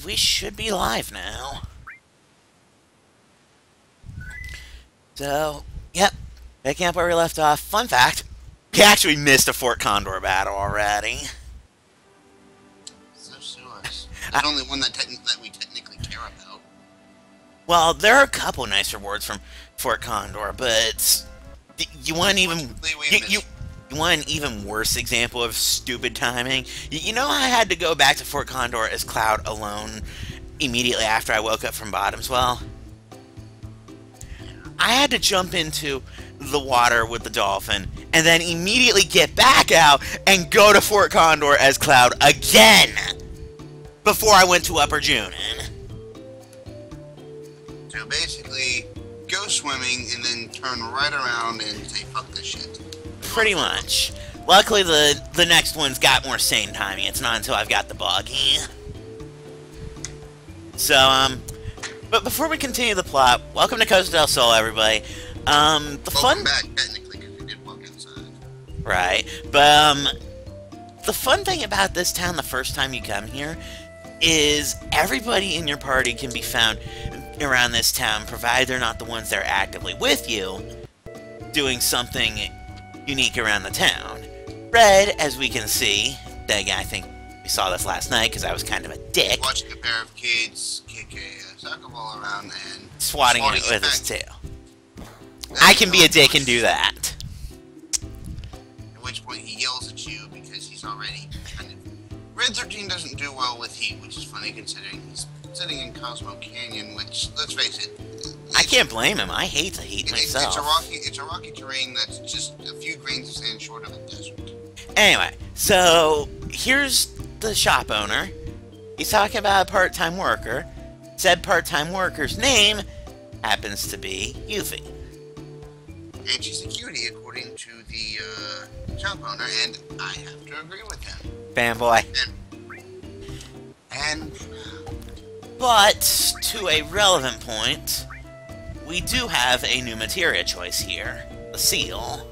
we should be live now. So, yep, picking up where we left off. Fun fact, we actually missed a Fort Condor battle already. So us. There's only one that we technically care about. Well, there are a couple nice rewards from Fort Condor, but you want an even you want an even worse example of stupid timing? You know, I had to go back to Fort Condor as Cloud alone immediately after I woke up from Bottomswell. I had to jump into the water with the dolphin and then immediately get back out and go to Fort Condor as Cloud again before I went to Upper Junin. So basically, go swimming and then turn right around and say, fuck this shit. Pretty much. Luckily, the next one's got more sane timing. It's not until I've got the buggy. So, but before we continue the plot, welcome to Costa del Sol, everybody. Welcome back, technically, because we did walk inside. Right, but, the fun thing about this town the first time you come here is everybody in your party can be found around this town, provided they're not the ones that are actively with you, doing something unique around the town. Red, as we can see, I think we saw this last night because I was kind of a dick. Watching a pair of kids kick a soccer ball around and swatting it with his tail. I can be a dick and do that. At which point he yells at you because he's already kind of... Red 13 doesn't do well with heat, which is funny considering he's sitting in Cosmo Canyon, which, let's face it... I can't blame him. I hate the heat myself. It's a rocky terrain that's just a few grains of sand short of a desert. Anyway, so here's the shop owner. He's talking about a part-time worker. Said part-time worker's name happens to be Yuffie. And she's a cutie, according to the shop owner, and I have to agree with him. Fanboy. And but, to a relevant point, we do have a new materia choice here. The seal.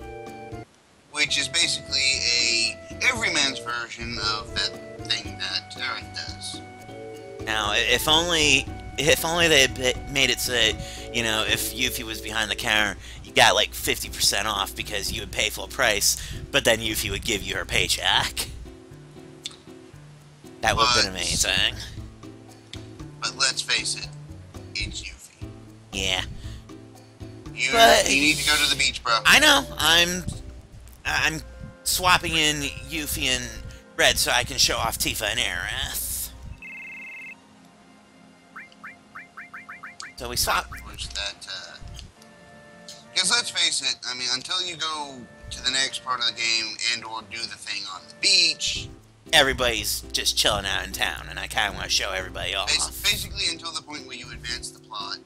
Which is basically a everyman's version of that thing that Aerith does. Now, if only they had made it so, you know, if Yuffie was behind the counter, you got like 50% off because you would pay full price, but then Yuffie would give you her paycheck. That would have been amazing. But let's face it, it's Yuffie. Yeah. You need to go to the beach, bro. I know. I'm swapping in Yuffie and Red so I can show off Tifa and Aerith. So we swap. Because let's face it, I mean, until you go to the next part of the game and or do the thing on the beach, everybody's just chilling out in town, and I kind of want to show everybody off. Basically, until the point where you advance the plot,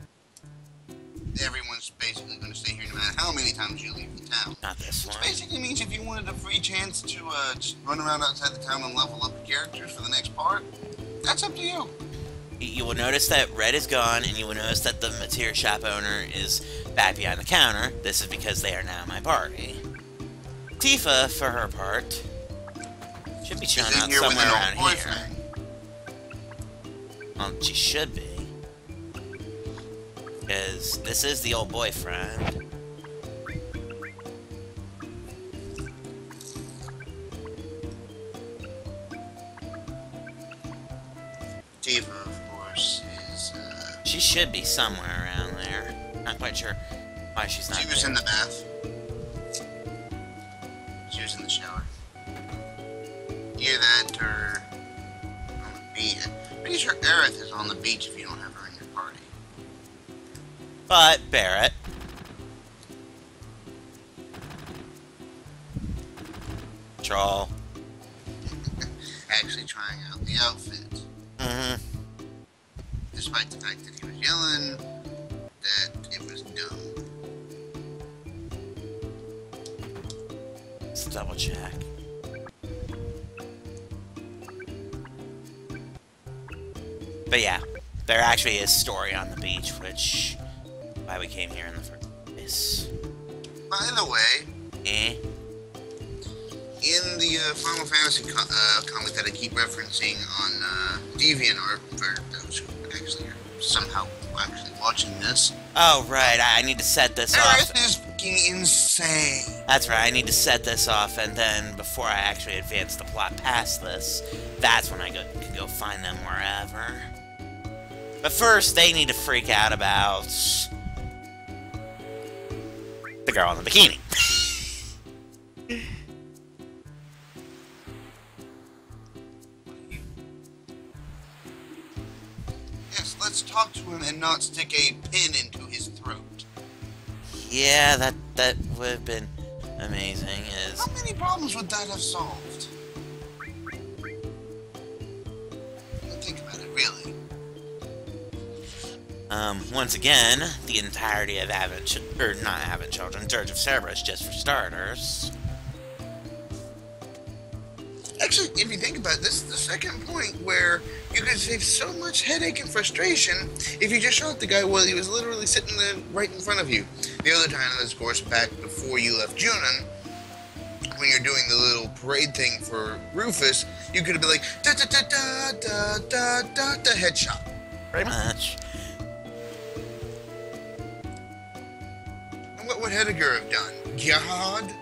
everyone's basically going to stay here no matter how many times you leave the town. Not this one. Which basically means if you wanted a free chance to just run around outside the town and level up the characters for the next part, that's up to you. You will notice that Red is gone, and you will notice that the materia shop owner is back behind the counter. This is because they are now my party. Tifa, for her part, should be chilling out somewhere around here. Well, she should be. Because this is the old boyfriend. Tifa, of course, is, she should be somewhere around there. Not quite sure why she's not there. She was in the bath. She was in the shower. Either that or on the beach. I'm pretty sure Aerith is on the beach if you don't have her in your party. But, Barrett. Troll. Actually trying out the outfit. Mm-hmm. Despite the fact that he was yelling that it was dumb. Let's double check. But yeah, there actually is story on the beach, which why we came here in the first place. By the way, in the Final Fantasy comic that I keep referencing on DeviantArt, for those who actually are somehow actually watching this. Oh, right, I need to set this Aerith off. is fucking insane. That's right, I need to set this off, and then before I actually advance the plot past this, that's when I can go find them wherever. But first, they need to freak out about the girl in the bikini. Yes, let's talk to him and not stick a pin into his throat. Yeah, that would have been amazing. How many problems would that have solved? Think about it, really. Once again, the entirety of not Advent Children, Dirge of Cerberus, just for starters. Actually, if you think about it, this is the second point where you could save so much headache and frustration if you just shot the guy while he was literally sitting there right in front of you. The other time, of course, back before you left Junon, when you're doing the little parade thing for Rufus, you could have been like, da da da da da da da da, headshot. Pretty much. And what would Heidegger have done? God?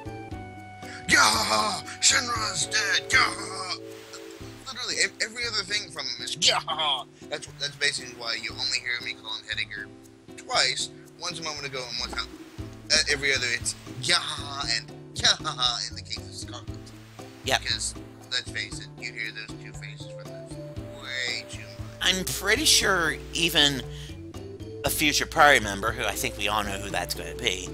Gah! Shinra's dead! Gah! Literally, every other thing from him is Gah! That's basically why you only hear me call him Heidegger twice. Once a moment ago and once now. Every other, it's Gah and Gah in the case of Scarlet. Yep. Because, let's face it, you hear those two faces from those way too much. I'm pretty sure even a future party member, who I think we all know who that's going to be,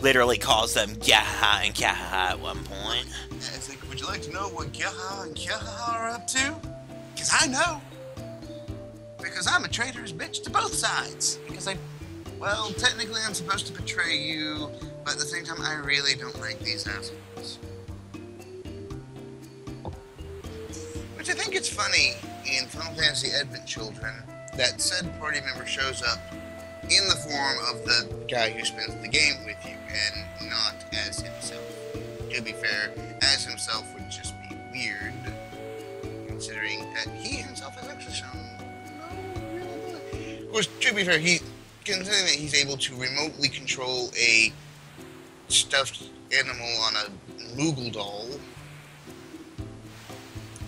literally calls them Gyaha and Kyaha at one point. Yeah, it's like, would you like to know what Gyaha and Kyaha are up to? Because I know. Because I'm a traitor's bitch to both sides. Because well, technically I'm supposed to betray you, but at the same time, I really don't like these assholes. Which I think it's funny in Final Fantasy Advent Children that said party member shows up in the form of the guy who spends the game with you, and not as himself. To be fair, as himself would just be weird, considering that he himself has actually shown no real ability. Of course, to be fair, considering that he's able to remotely control a stuffed animal on a Moogle doll,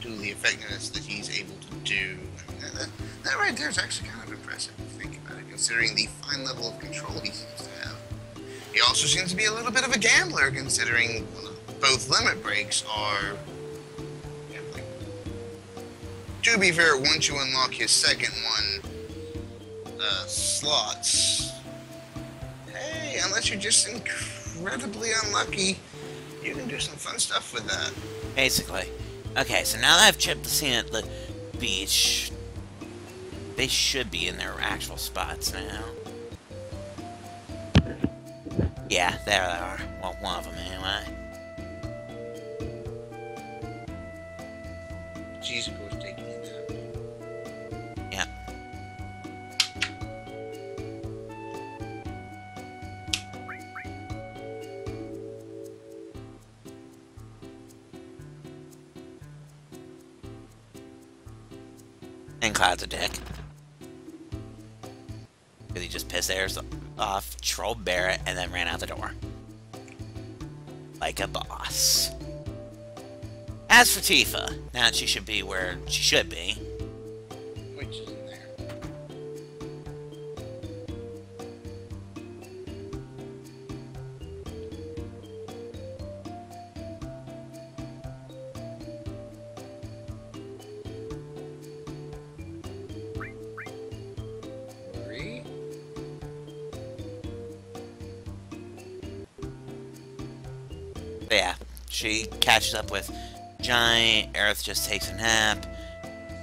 to the effectiveness that he's able to do, that right there is actually kind of impressive if you think about it, considering the fine level of control he seems to have. He also seems to be a little bit of a gambler, considering both limit breaks are gambling. To be fair, once you unlock his second one, slots, hey, unless you're just incredibly unlucky, you can do some fun stuff with that. Basically. Okay, so now that I've chipped the scene at the beach, they should be in their actual spots now. Yeah, there they are. Well, one of them anyway. Jesus, of course, taking it down. Yeah. And Cloud's a dick. Because he just pissed theirs off, trolled Barrett, and then ran out the door. Like a boss. As for Tifa, now that she should be where she should be. Which is in there. Marie? But yeah, she catches up with Giant, Aerith just takes a nap,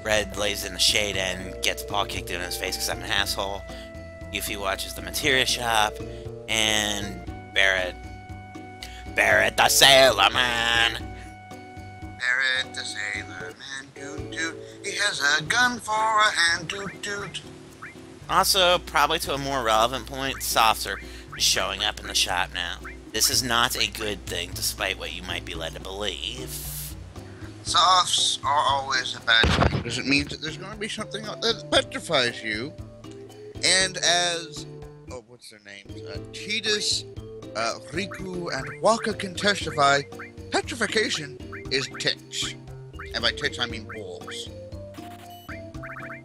Red lays in the shade and gets a ball kicked in his face because I'm an asshole, Yuffie watches the materia shop, and Barrett the Sailor Man! Barrett the Sailor Man, toot toot. He has a gun for a hand, toot toot. Also, probably to a more relevant point, Softer is showing up in the shop now. This is not a good thing, despite what you might be led to believe. Softs are always a bad thing, because it means that there's going to be something that petrifies you. And as, oh, what's their names? Tidus, Riku, and Waka can testify, petrification is titch. And by titch, I mean balls.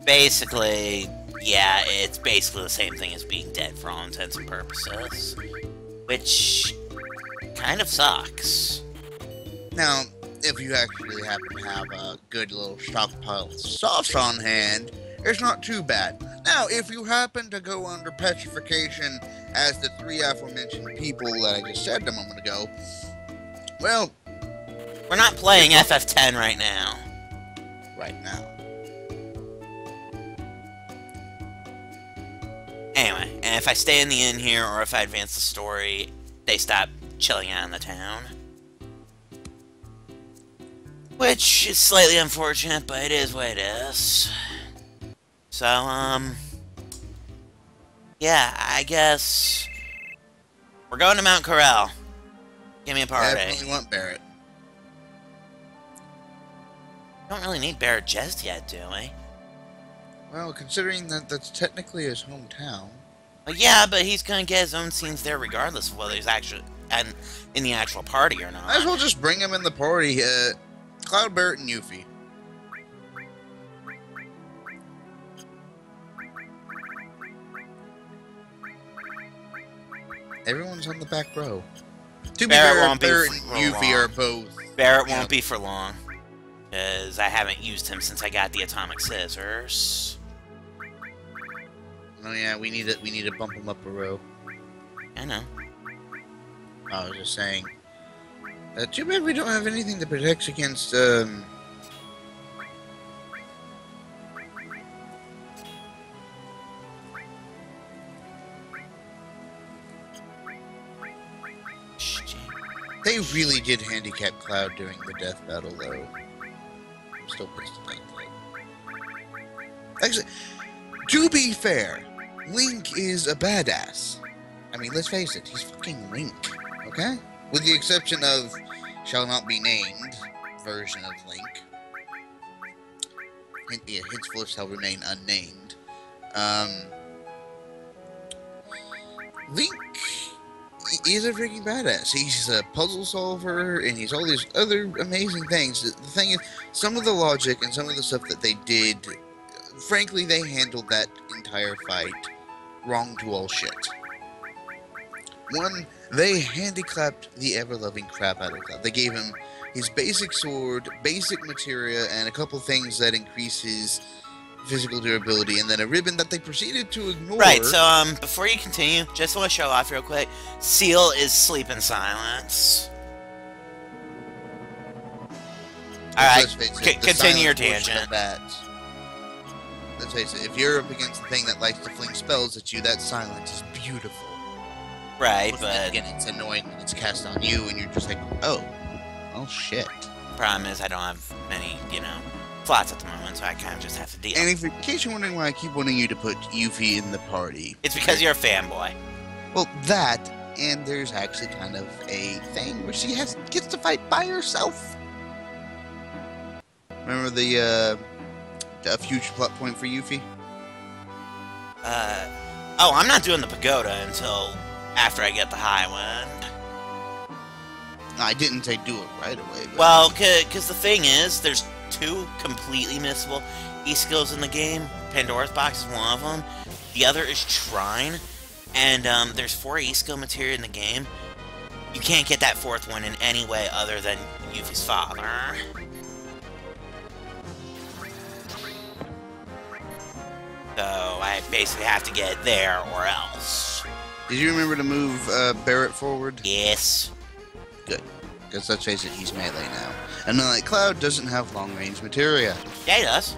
Basically, yeah, it's basically the same thing as being dead for all intents and purposes. Which kind of sucks. Now, if you actually happen to have a good little stockpile of softs on hand, it's not too bad. Now, if you happen to go under petrification as the three aforementioned people that I just said a moment ago, well... We're not playing FF10 right now. Right now. Anyway, and if I stay in the inn here, or if I advance the story, they stop chilling out in the town. Which is slightly unfortunate, but it is what it is. So, yeah, I guess we're going to Mount Corel. Give me a party. I definitely want Barrett. Don't really need Barrett just yet, do we? Well, considering that that's technically his hometown. Well, yeah, but he's gonna get his own scenes there regardless of whether he's actually in the actual party or not. Might as well just bring him in the party. Cloud, Barrett, and Yuffie. Everyone's on the back row. To be fair, Barrett and Yuffie are both. Barrett won't be for long, because I haven't used him since I got the atomic scissors. Oh yeah, we need to bump him up a row. I know. I was just saying. Too bad we don't have anything that protects against They really did handicap Cloud during the death battle, though. I'm still pissed about that. Actually, to be fair, Link is a badass. I mean, let's face it, he's fucking Link, okay? With the exception of shall not be named version of Link. Yeah, henceforth shall remain unnamed. Link is a freaking badass. He's a puzzle solver, and he's all these other amazing things. The thing is, some of the logic and some of the stuff that they did, frankly, they handled that entire fight wrong to all shit. One, they handicapped the ever-loving crap out of Cloud. They gave him his basic sword, basic materia, and a couple things that increase his physical durability, and then a ribbon that they proceeded to ignore. Right, so, before you continue, just want to show off real quick. Seal is sleep in silence. Alright, continue your tangent. Let's face it, if you're up against the thing that likes to fling spells at you, that silence is beautiful. Right, but again, it's annoying when it's cast on you, and you're just like, oh shit. Problem is, I don't have many, slots at the moment, so I kind of just have to deal. And in case you're wondering why I keep wanting you to put Yuffie in the party, it's because you're a fanboy. Well, that, and there's actually kind of a thing where she gets to fight by herself. Remember the future plot point for Yuffie? Oh, I'm not doing the pagoda until after I get the high wind. I didn't say do it right away. But... Well, because the thing is, there's two completely missable E-skills in the game. Pandora's Box is one of them. The other is Shrine. And there's 4 E-skill materia in the game. You can't get that 4th one in any way other than Yuffie's father. So I basically have to get there or else. Did you remember to move Barrett forward? Yes. Good. Because let's face it, he's melee now. And unlike Cloud, doesn't have long-range materia. Yeah, he does.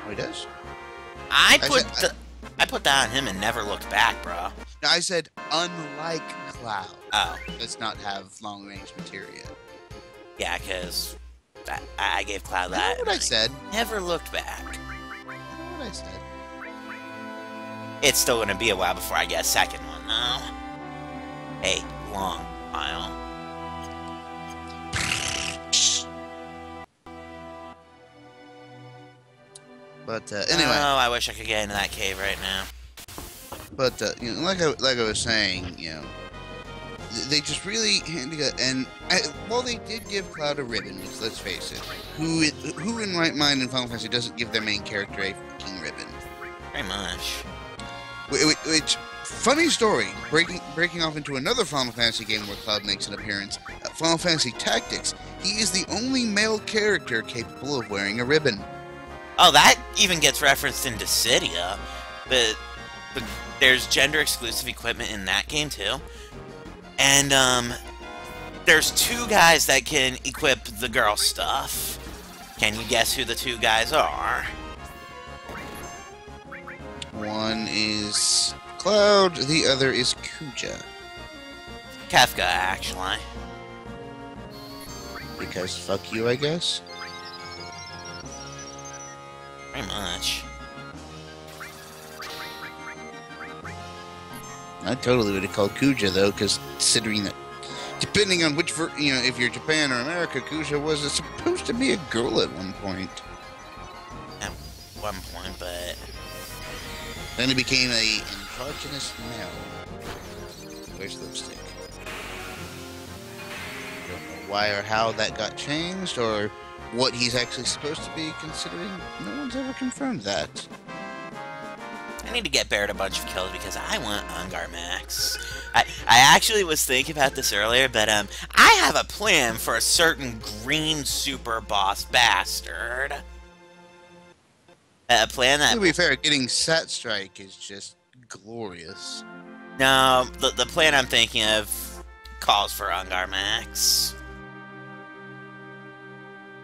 Oh, he does? I put that on him and never looked back, bro. No, I said, unlike Cloud, oh, does not have long-range materia. Yeah, because I gave Cloud that. What I said. Never looked back. What I said. It's still going to be a while before I get a second one, though. Hey, long while. But anyway. Oh, I wish I could get into that cave right now. But you know, like I was saying, you know, they just really and well, they did give Cloud a ribbon. Which, let's face it, who in right mind in Final Fantasy doesn't give their main character a fucking ribbon? Very much. Which funny story, breaking off into another Final Fantasy game where Cloud makes an appearance. Final Fantasy Tactics. He is the only male character capable of wearing a ribbon. Oh, that even gets referenced in Dissidia. But there's gender-exclusive equipment in that game, too. And, there's 2 guys that can equip the girl stuff. Can you guess who the 2 guys are? One is Cloud, the other is Kuja. Kefka, actually. Because fuck you, I guess? Very much. I totally would have called Kuja, though, because considering that, depending on which, you know, if you're Japan or America, Kuja was supposed to be a girl at one point. At one point, but... Then it became a androgynous male. Where's lipstick? Don't know why or how that got changed, or what he's actually supposed to be, considering no one's ever confirmed that. I need to get Barrett a bunch of kills because I want Ungar Max. I actually was thinking about this earlier, but I have a plan for a certain green super boss bastard. A plan that... To be fair, getting Sat Strike is just glorious. No, the plan I'm thinking of calls for Ungar Max.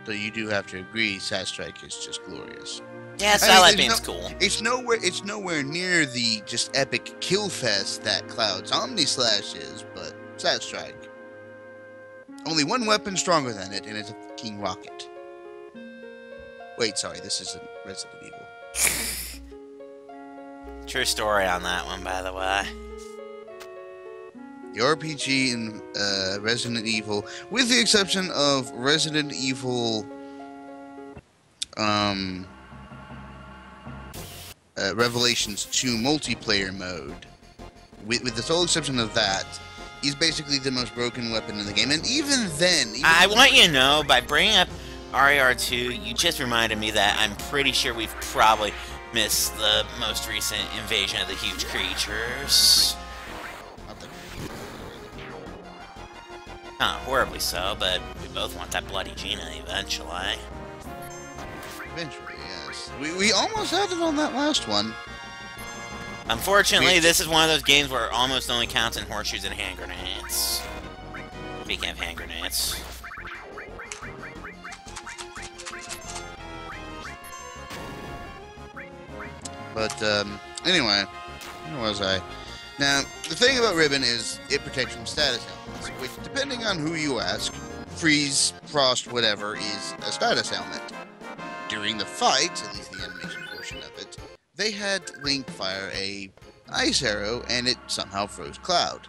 So you do have to agree, Sat Strike is just glorious. Yeah, Satellite Beam's cool. It's nowhere near the just epic kill fest that Cloud's Omni Slash is, but Sat Strike. Only one weapon stronger than it, and it's a fucking rocket. Wait, sorry, this isn't Resident Evil. True story on that one, by the way. The RPG in Resident Evil, with the exception of Resident Evil Revelations 2 multiplayer mode, with the sole exception of that, is basically the most broken weapon in the game. And even then... I want you to know, by bringing up RER2, you just reminded me that I'm pretty sure we've probably missed the most recent invasion of the huge creatures. Not horribly so, but we both want that bloody Gina eventually. Eventually, yes. We almost had it on that last one. Unfortunately, this is one of those games where it almost only counts in horseshoes and hand grenades. Speaking of hand grenades. But, anyway, where was I? Now, the thing about Ribbon is it protects from status elements, which, depending on who you ask, freeze, frost, whatever, is a status element. During the fight, at least the animation portion of it, they had Link fire a ice arrow, and it somehow froze Cloud.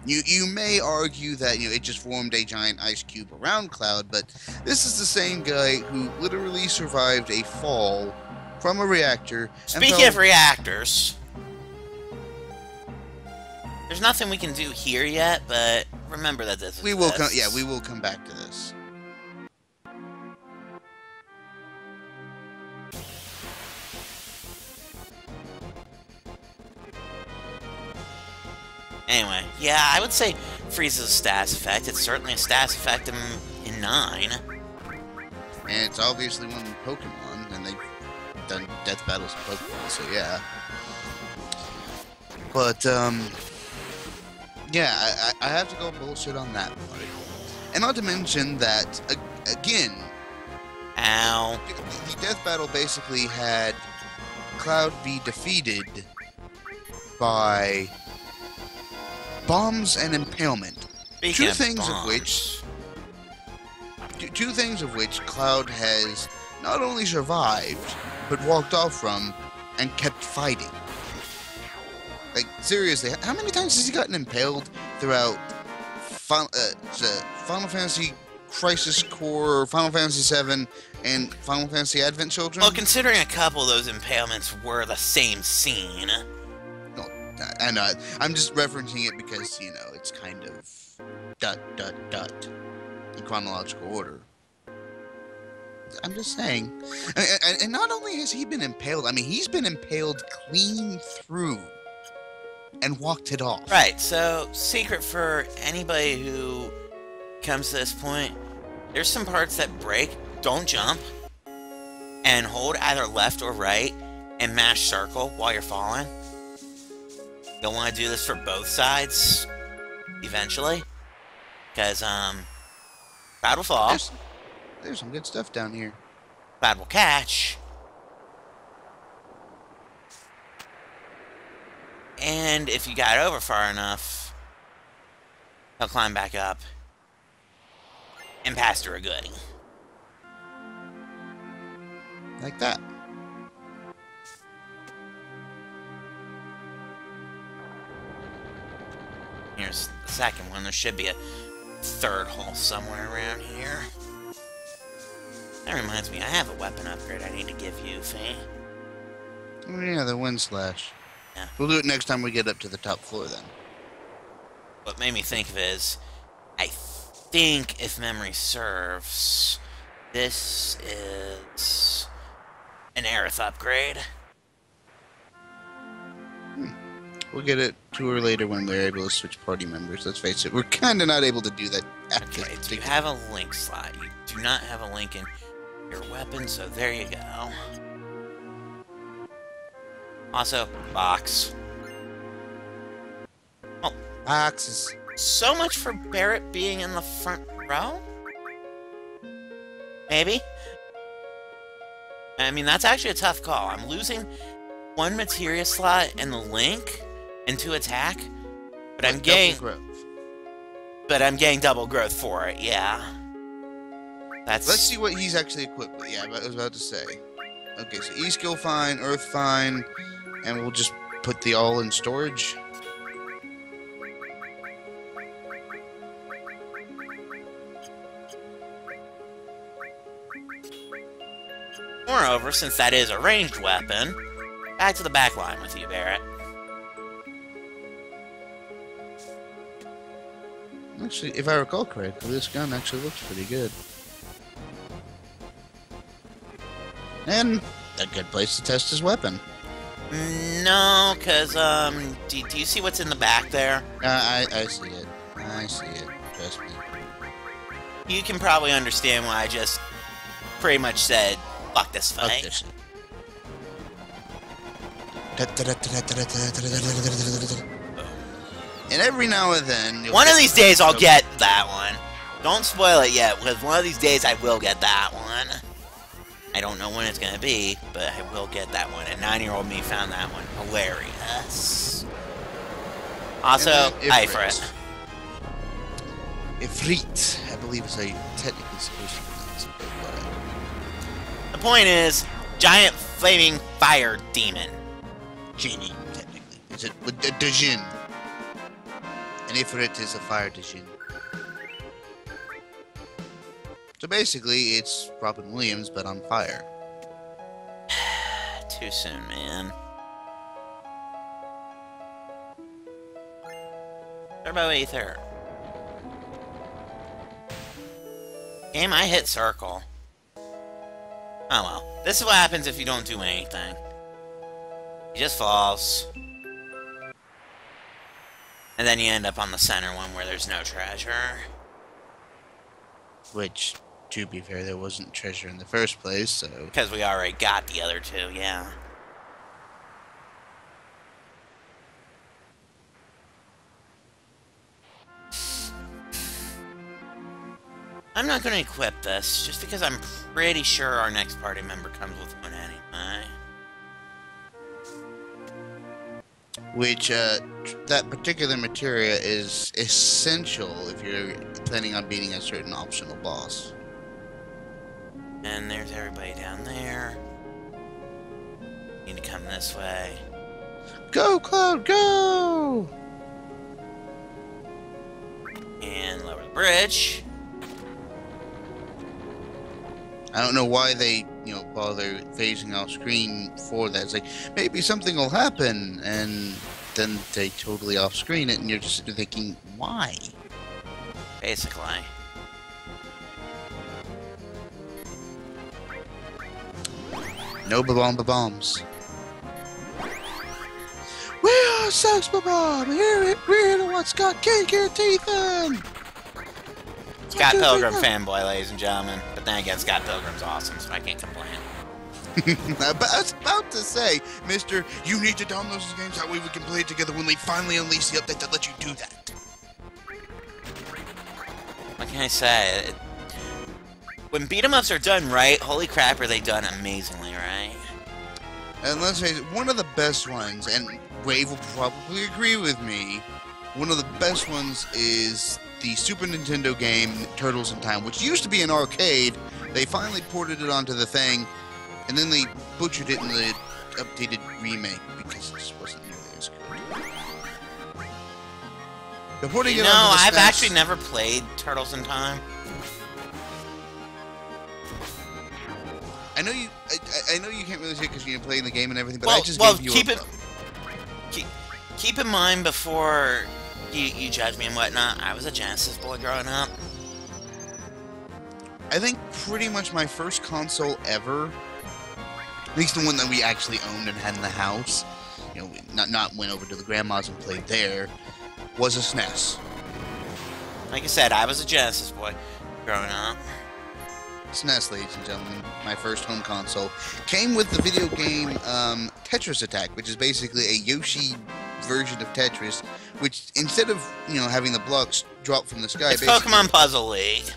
You may argue that, you know, it just formed a giant ice cube around Cloud, but this is the same guy who literally survived a fall from a reactor. Speaking of reactors, there's nothing we can do here yet, but remember that this is we will come. Yeah, we will come back to this. Anyway, yeah, I would say freeze is a status effect. It's certainly a status effect in 9. And it's obviously one Pokemon, and they've done death battles in Pokemon, so yeah. But, yeah, I have to go bullshit on that part. And not to mention that, again... Ow. The death battle basically had Cloud be defeated by bombs and impalement. Two things of which Cloud has not only survived, but walked off from and kept fighting. Like, seriously, how many times has he gotten impaled throughout Final Fantasy Crisis Core, Final Fantasy VII, and Final Fantasy Advent Children? Well, considering a couple of those impalements were the same scene. No, I know. I'm just referencing it because, you know, it's kind of in chronological order. I'm just saying. And not only has he been impaled, I mean, he's been impaled clean through and walked it off. Right, so secret for anybody who comes to this point, there's some parts that break. Don't jump. And hold either left or right and mash circle while you're falling. You'll want to do this for both sides eventually. Because, Cloud will fall. There's some good stuff down here. Cloud will catch. And if you got over far enough, he'll climb back up and pass through a goodie. Like that. Here's the second one. There should be a third hole somewhere around here. That reminds me, I have a weapon upgrade I need to give you, Faye. Oh, yeah, the wind slash. Yeah. We'll do it next time we get up to the top floor, then. What made me think of it is, I think, if memory serves, this is an Aerith upgrade. We'll get it to her later when we're able to switch party members. Let's face it, we're kind of not able to do that at Okay, this do you have a link slot? You do not have a link in your weapon, so there you go. Also, box. Oh, boxes. So much for Barrett being in the front row? Maybe? I mean, that's actually a tough call. I'm losing one materia slot and the link into attack, but I'm getting double growth for it. Yeah. That's. Let's see what he's actually equipped with. Yeah, I was about to say. Okay, so E skill fine, Earth fine, and we'll just put the all in storage. Moreover, since that is a ranged weapon, back to the back line with you, Barrett. Actually, if I recall correctly, this gun actually looks pretty good. And a good place to test his weapon. No, because, do you see what's in the back there? I see it. I see it. Trust me. You can probably understand why I just pretty much said, fuck this fight. Fuck this. And every now and then... One of these days I'll get that one. Don't spoil it yet, because one of these days I will get that one. I don't know when it's going to be, but I will get that one. And 9-year-old me found that one hilarious. Also, Ifrit. Ifrit, I believe is how you technically supposed to pronounce it. The point is, giant flaming fire demon. Genie, technically. Is it with the Djinn? And Ifrit is a fire Djinn. So basically, it's Robin Williams, but on fire. Too soon, man. Turbo Ether. Game, I hit circle. Oh well. This is what happens if you don't do anything. He just falls. And then you end up on the center one where there's no treasure. Which, to be fair, there wasn't treasure in the first place, so... Because we already got the other two, yeah. I'm not going to equip this, just because I'm pretty sure our next party member comes with one anyway. Which, that particular materia is essential if you're planning on beating a certain optional boss. And there's everybody down there. Need to come this way. Go, Cloud, go! And lower the bridge. I don't know why they, bother phasing off screen for that. It's like, maybe something will happen, and then they totally off screen it, and you're just thinking, why? Basically. No bombs. We are Sex Bomb! We're the ones got cake your teeth in! Scott Pilgrim fanboy, ladies and gentlemen. But then again, Scott Pilgrim's awesome, so I can't complain. I was about to say, mister, you need to download those games, that way we can play it together when they finally unleash the update that lets you do that. What can I say? When beat-em-ups are done right, holy crap, are they done amazingly right? And let's face it, one of the best ones, and Wave will probably agree with me, one of the best ones is the Super Nintendo game Turtles in Time, which used to be an arcade. They finally ported it onto the thing, and then they butchered it in the updated remake because this wasn't nearly as good. They're porting it onto the I've SNES. actually never played Turtles in Time. I know you. I know you can't really say because you're playing the game and everything, but Well, I just gave you keep in mind before you judge me and whatnot. I was a Genesis boy growing up. I think pretty much my first console ever, at least the one that we actually owned and had in the house, not went over to the grandma's and played there, was a SNES. Like I said, I was a Genesis boy growing up. SNES, ladies and gentlemen, my first home console, came with the video game Tetris Attack, which is basically a Yoshi version of Tetris, which instead of having the blocks drop from the sky, It's Pokemon Puzzle League.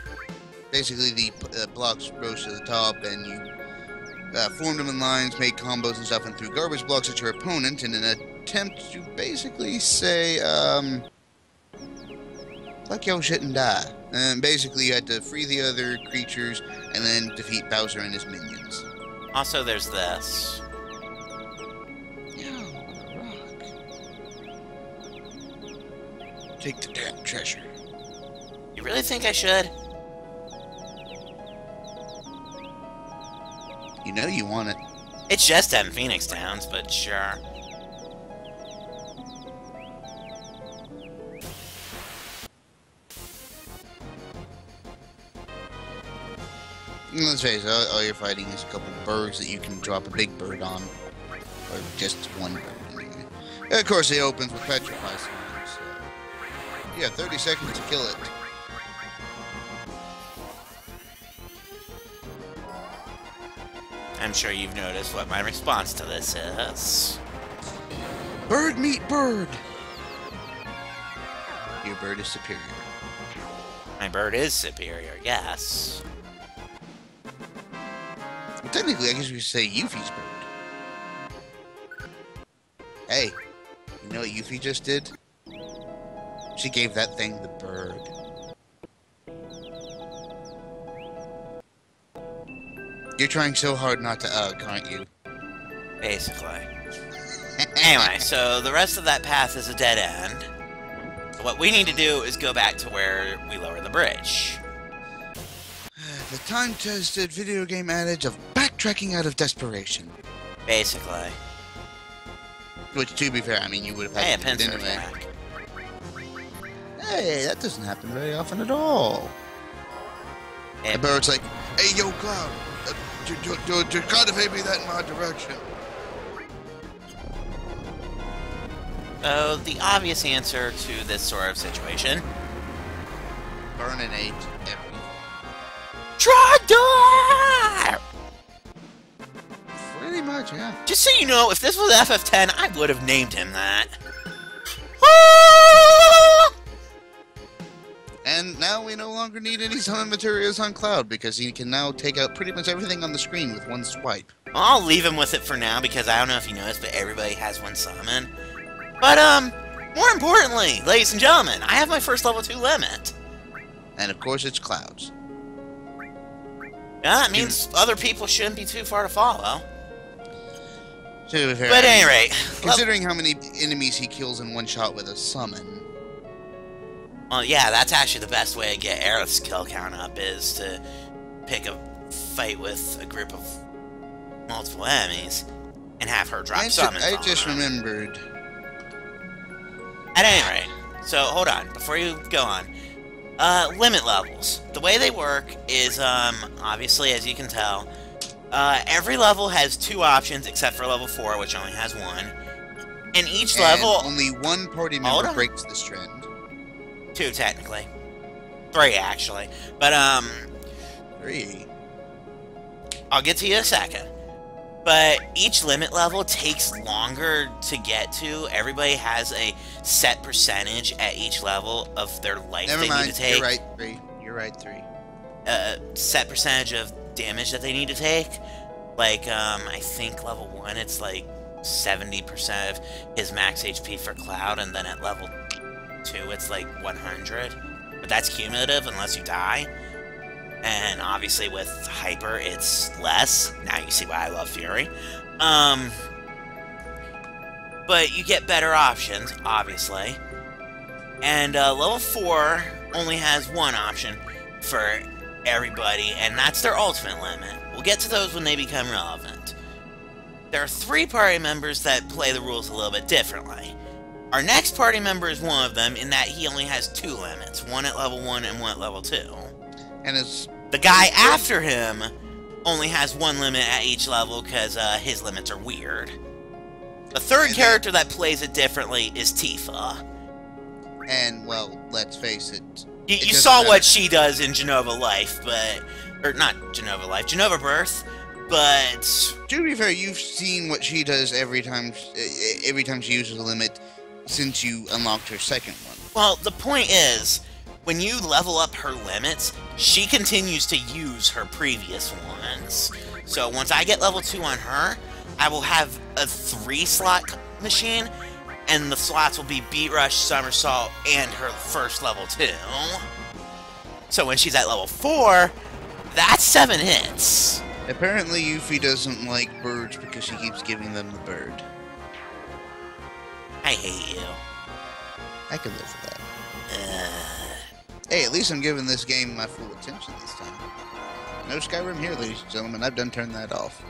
Basically the blocks rose to the top, and you formed them in lines, made combos and stuff, and threw garbage blocks at your opponent in an attempt to basically say, fuck your shit and die. And basically you had to free the other creatures and then defeat Bowser and his minions. Also, there's this. Yeah, rock. Take the damn treasure. You really think I should? You know you want it. It's just 10 Phoenix Towns, but sure. Let's face it, all you're fighting is a couple birds that you can drop a big bird on. Or just one bird. Anyway. Of course, it opens with Petrify Song, so you have 30 seconds to kill it. I'm sure you've noticed what my response to this is. Bird meet bird! Your bird is superior. My bird is superior, yes. Well, technically, I guess we could say Yuffie's bird. Hey, you know what Yuffie just did? She gave that thing the bird. You're trying so hard not to ugh, aren't you? Basically. Anyway, so the rest of that path is a dead end. What we need to do is go back to where we lower the bridge. The time-tested video game adage of backtracking out of desperation. Basically. Which, to be fair, I mean, you would have Hey, a had to do it pincer anyway. attack. Hey, that doesn't happen very often at all. Hey, The bird's like, hey, yo, Cloud, you gotta maybe that in my direction. so the obvious answer to this sort of situation. Burninate everything. Trogdor! Pretty much, yeah. Just so you know, if this was FF10, I would have named him that. And now we no longer need any summon materials on Cloud because he can now take out pretty much everything on the screen with one swipe. I'll leave him with it for now because I don't know if you noticed, but everybody has one summon. But, more importantly, ladies and gentlemen, I have my first level 2 limit. And of course, it's Cloud's. Yeah, that means other people shouldn't be too far to follow. To be fair, But at I any mean, rate, considering how many enemies he kills in one shot with a summon. well, yeah, that's actually the best way to get Aerith's kill count up, is to pick a fight with a group of multiple enemies and have her drop summons I on just them. remembered. At any rate, so hold on, before you go on. Limit levels. The way they work is, obviously, as you can tell, every level has 2 options, except for level 4, which only has 1. And each level... only one party member breaks this trend. 2, technically. 3, actually. But, 3? I'll get to you in a second. But each limit level takes longer to get to. Everybody has a set percentage at each level of their life Never they mind. need to take. You're right, 3. You're right, 3. Set percentage of damage that they need to take. Like, I think level 1, it's like 70% of his max HP for Cloud, and then at level 2, it's like 100. But that's cumulative unless you die. And obviously with Hyper, it's less. Now you see why I love Fury. But you get better options, obviously. And level 4 only has 1 option for everybody, and that's their ultimate limit. We'll get to those when they become relevant. There are 3 party members that play the rules a little bit differently. Our next party member is one of them, in that he only has 2 limits. 1 at level 1 and 1 at level 2. And it's... The guy after him only has 1 limit at each level, because his limits are weird. The 3rd character that plays it differently is Tifa. And, well, let's face it. You saw what she does in Genova Life, but... Or, not Genova Life, Genova Birth, but... To be fair, you've seen what she does every time she uses a limit since you unlocked her 2nd one. Well, the point is, when you level up her limits, she continues to use her previous ones. So once I get level 2 on her, I will have a 3-slot machine, and the slots will be Beat Rush, Somersault, and her first level 2. So when she's at level 4, that's 7 hits. Apparently Yuffie doesn't like birds because she keeps giving them the bird. I hate you. I can live with that. Hey, at least I'm giving this game my full attention this time. No Skyrim here, ladies and gentlemen. I've done turned that off.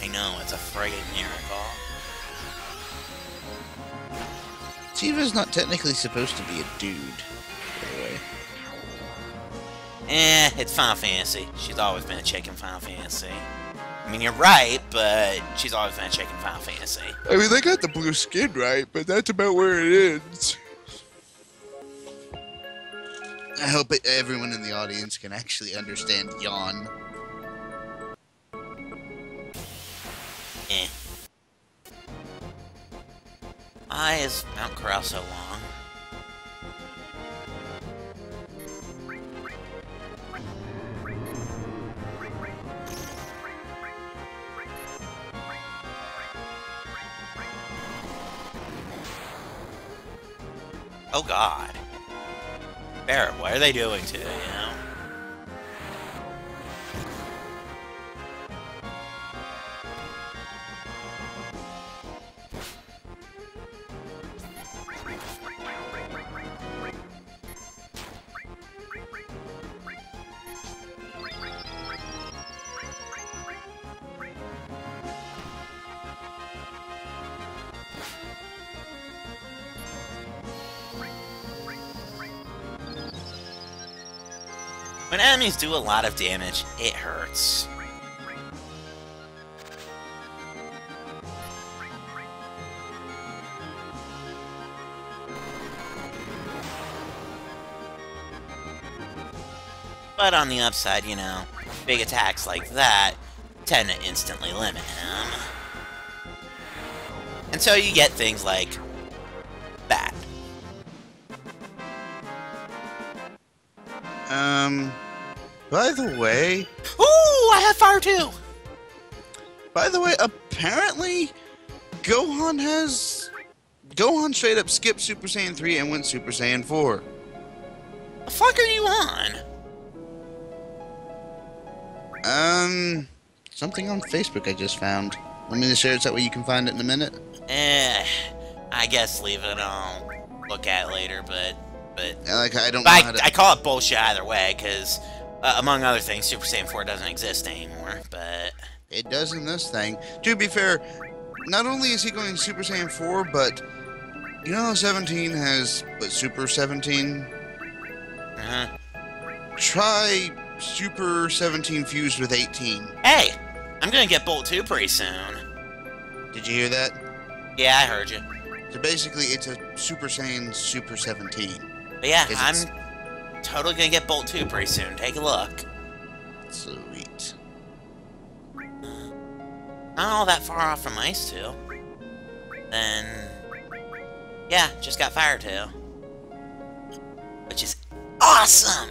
I know, it's a friggin' miracle. Tifa's not technically supposed to be a dude, by the way. It's Final Fantasy. She's always been a chick in Final Fantasy. I mean, you're right, but she's always been a chick in Final Fantasy. I mean, they got the blue skin right, but that's about where it ends. I hope everyone in the audience can actually understand yawn. Why is Mount Corral so long? Oh god. Barrett, what are they doing to you, you know? When enemies do a lot of damage, it hurts. But on the upside, you know, big attacks like that tend to instantly limit him. And so you get things like that. By the way... Ooh, I have fire too! By the way, apparently, Gohan straight up skipped Super Saiyan 3 and went Super Saiyan 4. The fuck are you on? Something on Facebook I just found. Want me to share it so that way you can find it in a minute? I guess leave it on. Look at it later, but Like, I don't know how to... I call it bullshit either way, because among other things, Super Saiyan 4 doesn't exist anymore. But It does in this thing. To be fair, not only is he going Super Saiyan 4, but you know how 17 has Super 17? uh-huh. Try Super 17 fused with 18. Hey, I'm gonna get Bolt 2 pretty soon. Did you hear that? Yeah, I heard you. So basically, it's a Super Saiyan Super 17. But yeah, I'm totally gonna get Bolt 2 pretty soon. Take a look. Sweet. Not all that far off from Ice 2. Then, yeah, just got Fire 2. Which is awesome!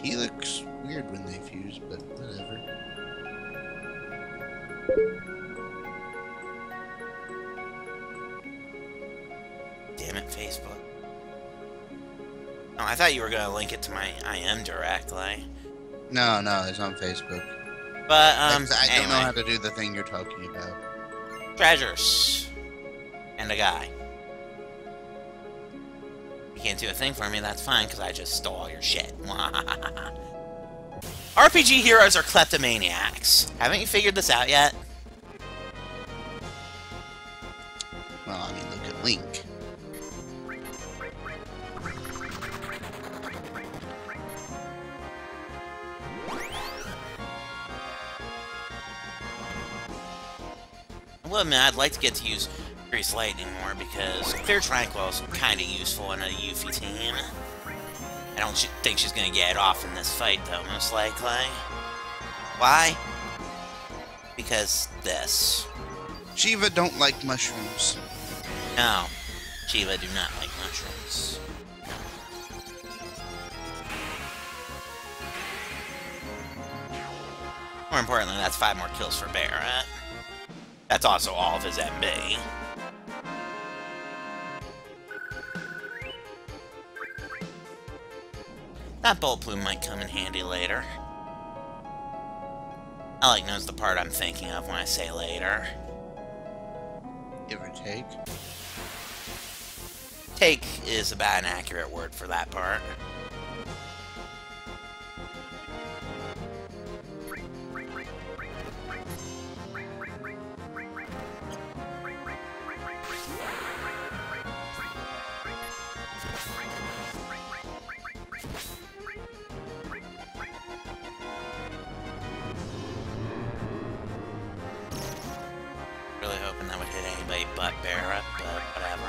He looks weird when they fuse, but whatever. Damn it, Facebook. Oh, I thought you were gonna link it to my IM directly. No, it's on Facebook. But, I anyway. don't know how to do the thing you're talking about. Treasures. And a guy. You can't do a thing for me, that's fine, because I just stole all your shit. RPG heroes are kleptomaniacs. Haven't you figured this out yet? Well, I mean, look at Link. I will admit, I'd like to get to use Grease Lightning more, because Clear Tranquil is kind of useful in a Yuffie team. I don't think she's going to get it off in this fight, though, most likely. Why? Because this. Shiva don't like mushrooms. No, Shiva do not like mushrooms. More importantly, that's 5 more kills for Barrett. That's also all of his MB. That Bolt Plume might come in handy later. Alec knows the part I'm thinking of when I say later. Give or take. Take is about an accurate word for that part. Really hoping that would hit anybody but Barrett, but whatever.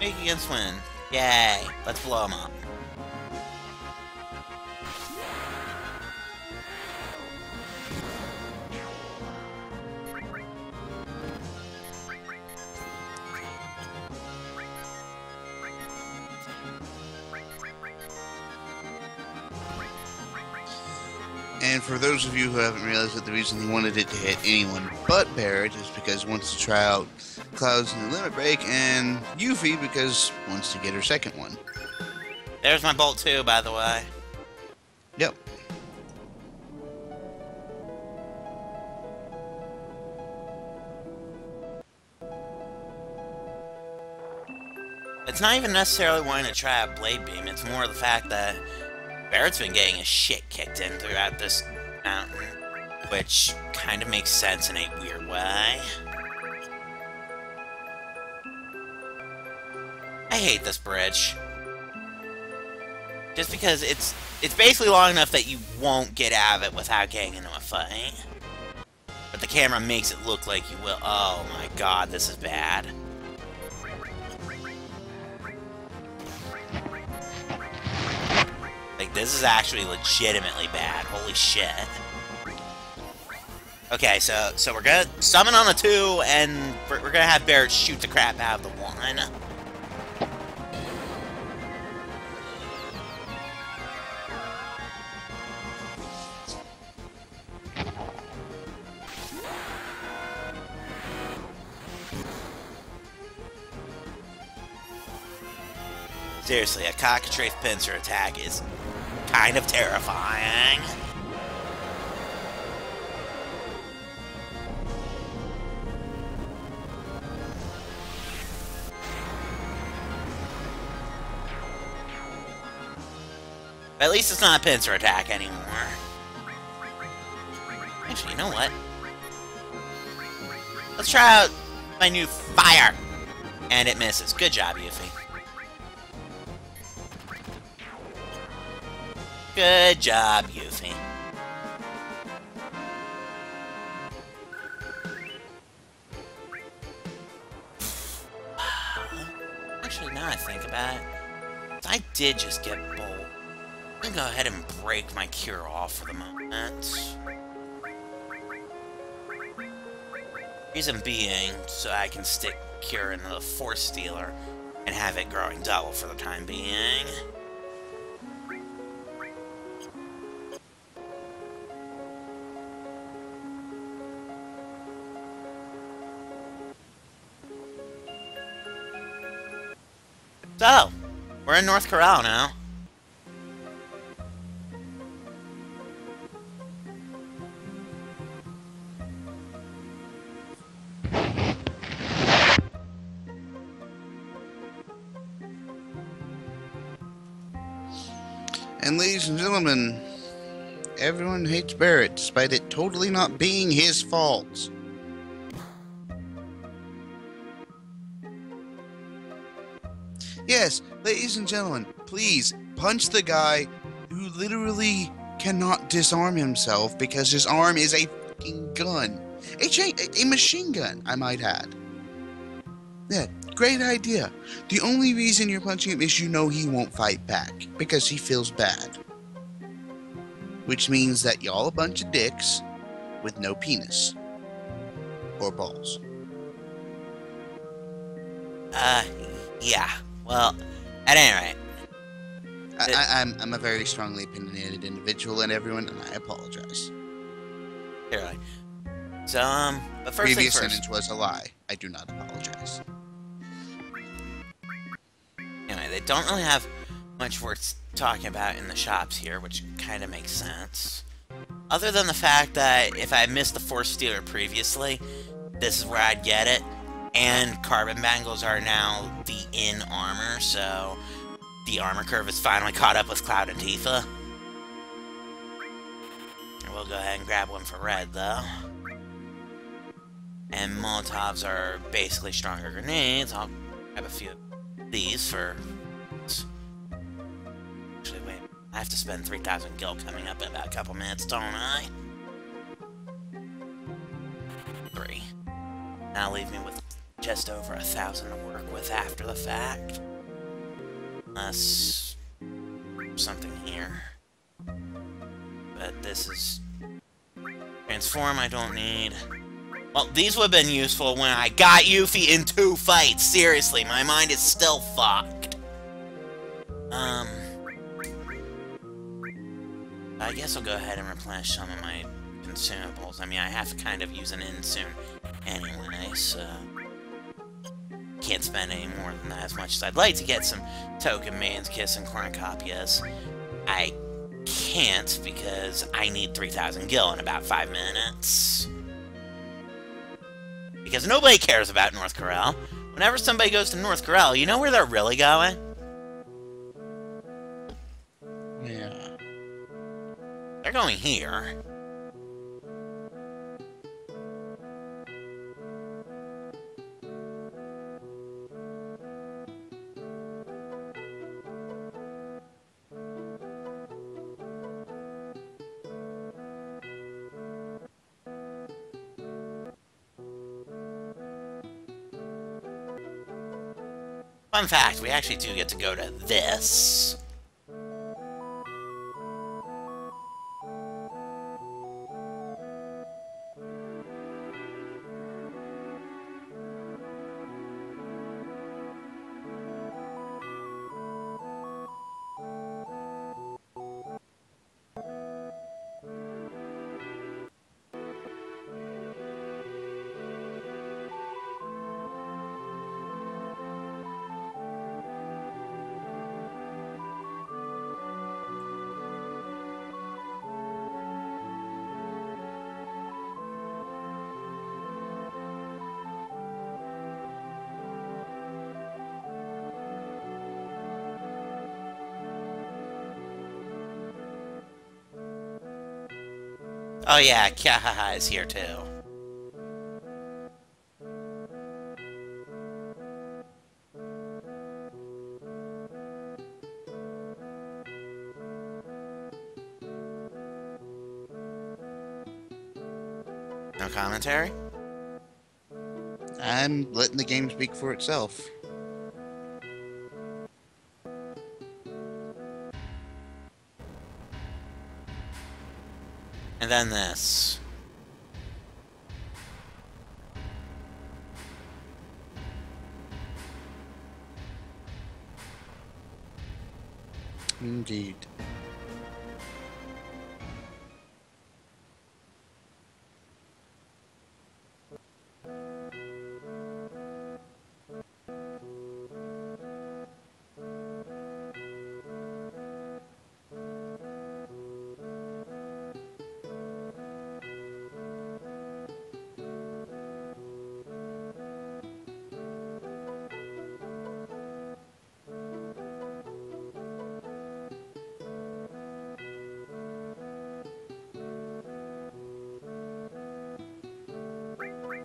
Make against win. Yay! Let's blow him up. And for those of you who haven't realized that the reason he wanted it to hit anyone but Barrett is because he wants to try out Clouds in the Limit Break, and Yuffie because he wants to get her second one. There's my Bolt 2, by the way. Yep. It's not even necessarily wanting to try out Blade Beam, it's more the fact that Barrett's been getting his shit kicked in throughout this mountain, which kind of makes sense in a weird way. I hate this bridge. Just because it's basically long enough that you won't get out of it without getting into a fight. But the camera makes it look like you will. Oh my god, this is bad. Like, this is actually legitimately bad. Holy shit. Okay, so we're gonna summon on the 2, and we're gonna have Barrett shoot the crap out of the 1. Seriously, a cockatrice pincer attack is kind of terrifying. But at least it's not a pincer attack anymore. Actually, you know what? Let's try out my new fire. And it misses. Good job, Yuffie. Good job, Yuffie. Actually, now I think about it, I did just get bold. I'm gonna go ahead and break my cure off for the moment. Reason being, so I can stick cure into the Force Stealer and have it growing double for the time being. So, we're in North Corral now. And ladies and gentlemen, everyone hates Barrett, despite it totally not being his fault. Yes, ladies and gentlemen, please punch the guy who literally cannot disarm himself because his arm is a fucking gun. A machine gun, I might add. Yeah, great idea. The only reason you're punching him is you know he won't fight back because he feels bad. Which means that y'all a bunch of dicks with no penis. Or balls. Yeah. Well, at any rate. I'm a very strongly opinionated individual and everyone, and I apologize. Clearly. So, but first Previous thing first. sentence was a lie. I do not apologize. Anyway, they don't really have much worth talking about in the shops here, which kind of makes sense. Other than the fact that if I missed the Force Stealer previously, this is where I'd get it. And carbon bangles are now the in armor, so the armor curve is finally caught up with Cloud and Tifa. We'll go ahead and grab one for red, though. And Molotovs are basically stronger grenades. I'll grab a few of these for... Actually, wait. I have to spend 3,000 gil coming up in about a couple minutes, don't I? 3. Now leave me with just over 1,000 to work with after the fact. Unless... something here. But this is... Transform I don't need. Well, these would have been useful when I got Yuffie in 2 fights. Seriously, my mind is still fucked. I guess I'll go ahead and replenish some of my consumables. I mean, I have to kind of use an in soon anyway, so... Can't spend any more than that as much as I'd like to get some token Maiden's Kiss and cornucopias. I can't because I need 3,000 gil in about 5 minutes. Because nobody cares about North Corral. Whenever somebody goes to North Corral, you know where they're really going? Yeah. They're going here. Fun fact, we actually do get to go to this. Oh yeah, Kyahaha is here too. No commentary? I'm letting the game speak for itself. And then this. Indeed.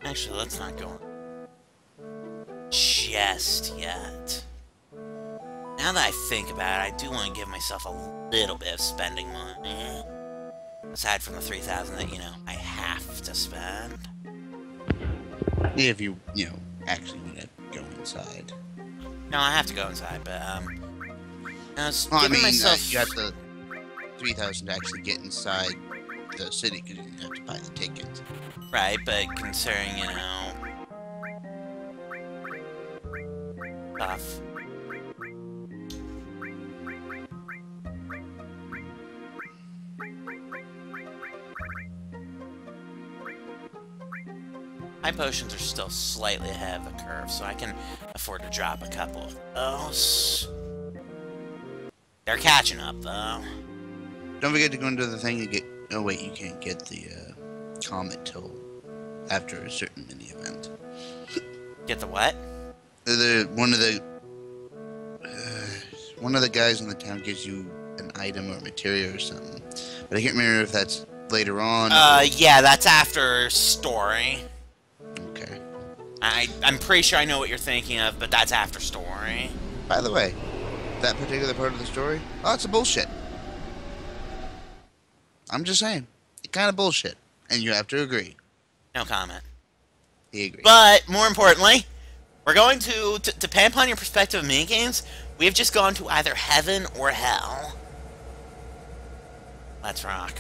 Actually, let's not go just yet. Now that I think about it, I do want to give myself a little bit of spending money. Aside from the 3,000 that, I have to spend. If you actually want to go inside. No, I have to go inside, but, I was Well, giving myself... you got the 3,000 to actually get inside the city because you didn't have to buy the ticket. Right, but considering, tough. My potions are still slightly ahead of the curve, so I can afford to drop a couple of those. They're catching up, though. Don't forget to go into the thing and get... Oh, wait, you can't get the comet till after a certain mini-event. Get the what? One of the guys in the town gives you an item or material or something. But I can't remember if that's later on. Yeah, that's after story. Okay. I'm pretty sure I know what you're thinking of, but that's after story. By the way, that particular part of the story, it's a bullshit. I'm just saying. It's kind of bullshit. And you have to agree. No comment. He agrees. But, more importantly, we're going to depend upon your perspective of minigames, we have just gone to either heaven or hell. Let's rock.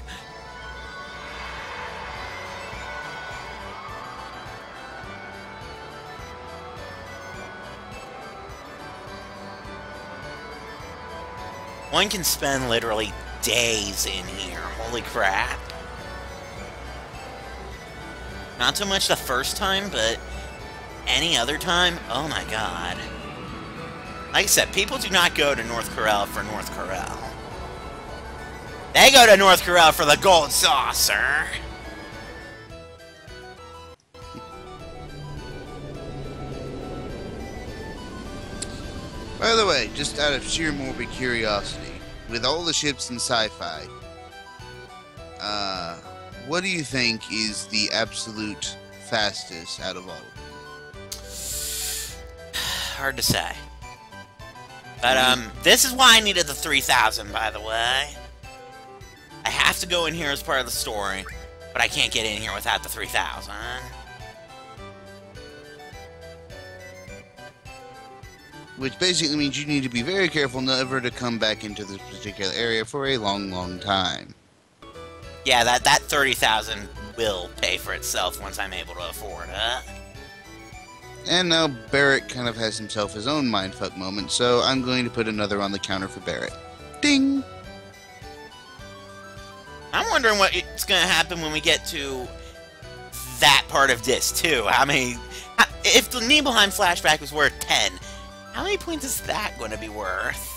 One can spend literally days in here. Holy crap. Not so much the first time, but any other time? Oh my god. Like I said, people do not go to North Corel for North Corel. They go to North Corel for the gold saucer. By the way, just out of sheer morbid curiosity, with all the ships in sci-fi, what do you think is the absolute fastest out of all of them? Hard to say. But, this is why I needed the 3,000, by the way. I have to go in here as part of the story, but I can't get in here without the 3,000. Which basically means you need to be very careful never to come back into this particular area for a long, long time. Yeah, that 30,000 will pay for itself once I'm able to afford it. And now Barrett kind of has himself his own mindfuck moment, so I'm going to put another on the counter for Barrett. Ding! I'm wondering what's going to happen when we get to that part of this, too. If the Nibelheim flashback was worth 10, how many points is that going to be worth?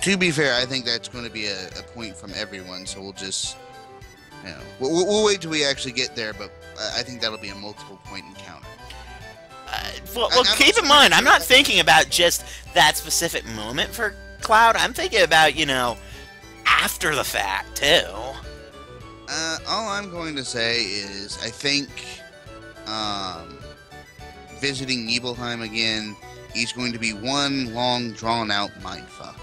To be fair, I think that's going to be a point from everyone, so we'll just... we'll wait till we actually get there, but I think that'll be a multiple point encounter. Well, keep in mind, I'm not thinking about just that specific moment for Cloud. I'm thinking about, you know, after the fact, too. All I'm going to say is I think visiting Nibelheim again is going to be one long, drawn-out mindfuck.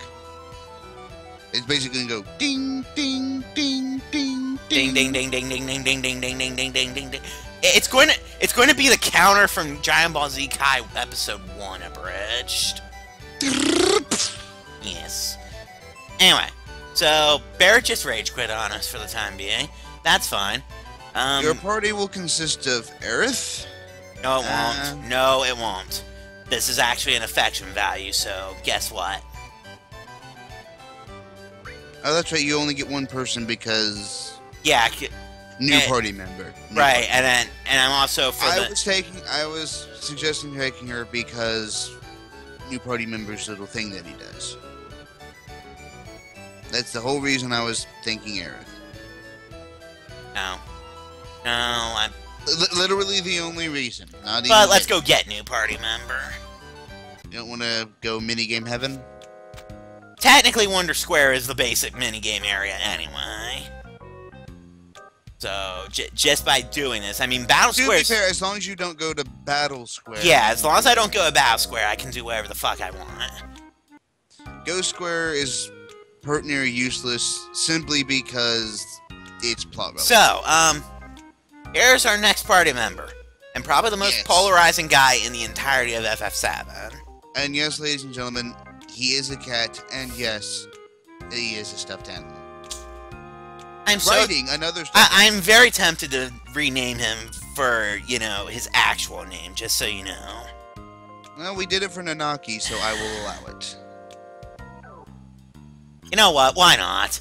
It's basically going to go ding, ding, ding, ding, Ding, ding, ding, ding, ding, ding, ding, ding, ding, ding, ding, ding, ding, ding. It's going to be the counter from Giant Ball Z Kai Episode 1 abridged. Yes. Anyway, so Barrett just rage quit on us for the time being. That's fine. Your party will consist of Aerith. No, it won't. No, it won't. This is actually an affection value, so guess what? Oh, that's right. You only get one person because Yeah, new party member. Right, and I'm also for I was suggesting taking her because new party member's little thing that he does. That's the whole reason I was thinking Aerith. No, I'm. Literally the only reason. Not But even let's go get new party member. You don't want to go minigame heaven? Technically, Wonder Square is the basic minigame area anyway. So, just by doing this, I mean, Battle Square. To be fair, as long as you don't go to Battle Square. Yeah, as long as I don't go to Battle Square, I can do whatever the fuck I want. Ghost Square is pert near useless simply because it's plot relevant. So, here's our next party member. And probably the most polarizing guy in the entirety of FF7. And yes, ladies and gentlemen, he is a cat, and yes, he is a stuffed animal. I'm very tempted to rename him for, you know, his actual name, just so you know. Well, we did it for Nanaki, so I will allow it. You know what? Why not?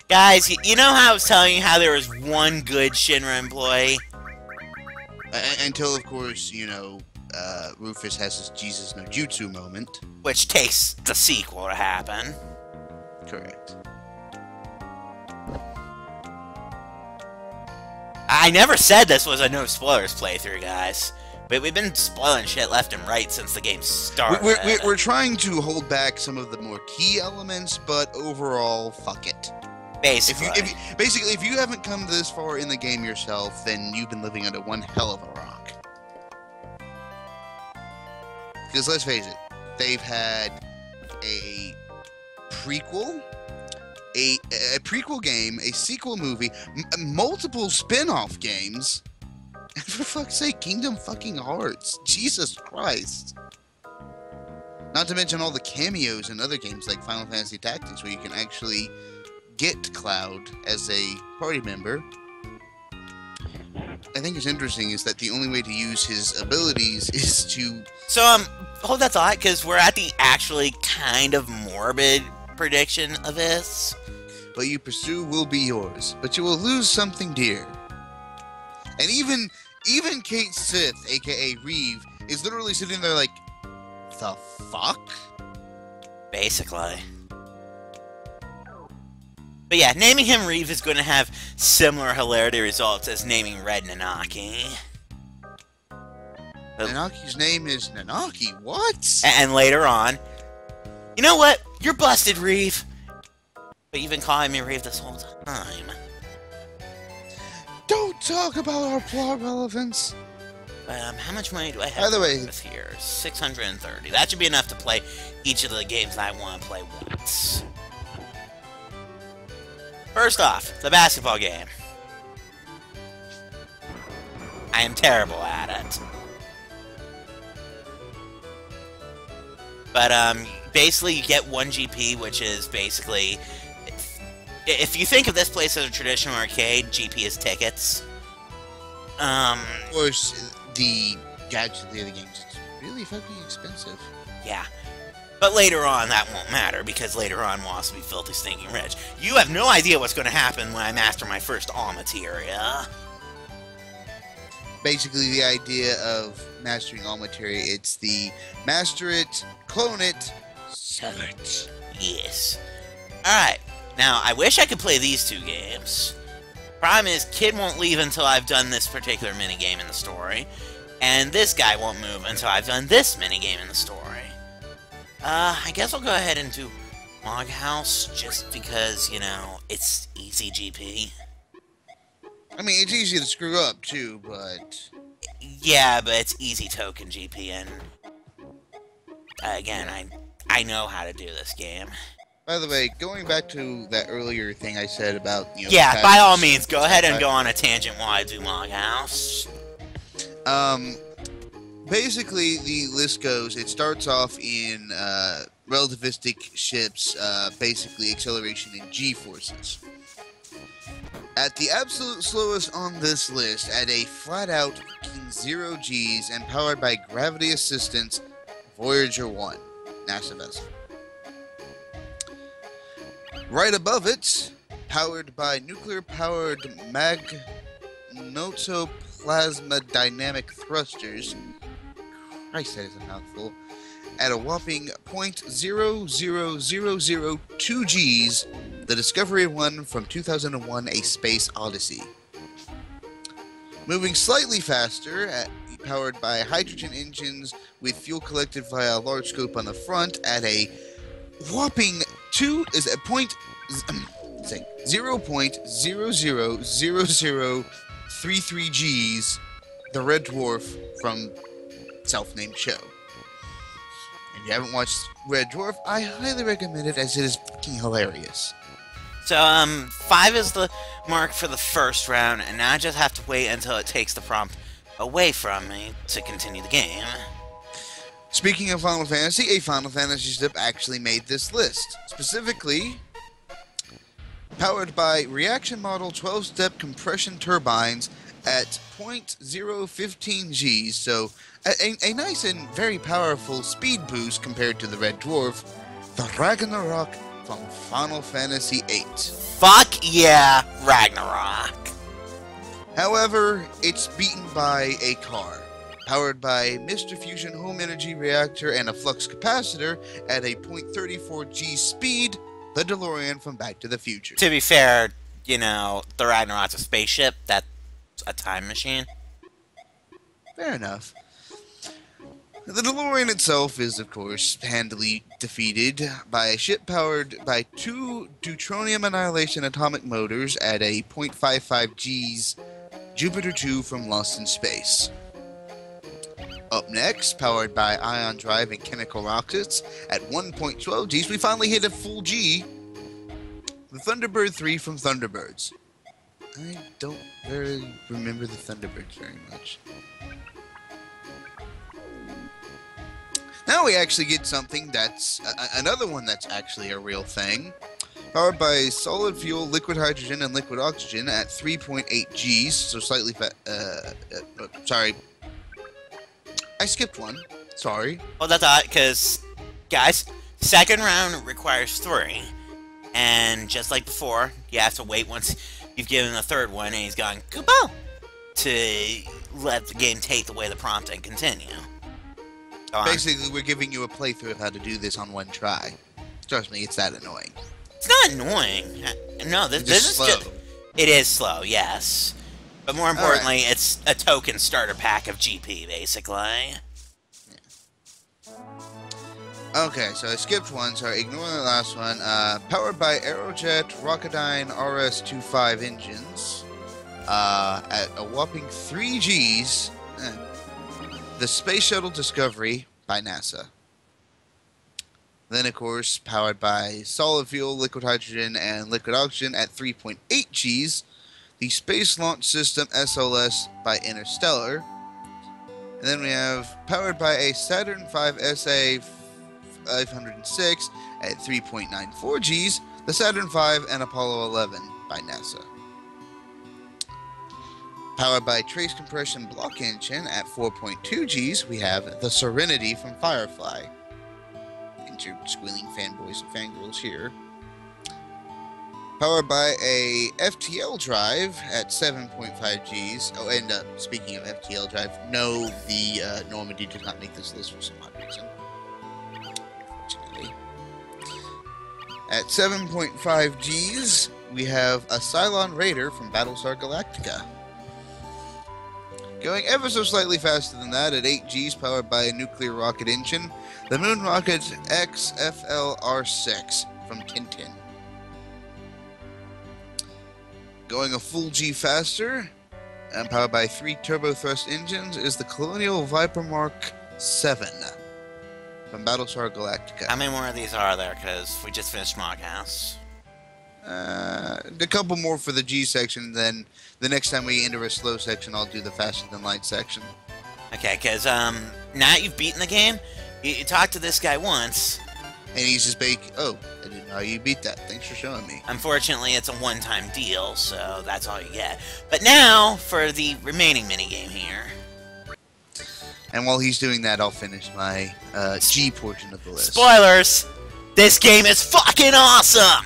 Guys, you know how I was telling you how there was one good Shinra employee? Until, of course, you know, Rufus has his Jesus no Jutsu moment. Which takes the sequel to happen. Correct. I never said this was a no spoilers playthrough, guys. But we've been spoiling shit left and right since the game started. We're trying to hold back some of the more key elements, but overall, fuck it. Basically. If you haven't come this far in the game yourself, then you've been living under one hell of a rock. Because let's face it, they've had a prequel, a prequel game, a sequel movie, multiple spin-off games, and for fuck's sake, Kingdom fucking Hearts. Jesus Christ. Not to mention all the cameos in other games like Final Fantasy Tactics, where you can actually get Cloud as a party member. I think it's interesting is that the only way to use his abilities is to... So, hold that thought, because we're at the actually kind of morbid prediction of this. What you pursue will be yours, but you will lose something dear. And even Kate Sith, aka Reeve, is literally sitting there like, the fuck? Basically. But yeah, naming him Reeve is going to have similar hilarity results as naming Red Nanaki. Nanaki's name is Nanaki? What? And later on, you know what? You're busted, Reeve. But you've been calling me Reeve this whole time. Don't talk about our plot relevance. How much money do I have? By the way, here, 630. That should be enough to play each of the games I want to play once. First off, the basketball game. I am terrible at it. But, basically you get 1 GP, which is basically... If you think of this place as a traditional arcade, GP is tickets. Of course, the gadgets of the other games, it's really fucking expensive. Yeah. But later on, that won't matter, because later on we'll also be filthy stinking rich. You have no idea what's going to happen when I master my first all materia. Basically, the idea of mastering all materia, it's the master it, clone it, sell it. Yes. Alright, now I wish I could play these two games. Problem is, Kid won't leave until I've done this particular minigame in the story, and this guy won't move until I've done this minigame in the story. I guess I'll go ahead and do Log House just because, you know, it's easy GP. I mean, it's easy to screw up too, but Yeah, but it's easy token GP, and again, I know how to do this game. by the way, going back to that earlier thing I said about, the Yeah, by all patterns, means, go ahead and go on a tangent while I do Log House. Basically, the list goes, it starts off in relativistic ships, basically acceleration in G-forces. At the absolute slowest on this list, at a flat-out 0 Gs and powered by gravity assistance, Voyager 1, NASA vessel. Right above it, powered by nuclear-powered magnetoplasma dynamic thrusters. Christ, that is a mouthful. At a whopping 0.00002 Gs, the Discovery 1 from 2001: A Space Odyssey. Moving slightly faster, powered by hydrogen engines with fuel collected via a large scope on the front, at a whopping 0.000033 Gs, the Red Dwarf from self-named show. If you haven't watched Red Dwarf, I highly recommend it, as it is fucking hilarious. So, 5 is the mark for the first round, and now I just have to wait until it takes the prompt away from me to continue the game. Speaking of Final Fantasy, a Final Fantasy ship actually made this list. Specifically, powered by reaction model 12-step compression turbines at 0.015 Gs, so a nice and very powerful speed boost compared to the Red Dwarf, the Ragnarok from Final Fantasy VIII. Fuck yeah, Ragnarok. However, it's beaten by a car, powered by Mr. Fusion Home Energy Reactor and a flux capacitor at a 0.34 G speed, the DeLorean from Back to the Future. To be fair, you know, the Ragnarok's a spaceship, that's a time machine. Fair enough. The DeLorean itself is, of course, handily defeated by a ship powered by 2 deuterium annihilation atomic motors at a 0.55 Gs Jupiter 2 from Lost in Space. Up next, powered by ion drive and chemical rockets at 1.12 Gs, we finally hit a full G. The Thunderbird 3 from Thunderbirds. I don't really remember the Thunderbirds very much. Now we actually get something that's another one that's actually a real thing. Powered by solid fuel, liquid hydrogen, and liquid oxygen at 3.8 Gs, so slightly sorry. I skipped one. Sorry. Well, that's odd, because, guys, second round requires 3. And just like before, you have to wait once you've given the third one and he's gone, goodbye, to let the game take away the prompt and continue. Basically, we're giving you a playthrough of how to do this on one try. Trust me, it's that annoying. It's not annoying. No, this is slow. just... It is slow, yes. But more importantly, it's a token starter pack of GP, basically. Yeah. Okay, so I skipped one, so ignore the last one. Powered by Aerojet Rocketdyne RS-25 engines at a whopping 3 Gs. The Space Shuttle Discovery by NASA. Then, of course, powered by solid fuel, liquid hydrogen, and liquid oxygen at 3.8 Gs, the Space Launch System SLS by Interstellar. And then we have powered by a Saturn V SA 506 at 3.94 Gs, the Saturn V and Apollo 11 by NASA. Powered by Trace Compression Block Engine at 4.2 Gs, we have the Serenity from Firefly. Enter squealing fanboys and fangirls here. Powered by a FTL drive at 7.5 Gs. Oh, and speaking of FTL drive, no, the Normandy did not make this list for some odd reason. Unfortunately. At 7.5 Gs, we have a Cylon Raider from Battlestar Galactica. Going ever so slightly faster than that, at 8 Gs, powered by a nuclear rocket engine, the Moon Rocket XFLR6 from Tintin. Going a full G faster, and powered by 3 turbo thrust engines, is the Colonial Viper Mark VII from Battlestar Galactica. How many more of these are there? Because we just finished Moghouse. A couple more for the G section, then the next time we enter a slow section, I'll do the faster than light section. Okay, because now that you've beaten the game, you talk to this guy once. And he's just like, oh, I didn't know how you beat that. Thanks for showing me. Unfortunately, it's a one-time deal, so that's all you get. But now, for the remaining minigame here. And while he's doing that, I'll finish my G portion of the list. Spoilers! This game is fucking awesome!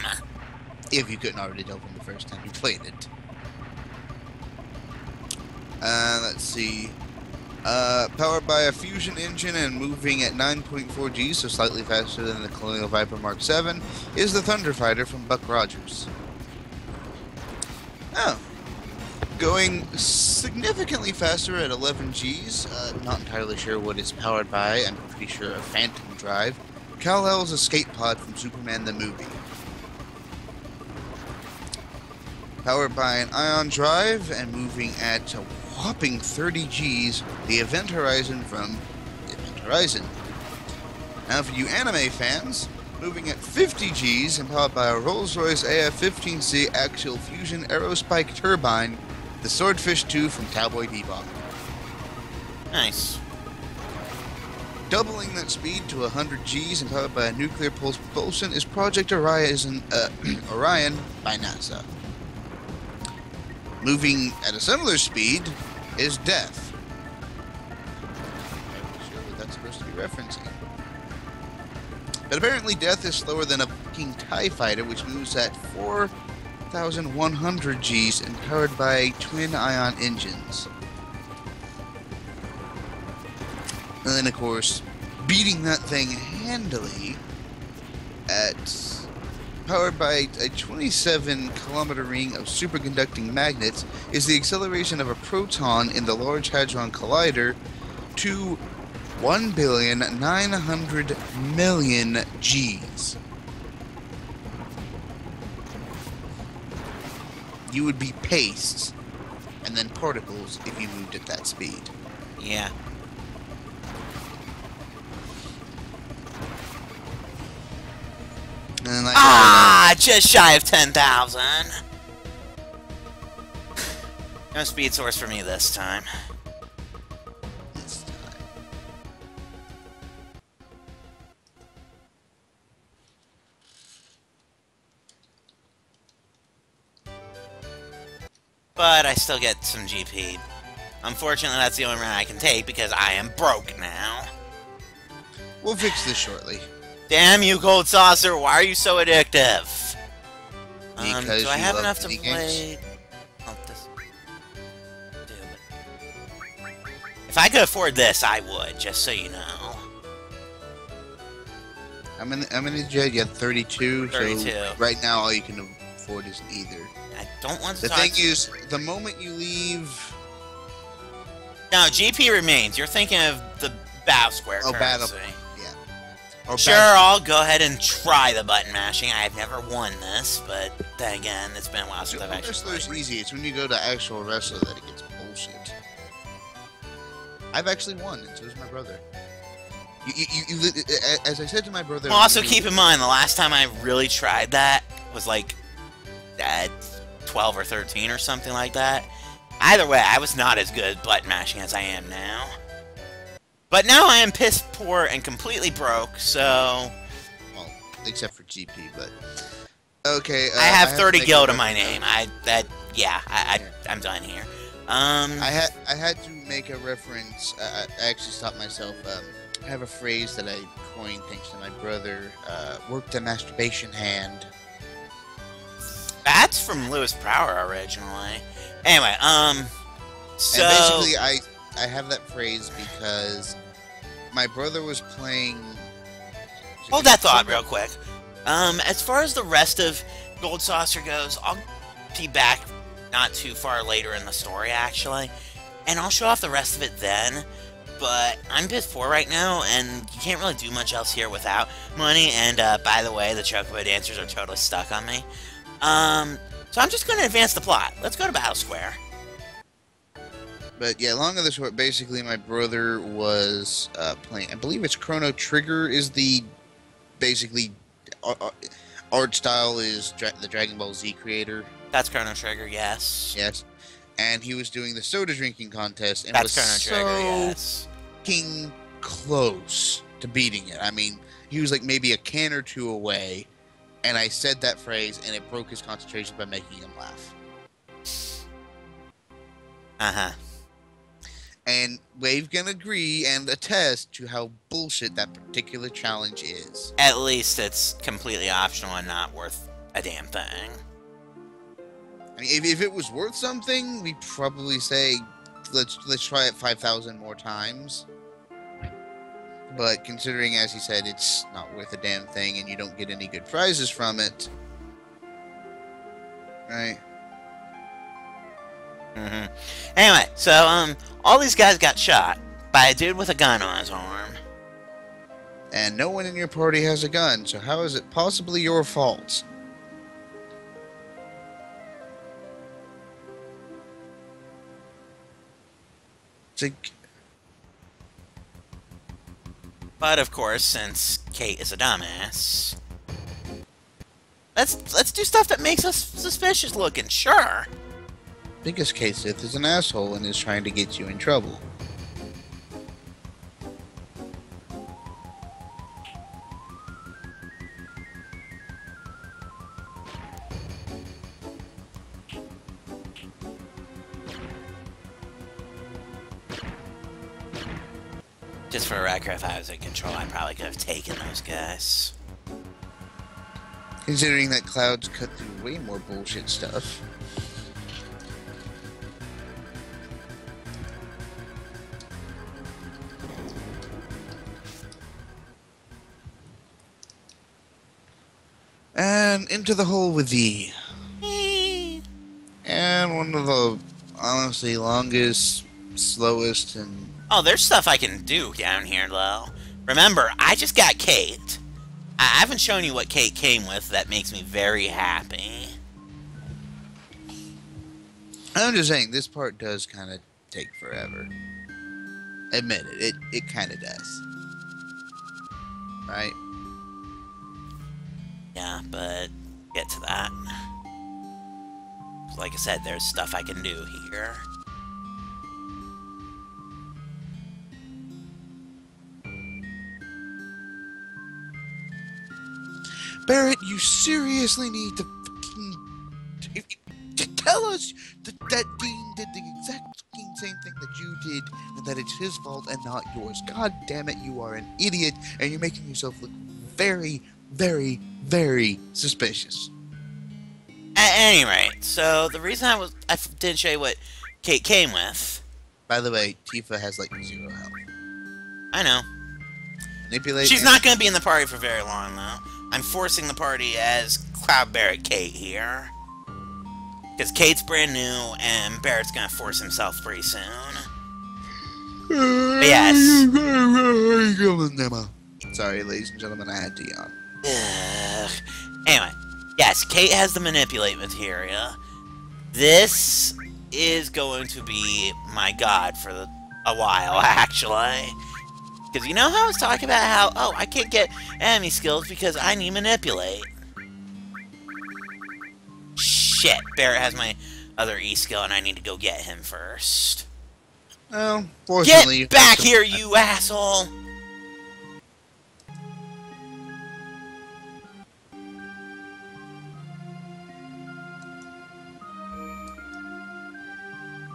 If you couldn't already tell from the first time you played it. Let's see. Powered by a fusion engine and moving at 9.4 G, so slightly faster than the Colonial Viper Mark VII, is the Thunderfighter from Buck Rogers. Oh. Going significantly faster at 11 Gs, not entirely sure what it's powered by, I'm pretty sure a Phantom Drive, Kal-El's Escape Pod from Superman the Movie. Powered by an ion drive and moving at a whopping 30 Gs, the Event Horizon from Event Horizon. Now for you anime fans, moving at 50 Gs and powered by a Rolls-Royce AF-15C axial fusion aerospike turbine, the Swordfish 2 from Cowboy Bebop. Nice. Doubling that speed to 100 Gs and powered by a nuclear pulse propulsion is Project Orion by NASA. Moving at a similar speed is Death. I'm not sure what that's supposed to be referencing. But apparently Death is slower than a fucking TIE fighter, which moves at 4,100 Gs and powered by twin ion engines. And then, of course, beating that thing handily at powered by a 27-kilometer ring of superconducting magnets is the acceleration of a proton in the Large Hadron Collider to 1,900,000,000 Gs. You would be paste and then particles if you moved at that speed. Yeah. And then, like, just shy of 10,000. No speed source for me this time. this time. But I still get some GP. Unfortunately, that's the only run I can take because I am broke now. We'll fix this shortly. Damn you, Gold Saucer, why are you so addictive? Because do I you have love enough to minigames? play? Oh, this... Dude. If I could afford this, I would, just so you know. I'm in the jet. You have 32. 32. So right now, all you can afford is neither. I don't want to The talk thing to... is, the moment you leave, No, GP remains. You're thinking of the Battle Square currency. yeah. Or Sure, I'll go ahead and try the button mashing. I have never won this, but then again, it's been a while since I've actually Wrestler's played. easy. It's when you go to actual wrestler that it gets bullshit. I've actually won, and so does my brother. As I said to my brother... Well, also keep in mind, the last time I really tried that was like at 12 or 13 or something like that. Either way, I was not as good at button mashing as I am now. But now I am piss poor and completely broke, so... Well, except for GP, but... Okay, I have 30 to gil to my name. I'm done here. I had to make a reference. I actually stopped myself. I have a phrase that I coined thanks to my brother. Work the masturbation hand. That's from Lewis Prower originally. Anyway, so... And basically, I have that phrase because my brother was playing... Hold that thought real quick. As far as the rest of Gold Saucer goes, I'll be back not too far later in the story, actually. And I'll show off the rest of it then. but I'm bit 4 right now, and you can't really do much else here without money, and by the way, the Chocobo dancers are totally stuck on me. So I'm just going to advance the plot. Let's go to Battle Square. But yeah, long of the short, basically my brother was playing, I believe it's Chrono Trigger is the, basically, art style is the Dragon Ball Z creator. That's Chrono Trigger, yes. Yes. And he was doing the soda drinking contest and That's was Chrono Trigger, so yes. fucking close to beating it. I mean, he was like maybe a can or two away, and I said that phrase and it broke his concentration by making him laugh. Uh-huh. And Wave can agree and attest to how bullshit that particular challenge is. At least it's completely optional and not worth a damn thing. I mean, if it was worth something, we'd probably say, let's try it 5,000 more times. But considering, as he said, it's not worth a damn thing and you don't get any good prizes from it, right? Mm-hmm. Anyway, so, all these guys got shot by a dude with a gun on his arm. And no one in your party has a gun, so how is it possibly your fault? It's like... But of course, since Kate is a dumbass, let's do stuff that makes us suspicious looking, sure. Because K-Sith is an asshole and is trying to get you in trouble. Just for a record, if I was in control, I probably could have taken those guys. Considering that Cloud's cut through way more bullshit stuff. And into the hole with thee. And one of the, honestly, longest, slowest, and... Oh, there's stuff I can do down here, though. Remember, I just got Kate. I haven't shown you what Kate came with that makes me very happy. I'm just saying, this part does kind of take forever. Admit it, it kind of does. Right? Yeah, but get to that. Like I said, there's stuff I can do here. Barrett, you seriously need to tell us that Dean did the exact same thing that you did, and that it's his fault and not yours. God damn it, you are an idiot, and you're making yourself look very, very, very suspicious. At any rate, so the reason I didn't show you what Kate came with. By the way, Tifa has like 0 health. I know. Manipulate. She's not going to be in the party for very long, though. I'm forcing the party as Cloud, Barrett, Kate here. Because Kate's brand new, and Barrett's going to force himself pretty soon. But yes. Sorry, ladies and gentlemen, I had to yawn. Anyway, yes, Kate has the manipulate materia. This is going to be my god for a while, actually. Because you know how I was talking about how, oh, I can't get enemy skills because I need manipulate. Shit, Barrett has my other E skill and I need to go get him first. Well, fortunately... Get back here, you asshole!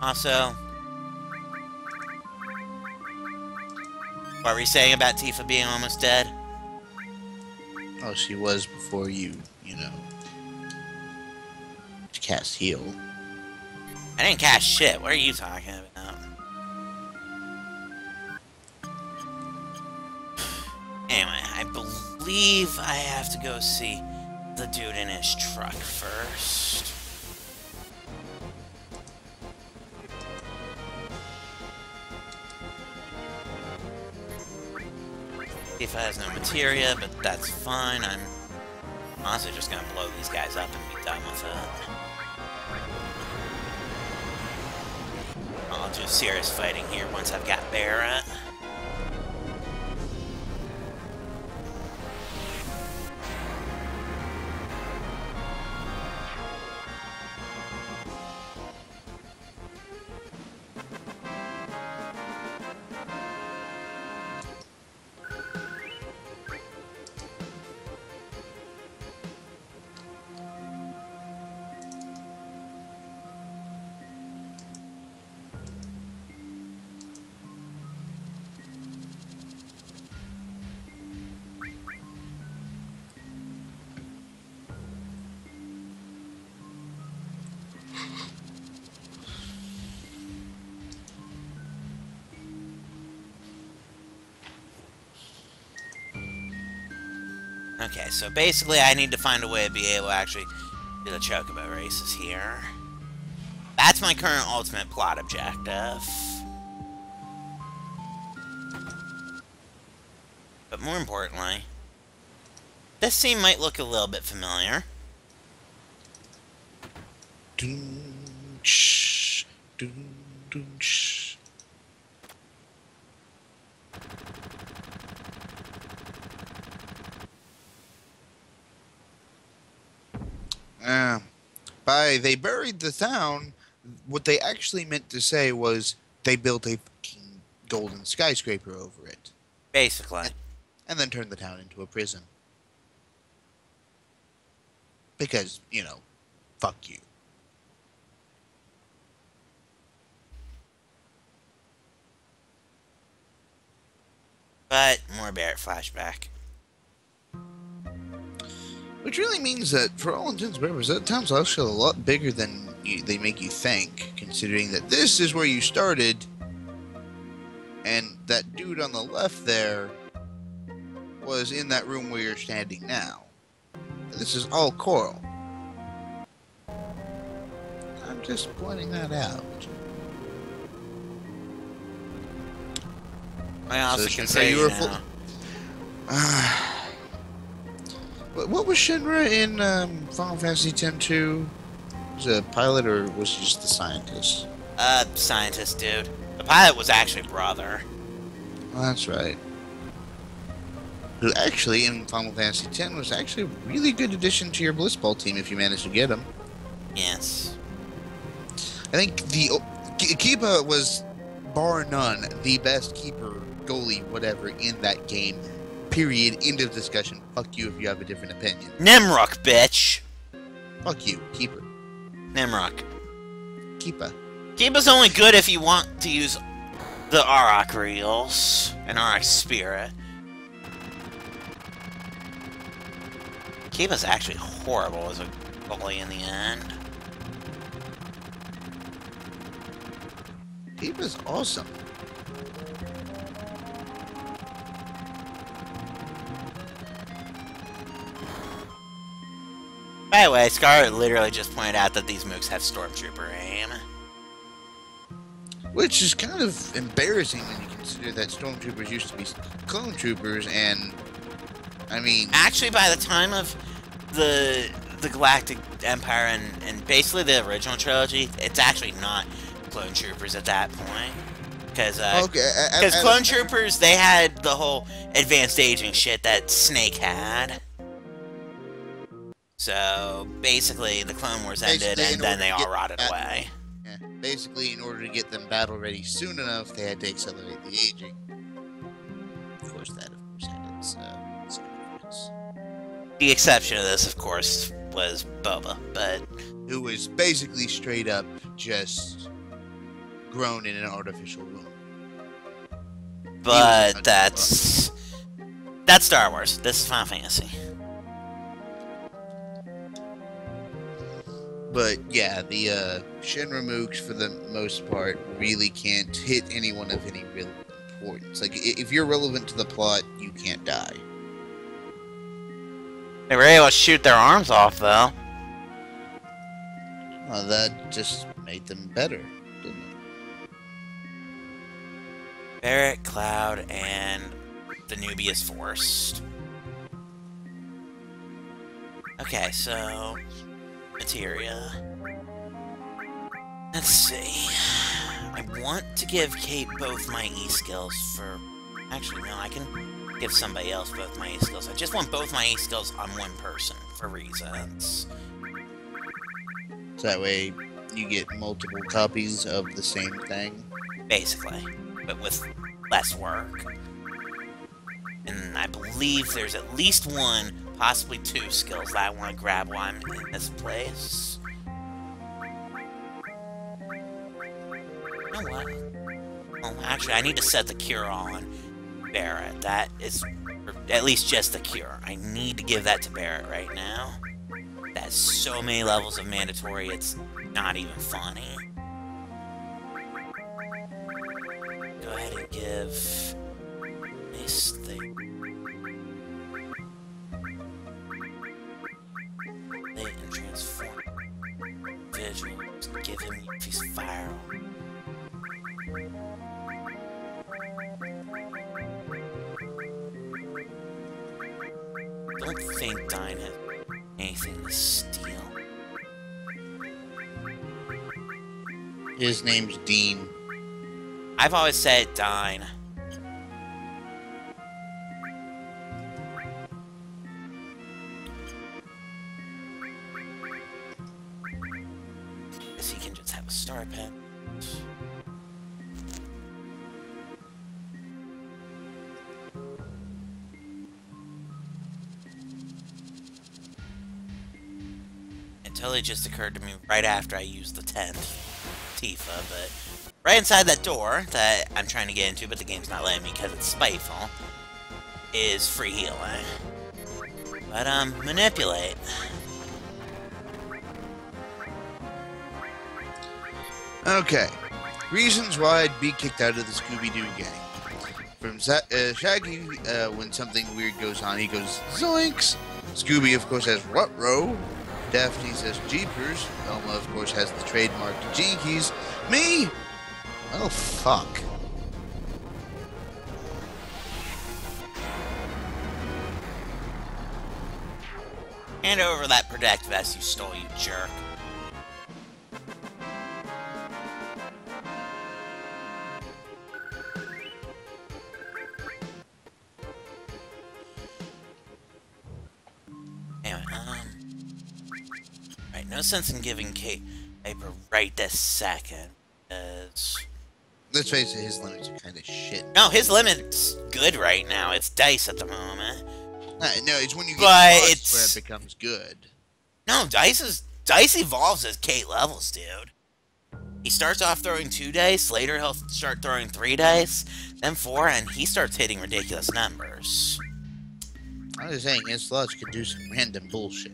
Also, what were you saying about Tifa being almost dead? Oh, she was before you know, cast heal. I didn't cast shit. What are you talking about? Anyway, I believe I have to go see the dude in his truck first. If it has no materia, but that's fine. I'm honestly just gonna blow these guys up and be done with it. I'll do serious fighting here once I've got Barrett. Okay, so basically I need to find a way to be able to actually do the chocobo races here. That's my current ultimate plot objective. But more importantly, this scene might look a little bit familiar. Doom-sh, doom-sh. By they buried the town, what they actually meant to say was they built a fucking golden skyscraper over it. Basically. And then turned the town into a prison. Because, you know, fuck you. But, more Barrett flashback. Which really means that, for all intents and purposes, that town's actually a lot bigger than they make you think, considering that this is where you started, and that dude on the left there was in that room where you're standing now. This is all coral. I'm just pointing that out. I also So can Shinra, say, you were what was Shinra in Final Fantasy X-2? Was it a pilot or was he just the scientist? Scientist dude. The pilot was actually brother. Oh, that's right. Who actually in Final Fantasy X was actually a really good addition to your Blitzball team if you managed to get him. Yes. I think the Kiba was, bar none, the best keeper, goalie, whatever, in that game. Period. End of discussion. Fuck you if you have a different opinion. Nimrock, bitch! Fuck you, keeper. Nimrock. Keepa. Kiba's only good if you want to use the Auroch reels and Auroch Spirit. Kiba's actually horrible as a goalie in the end. Keepa's awesome. By the way, Scarlet literally just pointed out that these mooks have Stormtrooper aim. Which is kind of embarrassing when you consider that Stormtroopers used to be clone troopers, and I mean... Actually, by the time of the Galactic Empire and basically the original trilogy, it's actually not clone troopers at that point. Because clone troopers, they had the whole advanced aging shit that Snake had. So, basically, the Clone Wars ended, and then they all rotted away. Yeah, basically, in order to get them battle-ready soon enough, they had to accelerate the aging. Of course, had its significance. The exception of this, of course, was Boba, but... Who was basically straight up just grown in an artificial womb. But that's Star Wars. This is Final Fantasy. But yeah, the Shinra mooks, for the most part, really can't hit anyone of any real importance. Like, if you're relevant to the plot, you can't die. They were able to shoot their arms off, though. Well, that just made them better, didn't it? Barrett, Cloud, and the newbie is forced. Okay, so materia. Let's see. I want to give Kate both my E-skills for... Actually, no, I can give somebody else both my E-skills. I just want both my E-skills on one person for reasons. So that way you get multiple copies of the same thing? Basically, but with less work. And I believe there's at least one, possibly two skills that I want to grab while I'm in this place. You know what? Oh, actually, I need to set the cure on Barrett. That is, or at least just the cure. I need to give that to Barrett right now. That's so many levels of mandatory, it's not even funny. Go ahead and give this thing. Lit and transform. Visual. Give him if he's fire. Don't think Dine has anything to steal. His name's Dean. I've always said Dine. Guess he can just have a star pen. It totally just occurred to me right after I used the 10th Tifa, but right inside that door that I'm trying to get into, but the game's not letting me because it's spiteful, is free healing. But, manipulate. Okay. Reasons why I'd be kicked out of the Scooby-Doo gang. From Shaggy, when something weird goes on, he goes, zoinks! Scooby, of course, has ruh-roh. Daphne says jeepers. Velma, of course, has the trademark jinkies. Me? Oh, fuck. Hand over that protect vest you stole, you jerk. Anyway, right, no sense in giving Kate paper right this second, because... Let's face it, his limits are kind of shit. No, his limit's good right now. It's dice at the moment. No, it's when you get But where it becomes good. No, dice evolves as Kate levels, dude. He starts off throwing 2 dice, later he'll start throwing 3 dice, then 4, and he starts hitting ridiculous numbers. I was saying, his slots could do some random bullshit.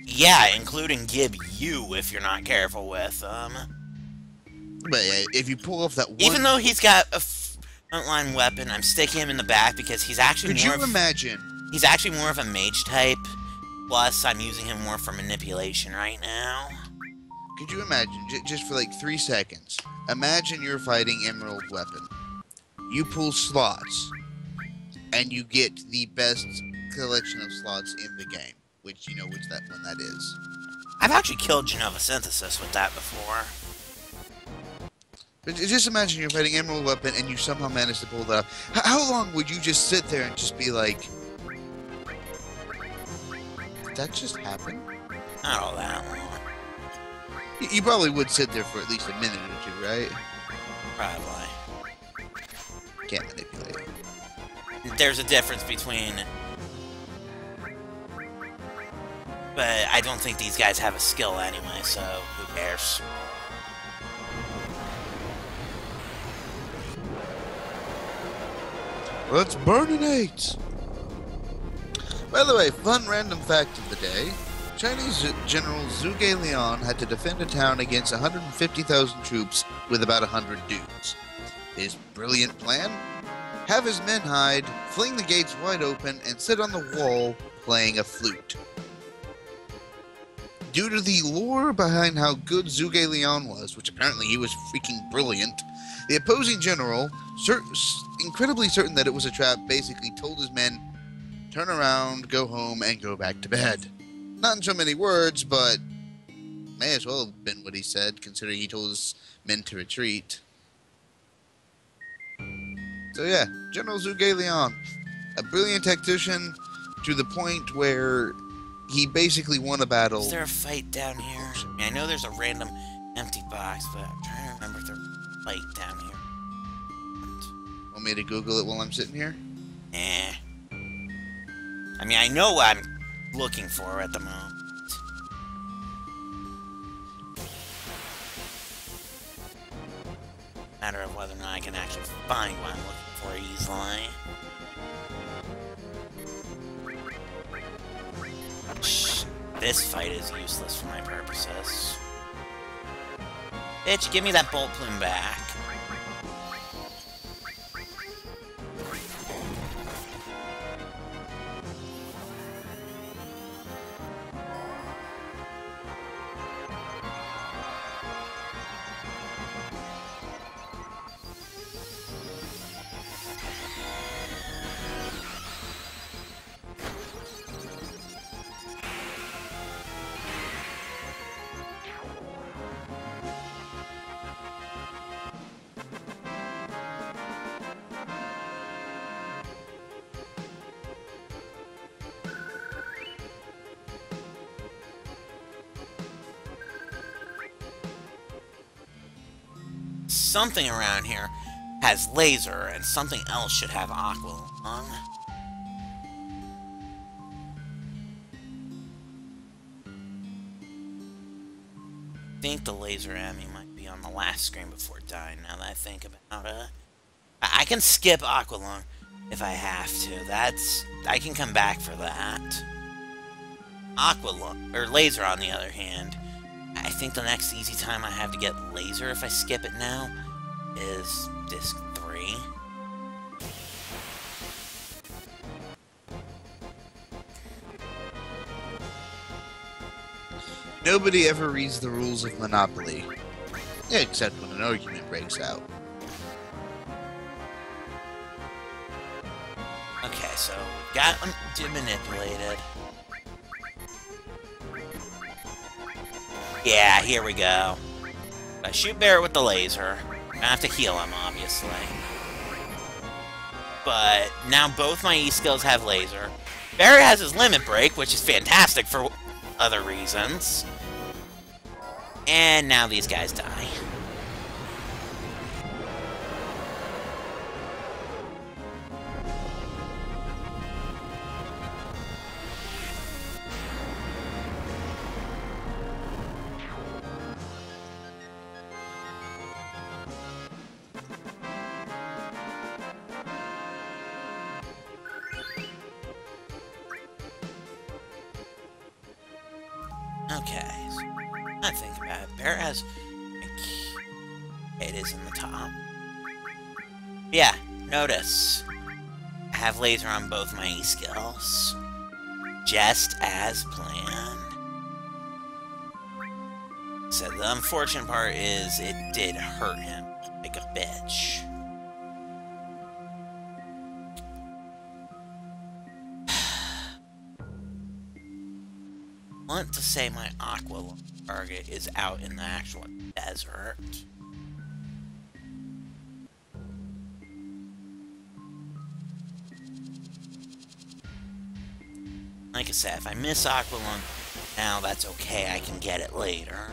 Yeah, including give you if you're not careful with them. But if you pull off that one... Even though he's got a frontline weapon, I'm sticking him in the back because he's actually Could you imagine? He's actually more of a mage type. Plus, I'm using him more for manipulation right now. Could you imagine, just for like 3 seconds, imagine you're fighting Emerald Weapon. You pull slots, and you get the best collection of slots in the game. Which, you know which one that is. I've actually killed Genova Synthesis with that before. But just imagine you're fighting Emerald Weapon and you somehow manage to pull that off. How long would you just sit there and just be like... Did that just happen? Not all that long. You probably would sit there for at least a minute or two, right? Probably. Can't manipulate. There's a difference between... But I don't think these guys have a skill anyway, so who cares? Let's burninate! By the way, fun random fact of the day. Chinese General Zhuge Liang had to defend a town against 150,000 troops with about 100 dudes. His brilliant plan? Have his men hide, fling the gates wide open, and sit on the wall playing a flute. Due to the lore behind how good Zhuge Liang was, which apparently he was freaking brilliant, The opposing general, incredibly certain that it was a trap, basically told his men, turn around, go home, and go back to bed. Not in so many words, but may as well have been what he said, considering he told his men to retreat. So yeah, General Zugalion, a brilliant tactician to the point where he basically won a battle. Is there a fight down here? I mean, I know there's a random empty box, but I'm trying to remember if there's a fight down here. Want me to Google it while I'm sitting here? Eh. I mean, I know what I'm looking for at the moment. Matter of whether or not I can actually find what I'm looking for easily. Shh, this fight is useless for my purposes. Bitch, give me that bolt plume back. Something around here has laser, and something else should have aqua lung. I think the laser enemy might be on the last screen before dying, now that I think about it. I can skip aqua lung if I have to. I can come back for that. Aqua lung, or laser on the other hand, I think the next easy time I have to get laser if I skip it now is disc 3. Nobody ever reads the rules of Monopoly, except when an argument breaks out. Okay, so got them demanipulated. Yeah, here we go. I shoot Barret with the laser. I have to heal him, obviously. But now both my E-skills have laser. Barret has his limit break, which is fantastic for other reasons. And now these guys die. Okay, so I think about it. Barret has... It is in the top. Yeah, notice. I have laser on both my E-skills. Just as planned. So the unfortunate part is it did hurt him like a bitch. I want to say my aqua target is out in the actual desert. Like I said, if I miss aqua lung now, that's okay. I can get it later.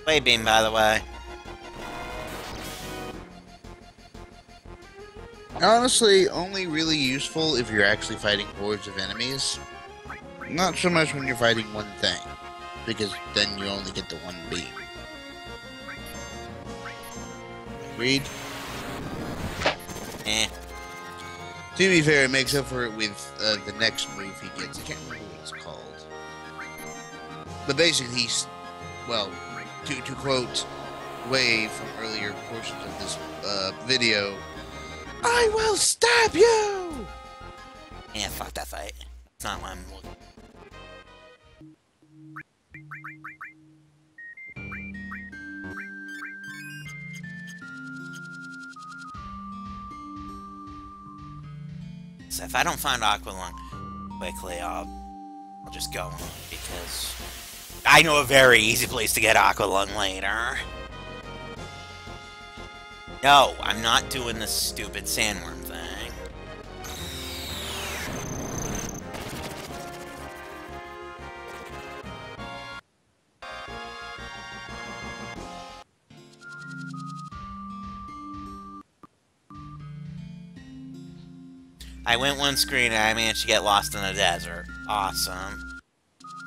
Blade beam, by the way. Honestly, only really useful if you're actually fighting hordes of enemies. Not so much when you're fighting one thing, because then you only get the one beam. Agreed. Eh. To be fair, it makes up for it with the next move he gets. I can't remember what it's called. But basically, he's, well, to quote Wave from earlier portions of this video, I will stab you! Yeah, fuck that fight. It's not what I'm looking. So if I don't find Aqualung quickly, I'll just go on, because I know a very easy place to get Aqualung later. No, I'm not doing this stupid sandworm thing. I went one screen and I managed to get lost in the desert. Awesome.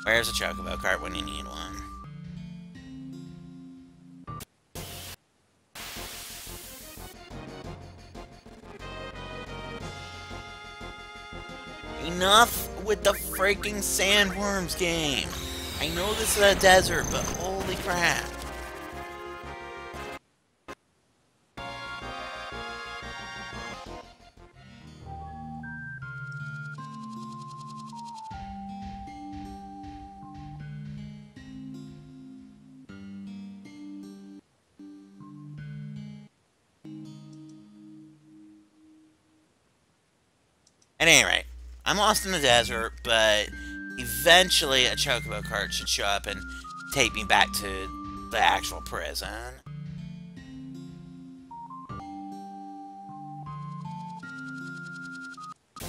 Where's a chocobo cart when you need one? Enough with the freaking sandworms game! I know this is a desert, but holy crap. At any rate, I'm lost in the desert, but eventually a chocobo cart should show up and take me back to the actual prison.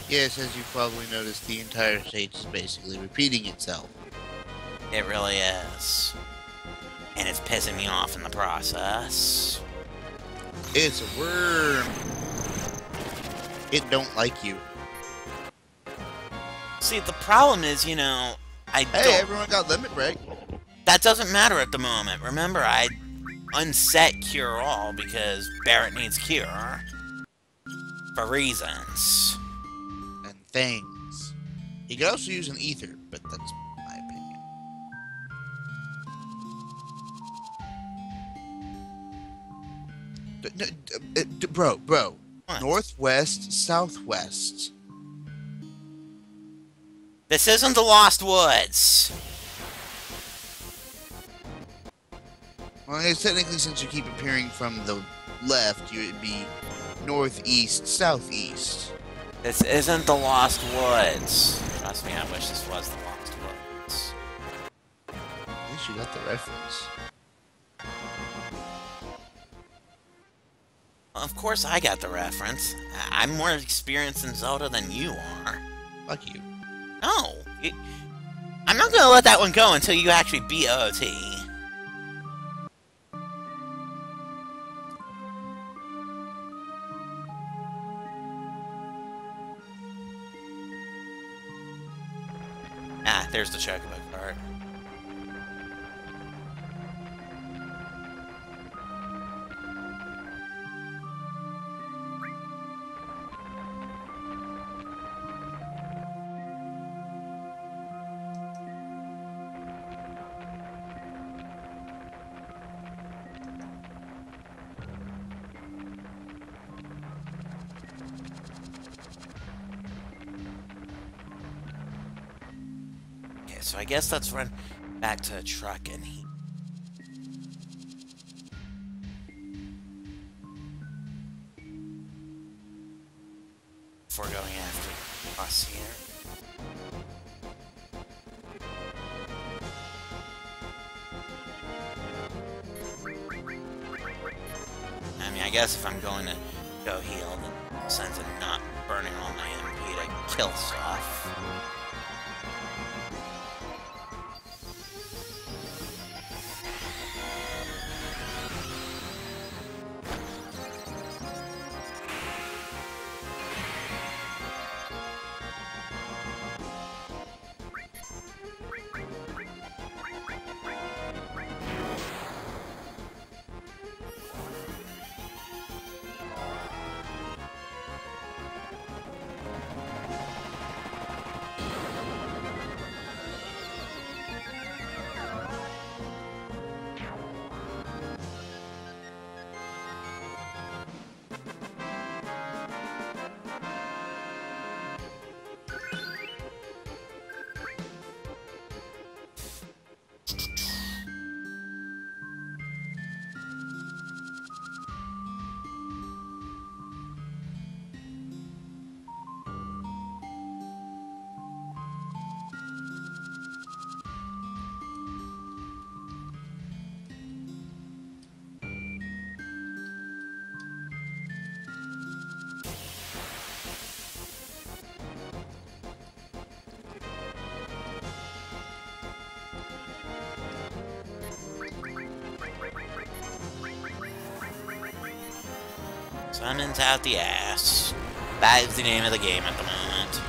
Yes, as you've probably noticed, the entire stage is basically repeating itself. It really is. And it's pissing me off in the process. It's a worm. It don't like you. See, the problem is, you know, Hey, everyone got limit break. That doesn't matter at the moment. Remember, I unset Cure All because Barrett needs Cure. For reasons. And things. He could also use an ether, but that's my opinion. Bro. What? Northwest, southwest. This isn't the Lost Woods. Well, I guess technically, since you keep appearing from the left, you would be northeast, southeast. This isn't the Lost Woods. Trust me, I wish this was the Lost Woods. At least you got the reference. Well, of course I got the reference. I'm more experienced in Zelda than you are. Fuck you. No. I'm not gonna let that one go until you actually beat OT. Ah, there's the chocobo card. So I guess let's run back to the truck and he... before going after us here. I mean, I guess if I'm going to go heal, then sense of not burning all my MP to kill stuff. Summons out the ass. That is the name of the game at the moment.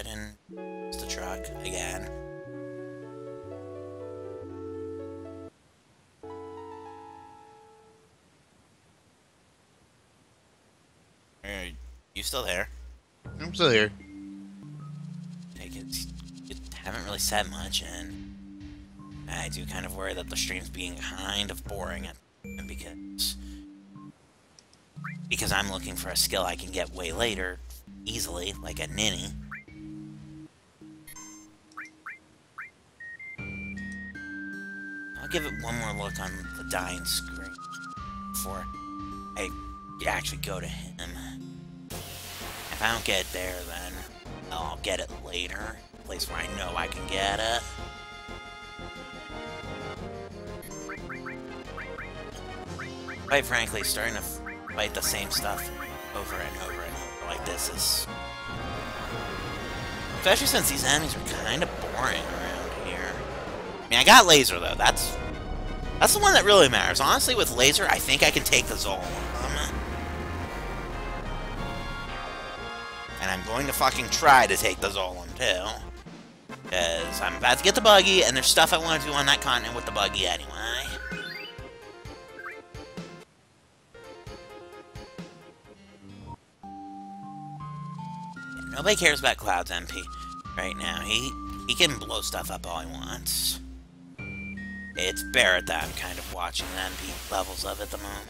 And the truck again. Are you still there? I'm still here. Take it. You haven't really said much, and I do kind of worry that the stream's being kind of boring because I'm looking for a skill I can get way later, easily, like a ninny. I'll give it one more look on the dying screen before I actually go to him. If I don't get it there, then I'll get it later. A place where I know I can get it. Quite frankly, starting to fight the same stuff over and over and over like this is... Especially since these enemies are kind of boring around here. I mean, I got laser, though. That's the one that really matters. Honestly, with laser, I think I can take the Zolom. And I'm going to fucking try to take the Zolom, too. Because I'm about to get the buggy, and there's stuff I want to do on that continent with the buggy anyway. Yeah, nobody cares about Cloud's MP right now. He can blow stuff up all he wants. It's Barrett that I'm kind of watching the MP levels of at the moment.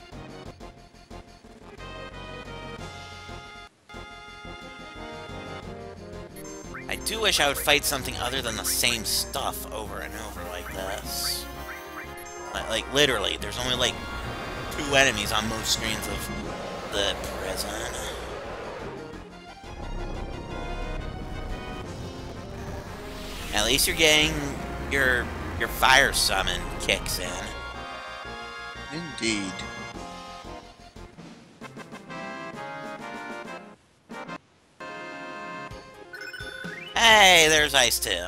I do wish I would fight something other than the same stuff over and over like this. Like literally, there's only like 2 enemies on most screens of the prison. At least you're getting your fire summon kicks in. Indeed. Hey, there's Ice too.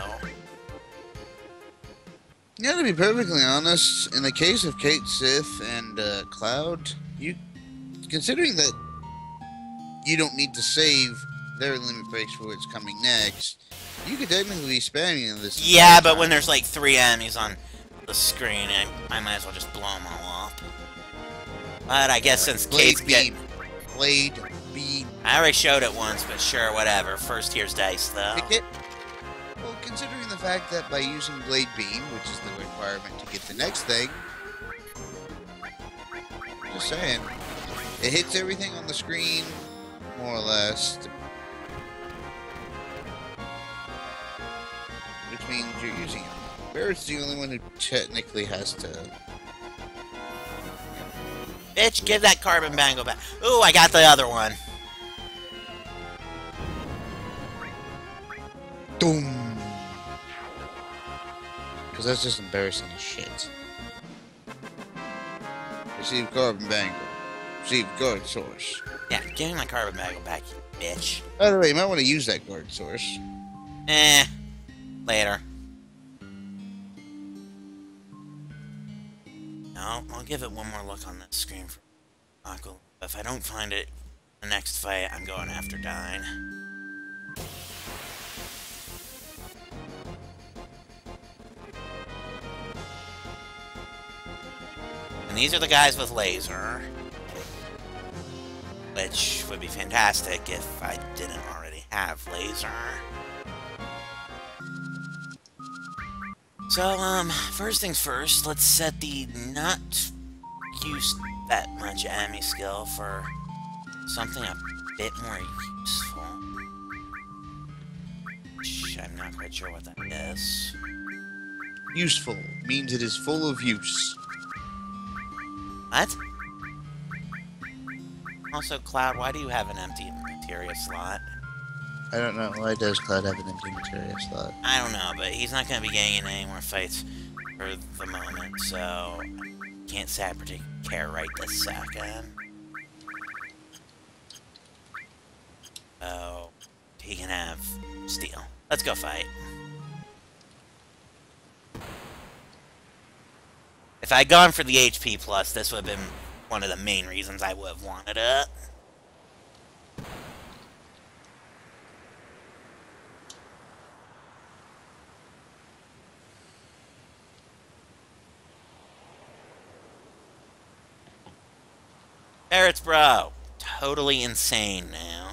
Yeah, to be perfectly honest, in the case of Kate Sith and Cloud, considering that you don't need to save their limit breaks for what's coming next, you could technically be spamming this. Yeah, but when there's like 3 enemies on the screen, I might as well just blow them all up. But I guess since Kate's getting... Blade Beam. I already showed it once, but sure, whatever. First here's Dice, though. Well, considering the fact that by using Blade Beam, which is the requirement to get the next thing, just saying, it hits everything on the screen, more or less. Which means you're using it. Barrett's the only one who technically has to... Bitch, give that carbon bangle back. Ooh, I got the other one. Doom. Because that's just embarrassing as shit. Receive carbon bangle. Receive guard source. Yeah, give me my carbon bangle back, you bitch. By the way, you might want to use that guard source. Later. No, I'll give it one more look on that screen for Aqua. If I don't find it in the next fight, I'm going after Dine. And these are the guys with laser. Which would be fantastic if I didn't already have laser. So, first things first, let's set the not use that much enemy skill for something a bit more useful. Which I'm not quite sure what that is. Useful means it is full of use. What? Also, Cloud, why do you have an empty materia slot? I don't know. Why does Cloud have an empty materia slot? I don't know, but he's not going to be getting in any more fights for the moment, so can't say I particularly care right this second. So he can have steel. Let's go fight. If I'd gone for the HP plus, this would have been one of the main reasons I would have wanted it. Barrett's bro. Totally insane now.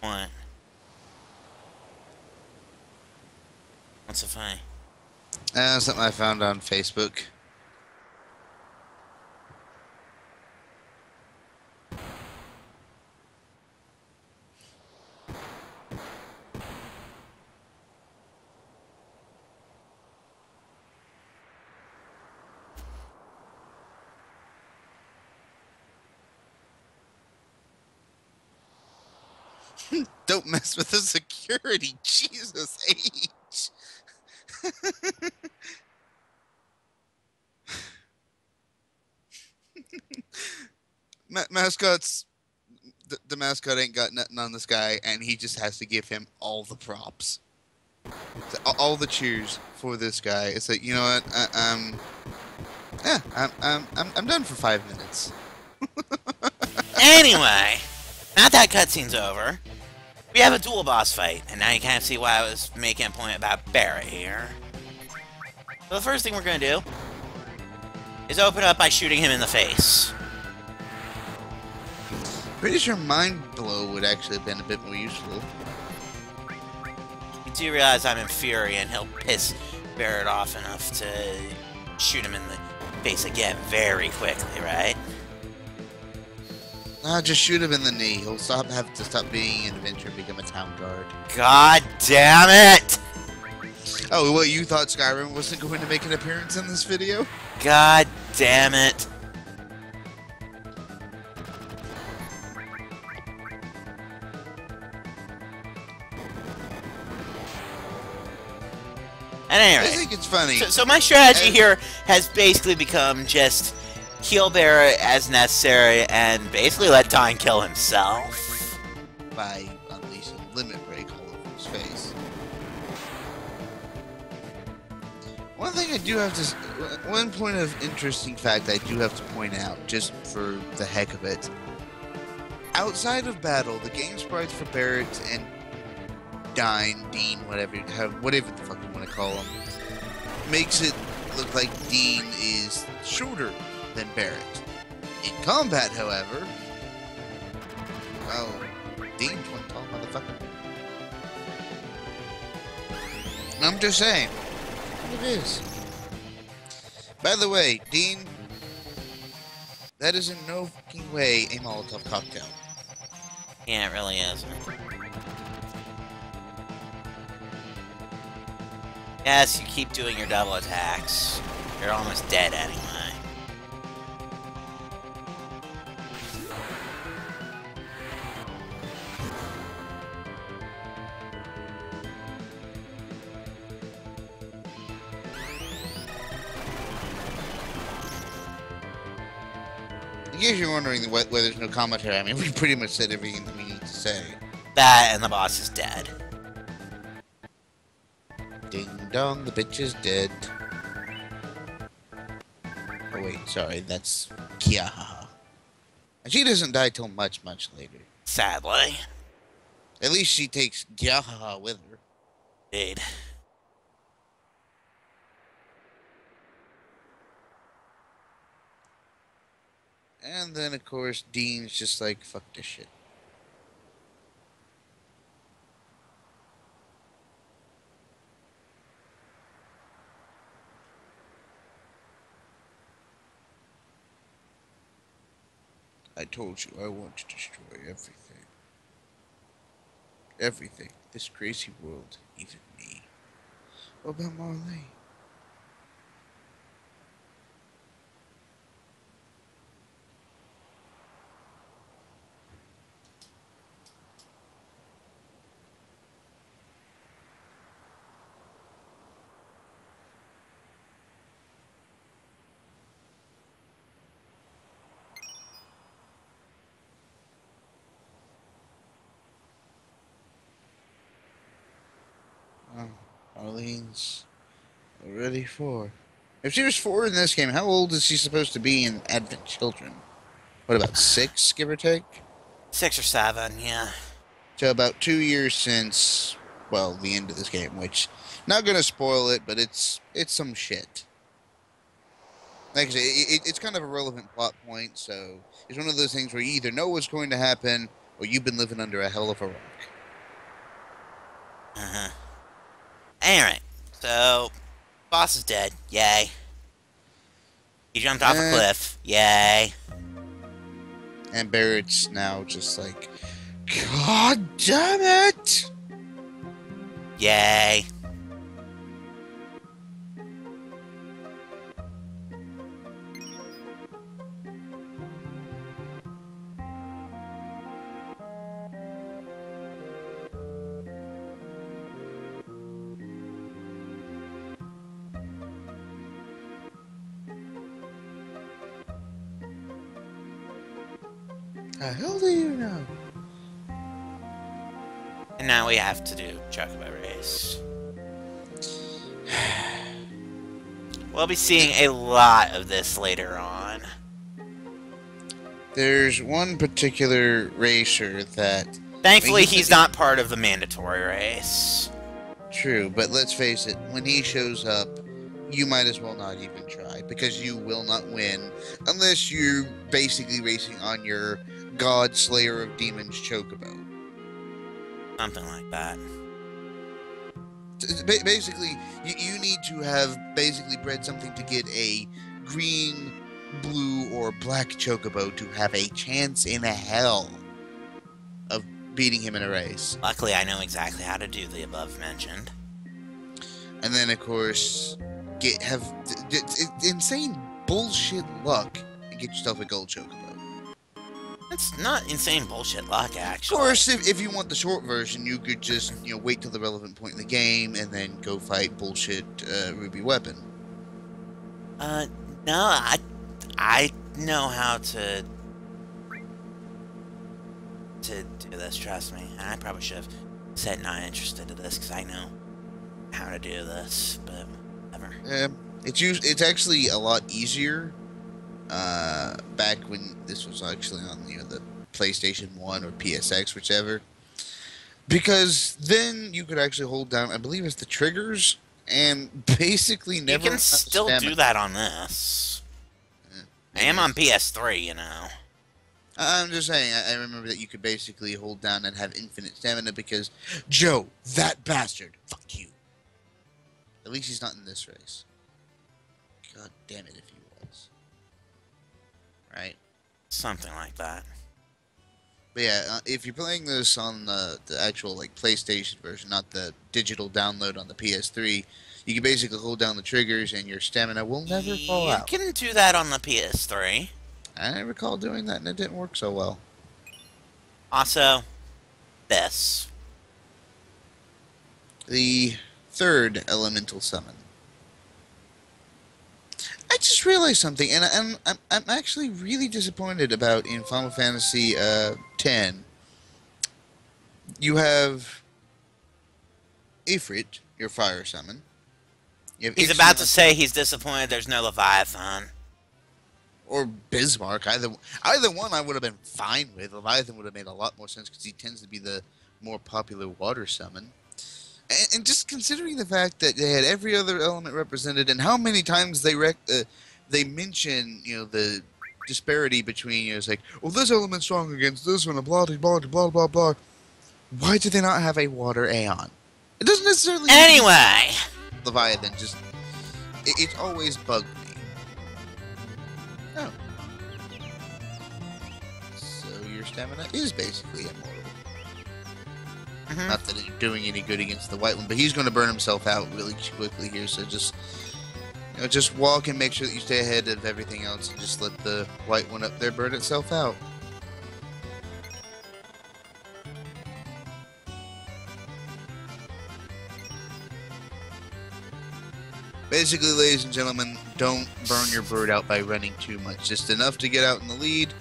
What? What's so funny? Something I found on Facebook. Don't mess with the security. Jesus H. Mascots. The mascot ain't got nothing on this guy, and he just has to give him all the props, so, all the cheers for this guy. It's like, you know what? Yeah, I'm done for 5 minutes. Anyway, now that cutscene's over, we have a dual boss fight, and now you kind of see why I was making a point about Barrett here. So the first thing we're going to do is open up by shooting him in the face. Pretty sure Mind Blow would actually have been a bit more useful. You do realize I'm in Fury, and he'll piss Barrett off enough to shoot him in the face again very quickly, right? Just shoot him in the knee. He'll have to stop being an adventurer and become a town guard. God damn it! Oh, what, you thought Skyrim wasn't going to make an appearance in this video? God damn it! At any rate, I think it's funny. So my strategy here has basically become just heal Barrett as necessary and basically let Don kill himself. By unleashing Limit Break all over his face. One thing I do have to... One point of interesting fact I do have to point out, just for the heck of it. Outside of battle, the game sprites for Barrett and Dean, whatever the fuck you want to call him, makes it look like Dean is shorter than Barrett. In combat, however, oh, Dean's one tall motherfucker. I'm just saying, it is. By the way, Dean, that is in no fucking way a Molotov cocktail. Yeah, it really isn't. Yes, you keep doing your double attacks. You're almost dead anyway. In case you're wondering why there's no commentary, I mean, we pretty much said everything that we need to say. That and the boss is dead. Ding dong, the bitch is dead. Oh wait, sorry, that's Kiahaha. And she doesn't die till much later. Sadly. At least she takes Kiahaha with her. Indeed. And then, of course, Dean's just like, fuck this shit. I told you I want to destroy everything. Everything. This crazy world, even me. What about Marley? Oh, Arlene's already 4. If she was 4 in this game, how old is she supposed to be in Advent Children? What, about 6, give or take? 6 or 7, yeah. So about 2 years since, well, the end of this game, which, not gonna spoil it, but it's some shit. Like I say, it's kind of a relevant plot point, so it's one of those things where you either know what's going to happen, or you've been living under a hell of a rock. Uh-huh. Alright, so, boss is dead. Yay. He jumped off a cliff. Yay. And Barrett's now just like, God damn it! Yay. The hell do you know? And now we have to do Chocobo Race. We'll be seeing a lot of this later on. There's one particular racer that... Thankfully, he's not part of the mandatory race. True, but let's face it, when he shows up, you might as well not even try, because you will not win unless you're basically racing on your God Slayer of Demons Chocobo. Something like that. Basically, you need to have basically bred something to get a green, blue, or black Chocobo to have a chance in hell of beating him in a race. Luckily, I know exactly how to do the above mentioned. And then, of course, have insane bullshit luck and get yourself a gold Chocobo. It's not insane bullshit luck, actually. Of course, if you want the short version, you could just, wait till the relevant point in the game and then go fight bullshit Ruby Weapon. No, I know how to do this, trust me. And I probably should have said not interested in this, because I know how to do this, but whatever. It's actually a lot easier back when this was actually on the PlayStation 1 or PSX, whichever. Because then you could actually hold down, I believe it's the triggers, and basically never... You can still do that on this. I am on PS3, you know. I'm just saying, I remember that you could basically hold down and have infinite stamina because, Joe, that bastard, fuck you. At least he's not in this race. God damn it if he was. Right? Something like that. But yeah, if you're playing this on the actual like PlayStation version, not the digital download on the PS3, you can basically hold down the triggers and your stamina will never fall You out. can do that on the PS3. I recall doing that and it didn't work so well. Also, this. The third elemental summon. I just realized something, and I'm actually really disappointed about in Final Fantasy X. You have Ifrit, your fire summon. You have He's Ixnay, about to say he's disappointed there's no Leviathan. or Bismarck. Either one I would have been fine with. Leviathan would have made a lot more sense because he tends to be the more popular water summon. And just considering the fact that they had every other element represented, and how many times they mention, the disparity between, it's like, well, this element's strong against this one, and blah blah blah blah blah blah. Why do they not have a water Aeon? It doesn't necessarily. Anyway, Leviathan just it's always bugged me. Oh, so your stamina is basically immortal. Not that it's doing any good against the white one, but he's going to burn himself out really quickly here. So just walk and make sure that you stay ahead of everything else, and just let the white one up there burn itself out. Basically, ladies and gentlemen, don't burn your bird out by running too much. Just enough to get out in the lead,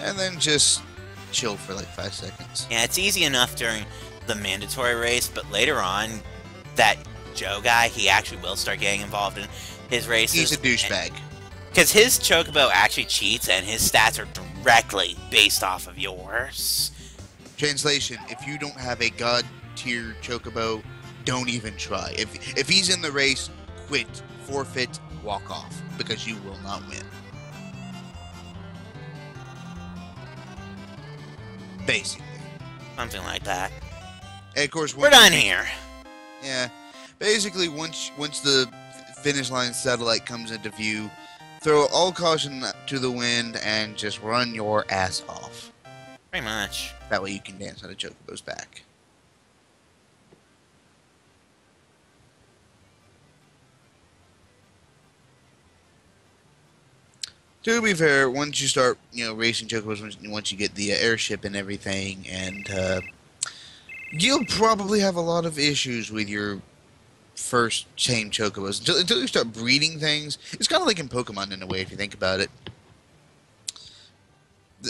and then just chill for like 5 seconds. yeah, it's easy enough during the mandatory race, but later on, that Joe guy, he actually will start getting involved in his races. He's a douchebag. Because his Chocobo actually cheats, and his stats are directly based off of yours. Translation: if you don't have a god tier Chocobo, don't even try. If he's in the race, quit, forfeit, walk off, because you will not win. Basically. Something like that. And of course, We're done here. Yeah. Basically, once the finish line satellite comes into view, throw all caution to the wind and just run your ass off. Pretty much. That way you can dance on a Chocobo's back. To be fair, once you start, racing Chocobos, once you get the airship and everything, and you'll probably have a lot of issues with your first tame Chocobos until you start breeding things. It's kind of like in Pokemon in a way, if you think about it.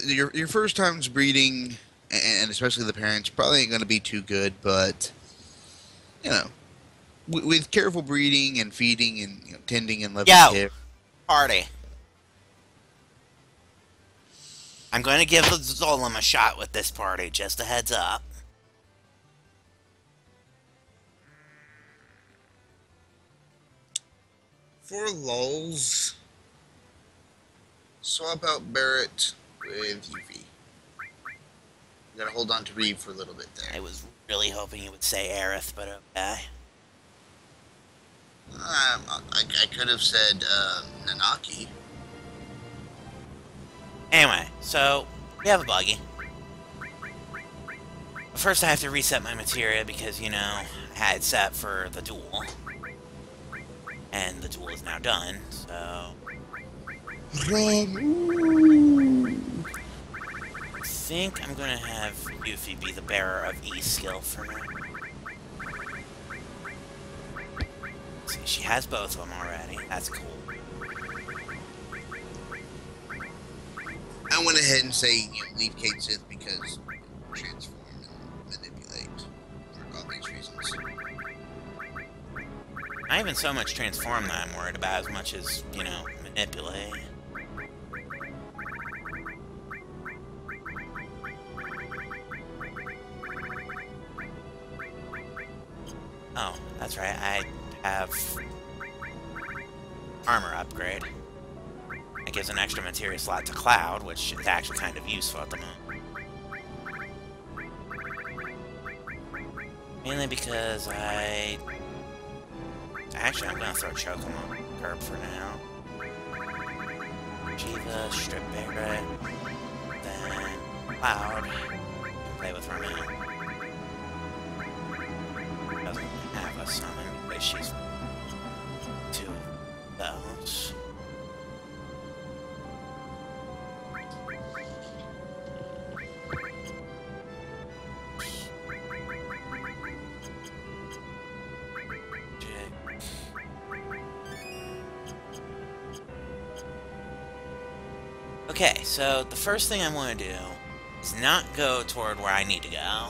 Your first times breeding, and especially the parents, probably ain't going to be too good, but with careful breeding and feeding and tending and loving care. Party. I'm going to give the Zolom a shot with this party, just a heads up. For lulz, swap out Barrett with Yuffie. You gotta hold on to Reeve for a little bit there. I was really hoping you would say Aerith, but okay. I could have said Nanaki. Anyway, so we have a buggy. But first I have to reset my materia because, I had it set for the duel. And the duel is now done, so... I think I'm going to have Yuffie be the bearer of E-skill for now. See, she has both of them already. That's cool. I went ahead and say, leave Kate Sith because transform and manipulate for obvious reasons. Not even so much transform that I'm worried about as much as, manipulate. Oh, that's right, I have armor upgrade. It gives an extra materia slot to Cloud, which is actually kind of useful at the moment. Mainly because Actually, I'm gonna throw Chokum on Herb for now. Jiva, Strip Barret, then Cloud. play with Roman. Doesn't have a summon because she's two of those. Okay, so the first thing I want to do is not go toward where I need to go.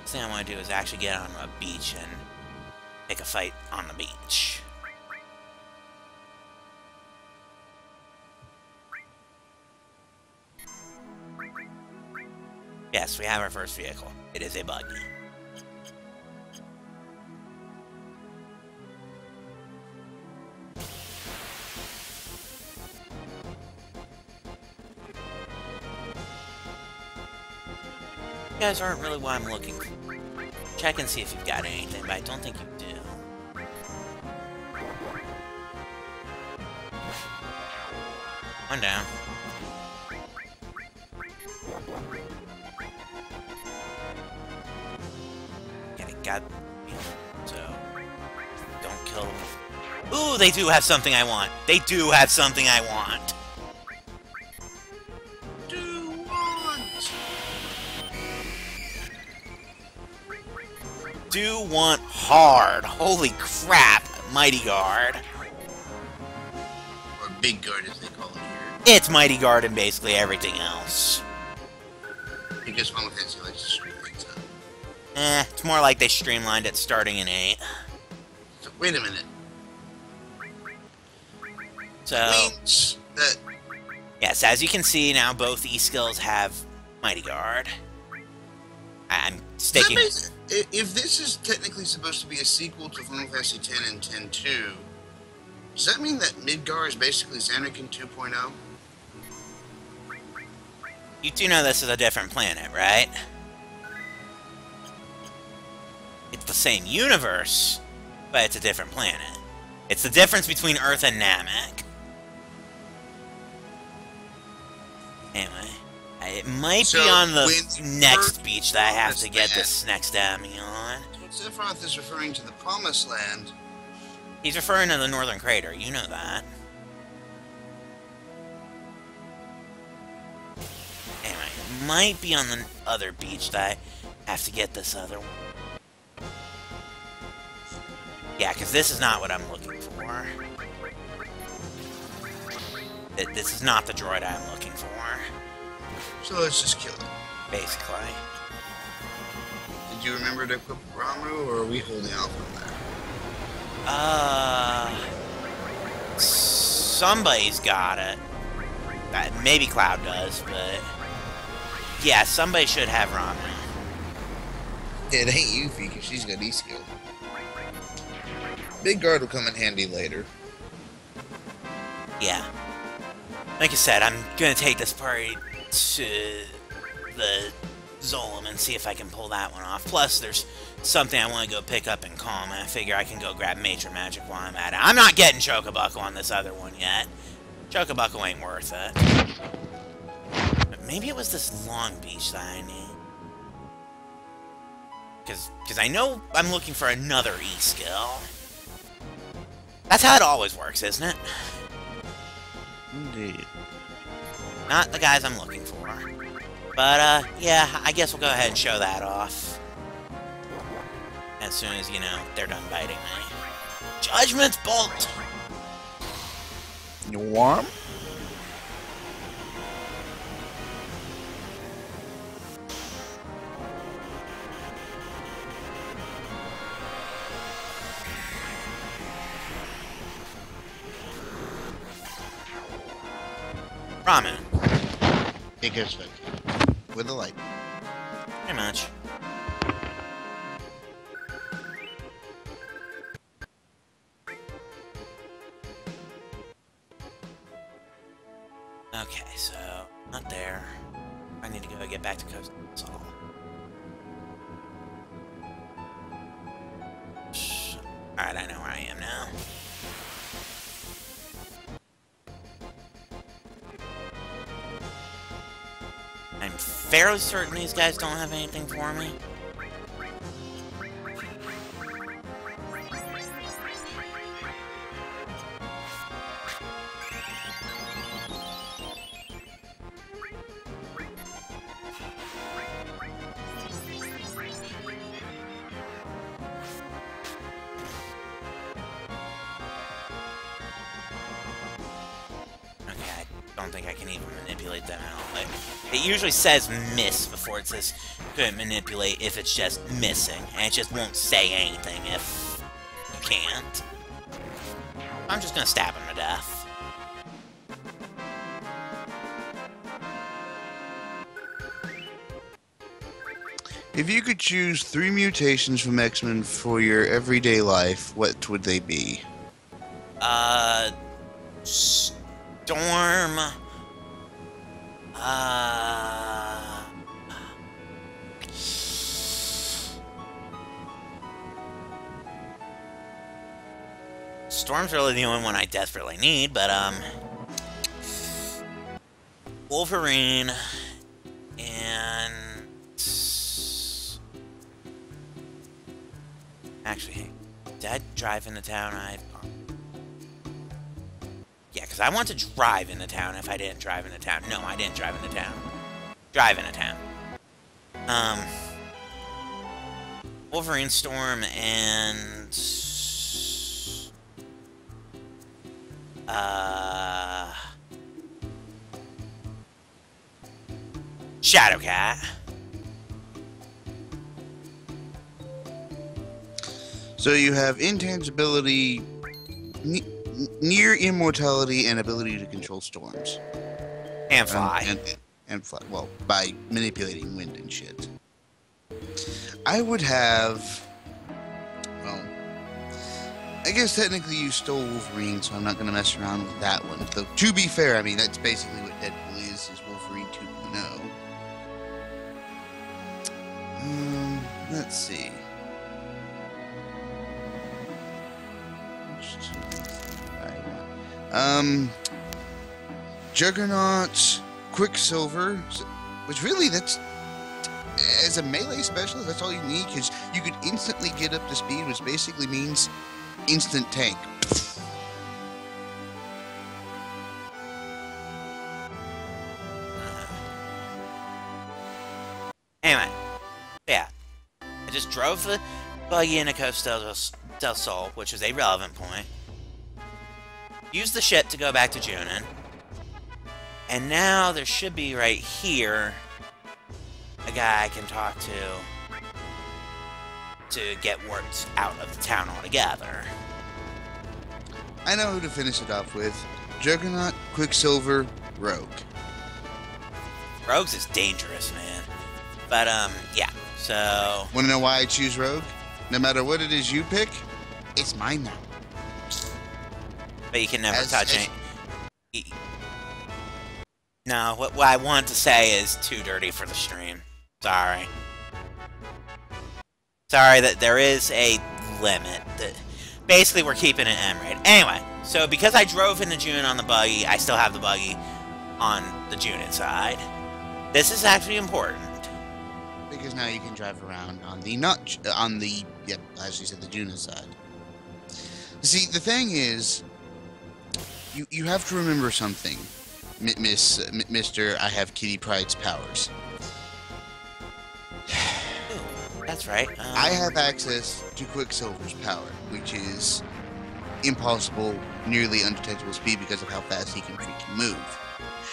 First thing I want to do is actually get on a beach and pick a fight on the beach. Yes, we have our first vehicle. It is a buggy. You guys aren't really what I'm looking for. Check and see if you've got anything, but I don't think you do. One down. Okay, got... So... Don't kill them. Ooh, they do have something I want. They do have something I want. Do want hard. Holy crap, Mighty Guard. Or Big Guard as they call it here. It's Mighty Guard and basically everything else. Because Final Fantasy likes to screw things up. It's more like they streamlined it starting in 8. So, wait a minute. So, means that... yes, as you can see now, both E-skills have Mighty Guard. I'm staking... If this is technically supposed to be a sequel to Final Fantasy X and X-2, does that mean that Midgar is basically Xanarkand 2.0? You do know this is a different planet, right? It's the same universe, but it's a different planet. It's the difference between Earth and Namek. Anyway, it might be on the next beach that I have to get this next enemy on. Sephiroth is referring to the Promised Land. He's referring to the Northern Crater, you know that. Anyway, it might be on the other beach that I have to get this other one. Yeah, because this is not what I'm looking for. This is not the droid I'm looking for. So let's just kill it. Basically. Did you remember to equip Ramu, or are we holding out from that? Somebody's got it. Maybe Cloud does, but... yeah, somebody should have Ramu. It ain't Yuffie, because she's got E-skill. Big Guard will come in handy later. Yeah. Like I said, I'm gonna take this party to the Zolom and see if I can pull that one off. Plus, there's something I want to go pick up in Calm, and I figure I can go grab Major Magic while I'm at it. I'm not getting Chocobuckle on this other one yet. Chocobuckle ain't worth it. But maybe it was this Long Beach that I need. Because I know I'm looking for another E-skill. That's how it always works, isn't it? Indeed. Not the guys I'm looking for. But, yeah, I guess we'll go ahead and show that off. As soon as, you know, they're done biting me. Judgment's Bolt! You warm? Ramen. It goes with a light. Pretty much. Okay, so not there. I need to go get back to Coast Sol. Alright, I know where I am now. I'm fairly certain these guys don't have anything for me. I don't think I can even manipulate them at all. It usually says miss before it says couldn't manipulate if it's just missing, and it just won't say anything if you can't. I'm just gonna stab him to death. If you could choose 3 mutations from X-Men for your everyday life, what would they be? Storm. Storm's really the only one I desperately need, but, Wolverine and... Actually, hey, did I drive into town? Yeah, because I want to drive into town if I didn't drive into town. No, I didn't drive into town. Drive into town. Wolverine, Storm, and... Shadowcat. So you have intangibility, near immortality, and ability to control storms. And fly. And fly. Well, by manipulating wind and shit. I would have... Well, I guess technically you stole Wolverine, so I'm not going to mess around with that one. Though, to be fair, I mean, that's basically what Deadpool is Wolverine 2.0. Let's see. Juggernaut, Quicksilver, which really, that's, as a melee specialist, that's all you need, because you could instantly get up to speed, which basically means instant tank. Anyway, yeah. I just drove the buggy into Costa del Sol, which is a relevant point. Used the ship to go back to Junin. And now there should be right here a guy I can talk to get worked out of the town altogether. I know who to finish it off with. Juggernaut, Quicksilver, Rogue. Rogue's is dangerous, man. But, yeah, so... Want to know why I choose Rogue? No matter what it is you pick, it's mine now. But you can never touch it. No, what I want to say is too dirty for the stream. Sorry. Sorry that there is a limit. Basically, we're keeping it M-rated. Anyway, so because I drove into June on the buggy, I still have the buggy on the Junin side. This is actually important. Because now you can drive around on the, yep, as you said, the Junin side. See, the thing is, you have to remember something, Mr. I have Kitty Pryde's powers. Ooh, that's right. I have access to Quicksilver's power, which is impossible, nearly undetectable speed because of how fast he can freaking move.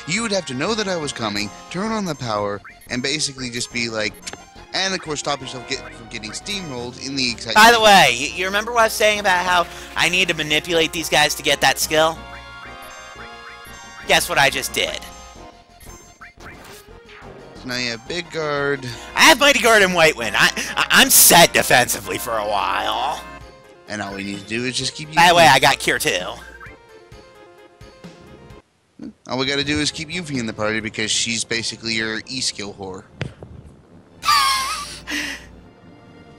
You would have to know that I was coming, turn on the power, and basically just be like, and of course stop yourself from getting steamrolled in the exact... By the way, you remember what I was saying about how I need to manipulate these guys to get that skill? Guess what I just did? So now you have Big Guard. I have Mighty Guard and White Wind. I'm set defensively for a while. And all we need to do is just keep you... By the way, I got Cure too. All we gotta do is keep Yuffie in the party because she's basically your E-skill whore.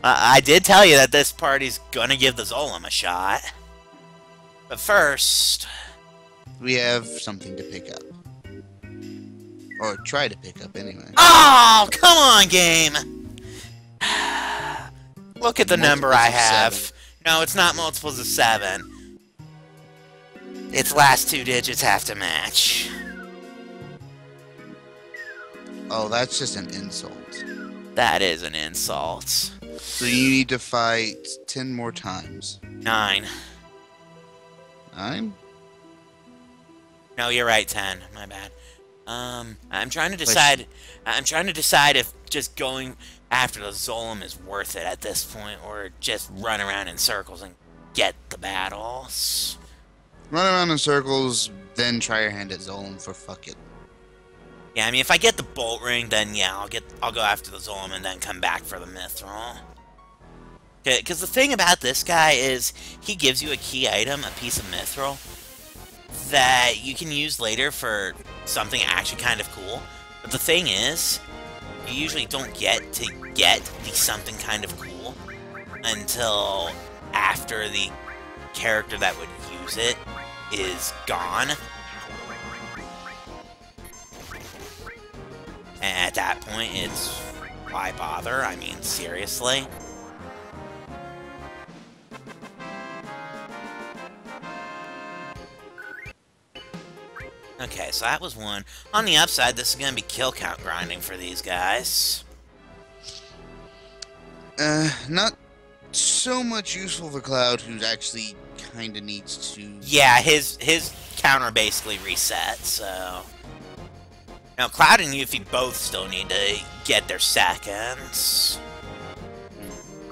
I did tell you that this party's gonna give the Zolom a shot. But first... we have something to pick up. Or try to pick up anyway. Oh, come on, game! Look at the number I Multiples of have. 7. No, it's not multiples of 7. Its last 2 digits have to match. Oh, that's just an insult. That is an insult. So you need to fight 10 more times. 9. 9? No, you're right, 10. My bad. I'm trying to decide. I'm trying to decide if just going after the Zolom is worth it at this point, or just run around in circles and get the battles. Run around in circles, then try your hand at Zolom for fuck it. Yeah, I mean, if I get the Bolt Ring, then yeah, I'll go after the Zolom and then come back for the Mithril. Because the thing about this guy is he gives you a key item, a piece of Mithril, that you can use later for something actually kind of cool. But the thing is, you usually don't get to get the something kind of cool until after the character that would use it is gone. And at that point, it's why bother? I mean, seriously? Okay, so that was one. On the upside, this is going to be kill count grinding for these guys. Not so much useful for Cloud, who actually kind of needs to... Yeah, his counter basically resets, so... Now, Cloud and Yuffie both still need to get their seconds.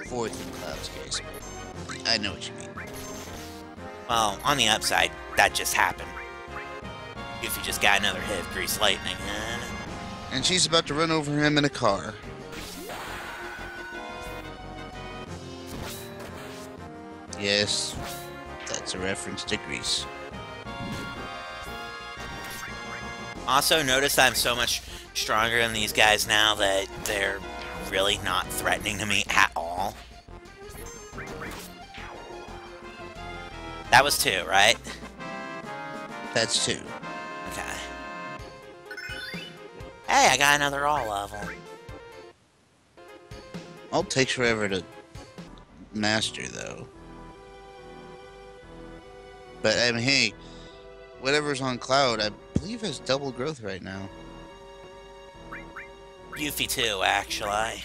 Fourth in Cloud's case. I know what you mean. Well, on the upside, that just happened. Yuffie just got another hit of Grease Lightning in. And she's about to run over him in a car. Yes, that's a reference to Grease. Also, notice I'm so much stronger than these guys now that they're really not threatening to me at all. That was 2, right? That's 2. Okay. Hey, I got another all level. All takes forever to master, though. But, I mean, hey, whatever's on Cloud, I believe has double growth right now. Yuffie too, actually.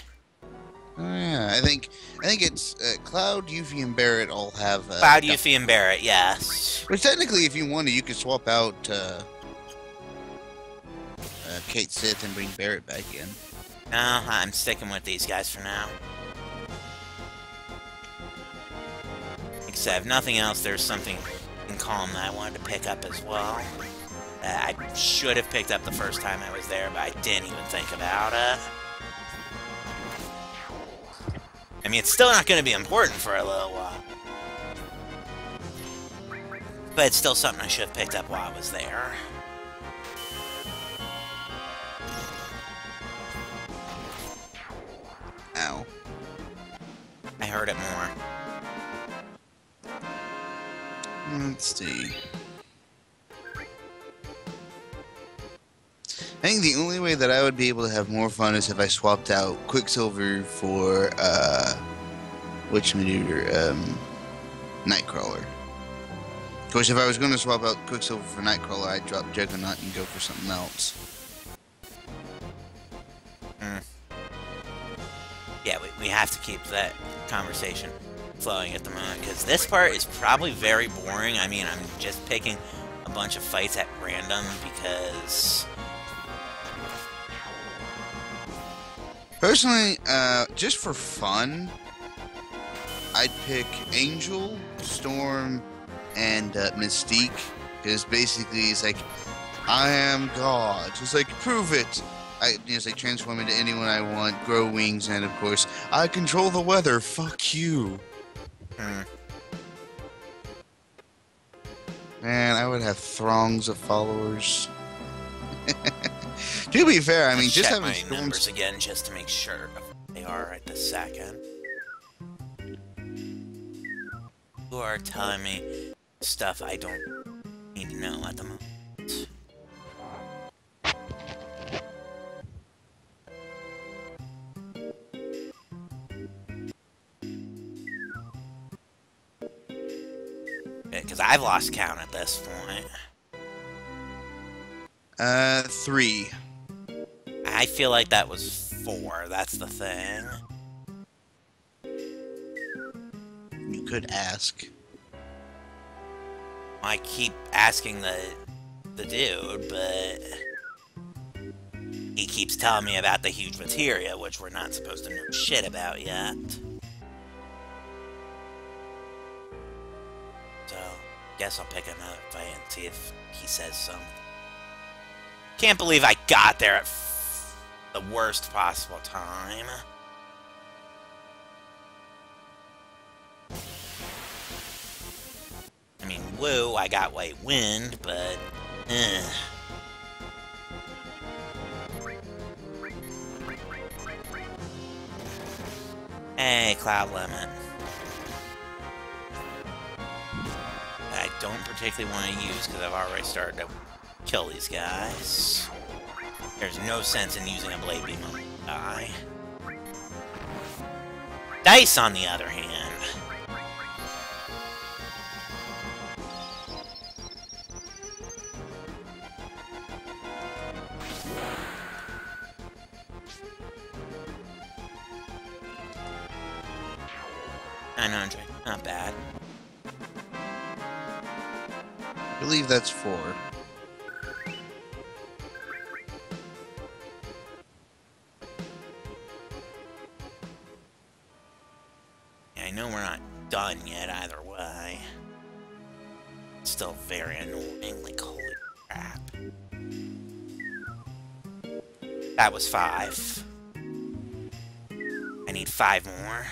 Oh, yeah, I think it's Cloud, Yuffie, and Barret all have... Cloud, Yuffie, and Barret, yes. Which technically, if you wanted, you could swap out Kate Sith and bring Barret back in. No, I'm sticking with these guys for now. Except, if nothing else, there's something in Calm that I wanted to pick up as well. I should have picked up the first time I was there, but I didn't even think about it. I mean, it's still not going to be important for a little while. But it's still something I should have picked up while I was there. Ow. I heard it more. Let's see. I think the only way that I would be able to have more fun is if I swapped out Quicksilver for, Nightcrawler. Of course, if I was going to swap out Quicksilver for Nightcrawler, I'd drop Juggernaut and go for something else. Yeah, we have to keep that conversation flowing at the moment, because this part is probably very boring. I mean, I'm just picking a bunch of fights at random because... Personally, just for fun, I'd pick Angel, Storm, and Mystique, because basically it's like, I am God. It's like, prove it. It's like transform into anyone I want, grow wings, and of course, I control the weather. Fuck you. Man, I would have throngs of followers. To be fair, I mean, just having check my numbers again just to make sure they are right this second. You are telling me stuff I don't need to know at the moment. Because I've lost count at this point. 3. I feel like that was 4. That's the thing. You could ask. I keep asking the dude, but he keeps telling me about the huge materia, which we're not supposed to know shit about yet. So, guess I'll pick another fight and see if he says something. Can't believe I got there at the worst possible time. I mean, woo, I got white wind, but Hey, Cloud Lemon. I don't particularly want to use because I've already started to kill these guys. There's no sense in using a Blade Beam on the guy. Dice, on the other hand. Not bad. I believe that's 4. Yeah, I know we're not done yet either way. It's still very annoying, like holy crap. That was 5. I need 5 more.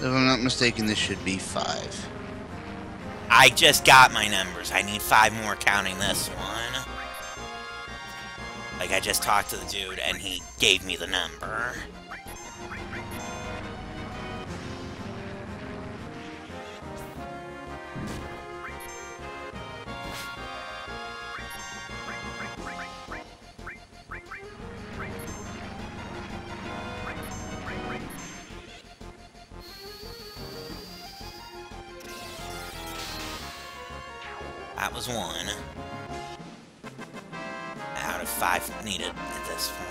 If I'm not mistaken, this should be 5. I just got my numbers. I need 5 more counting this one. Like, I just talked to the dude, and he gave me the number. That was 1. Out of 5 needed at this point.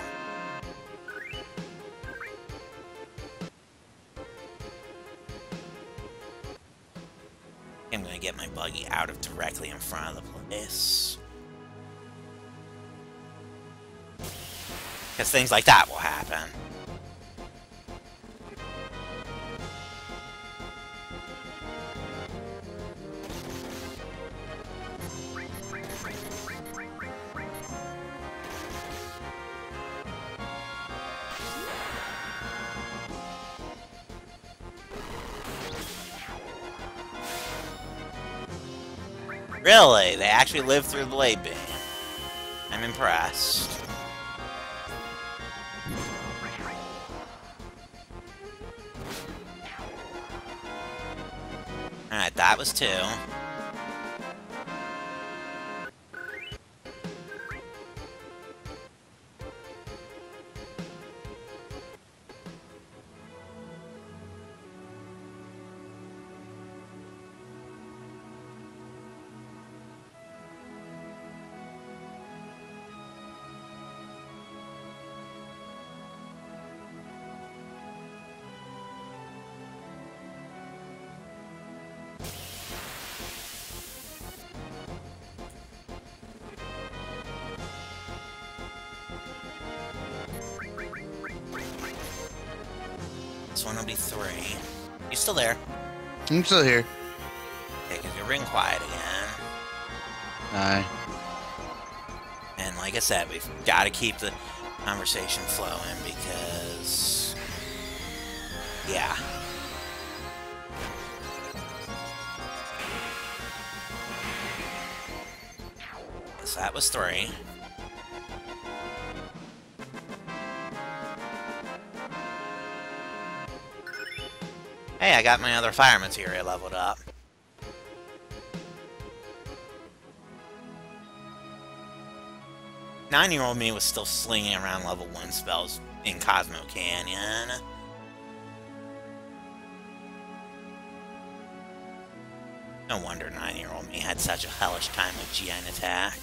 I'm gonna get my buggy out of directly in front of the place. Because things like that will happen. Really? They actually lived through the Blade Beam. I'm impressed. Alright, that was 2. This one will be 3. You still there? I'm still here. Okay, because you're ring quiet again. Aye. And like I said, we've got to keep the conversation flowing because... yeah. So that was 3. Hey, I got my other fire materia leveled up. Nine-year-old me was still slinging around level 1 spells in Cosmo Canyon. No wonder 9-year-old me had such a hellish time with GN attack.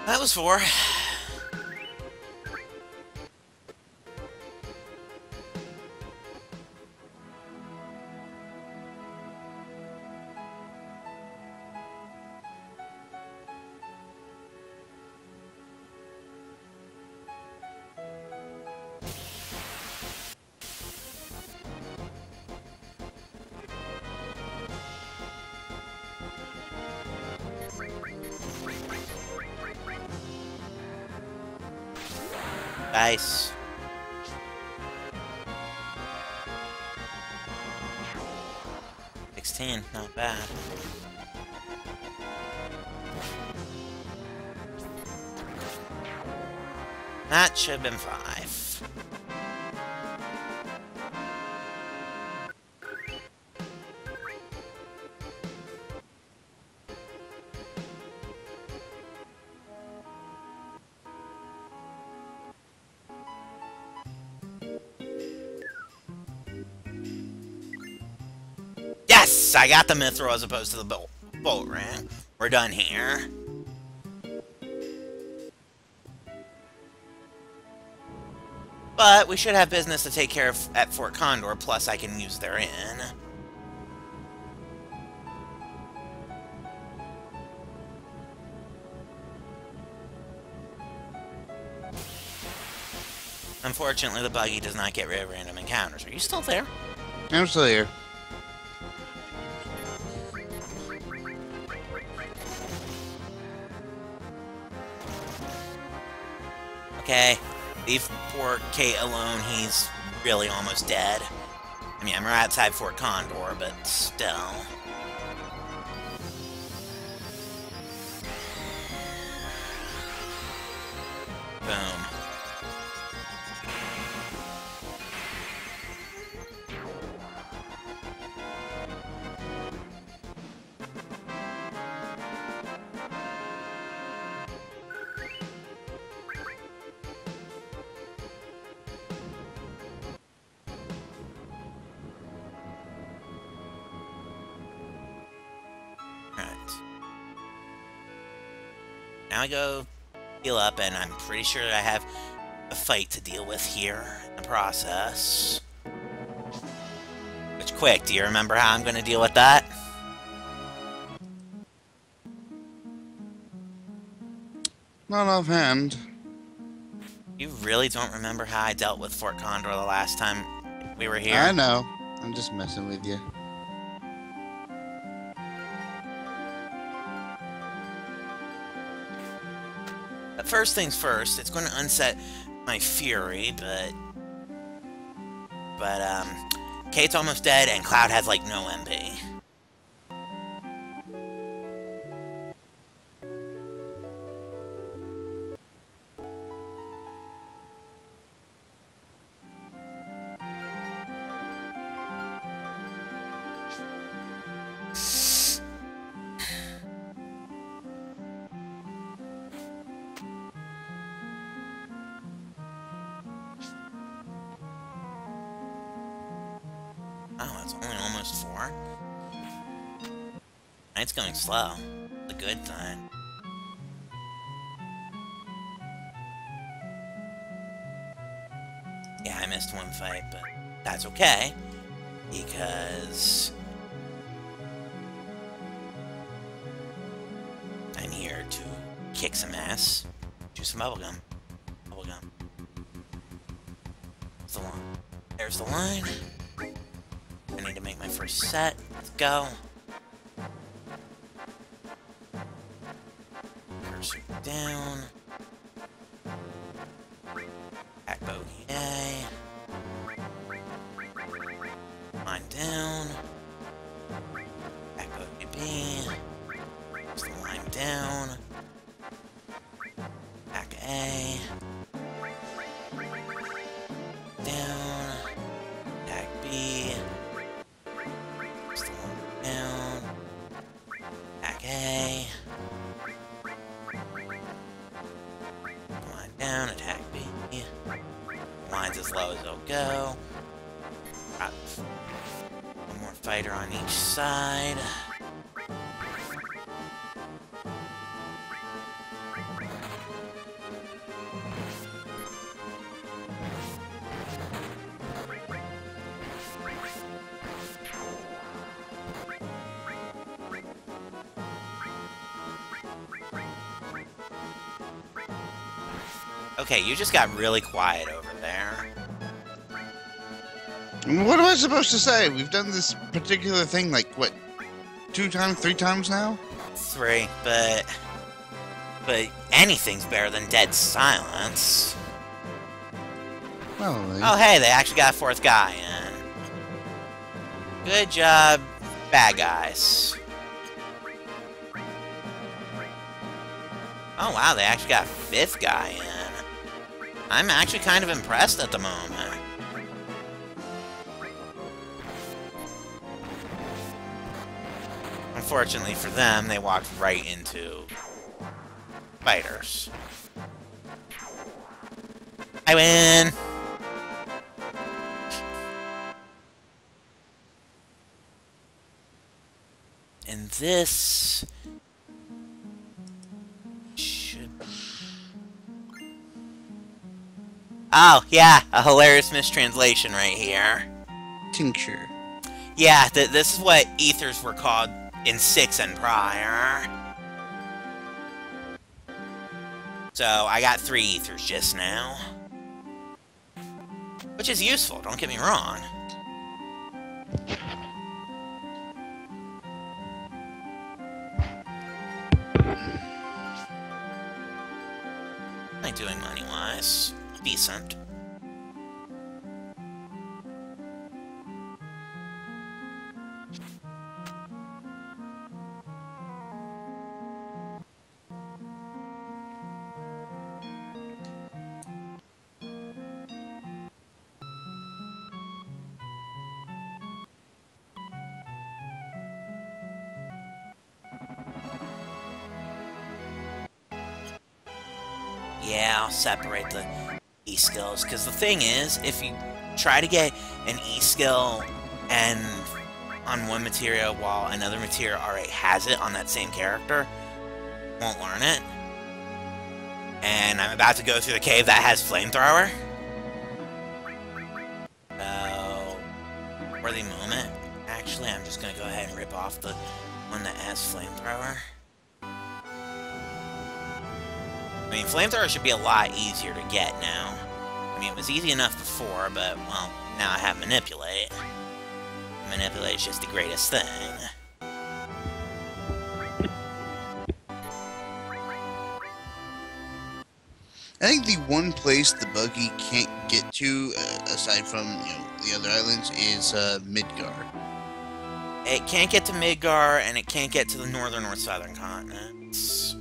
That was 4. Nice. Not bad. That should have been 5. Yes! I got the mithril as opposed to the bolt ring. We're done here. But we should have business to take care of at Fort Condor, plus I can use their inn. Unfortunately, the buggy does not get rid of random encounters. Are you still there? I'm still here. Okay, leave poor Kate alone. He's really almost dead. I mean, we're outside Fort Condor, but still. Boom. Now I go heal up, and I'm pretty sure that I have a fight to deal with here in the process. Which, quick, do you remember how I'm going to deal with that? Not offhand. You really don't remember how I dealt with Fort Condor the last time we were here? I know. I'm just messing with you. But first things first, it's going to unset my fury, but Kate's almost dead, and Cloud has, like, no MP. Oh, it's only almost 4. It's going slow. The good thing. Yeah, I missed one fight, but that's okay. Because I'm here to kick some ass. Do some bubblegum. Bubblegum. There's the line. There's the line. I need to make my first set. Let's go. Cursor down. Back bogey A. Line down. Back bogey B. There's the line down. Back A. Down. Back B. There's the line down. Back A. Line down, attack B. Line's as low as they'll go. Got one more fighter on each side. Okay, you just got really quiet over there. What am I supposed to say? We've done this particular thing like, what, 2 times, 3 times now? 3, but anything's better than dead silence. Well, Oh, hey, they actually got a 4th guy in. Good job, bad guys. Oh, wow, they actually got a 5th guy in. I'm actually kind of impressed at the moment. Unfortunately for them, they walked right into fighters. I win! And this should... Oh, yeah, a hilarious mistranslation right here. tincture. Yeah, this is what ethers were called in 6 and prior. So, I got 3 ethers just now. Which is useful, don't get me wrong. How am I doing money-wise? Decent. Yeah, I'll separate the E-skills, because the thing is, if you try to get an E-skill and on one material while another material already has it on that same character, won't learn it. And I'm about to go through the cave that has Flamethrower. So, for the moment, actually, I'm just going to go ahead and rip off the one that has Flamethrower. I mean, Flamethrower should be a lot easier to get now. I mean, it was easy enough before, but, well, now I have Manipulate. Manipulate is just the greatest thing. I think the one place the buggy can't get to, aside from, the other islands, is Midgar. It can't get to Midgar, and it can't get to the northern or southern continents.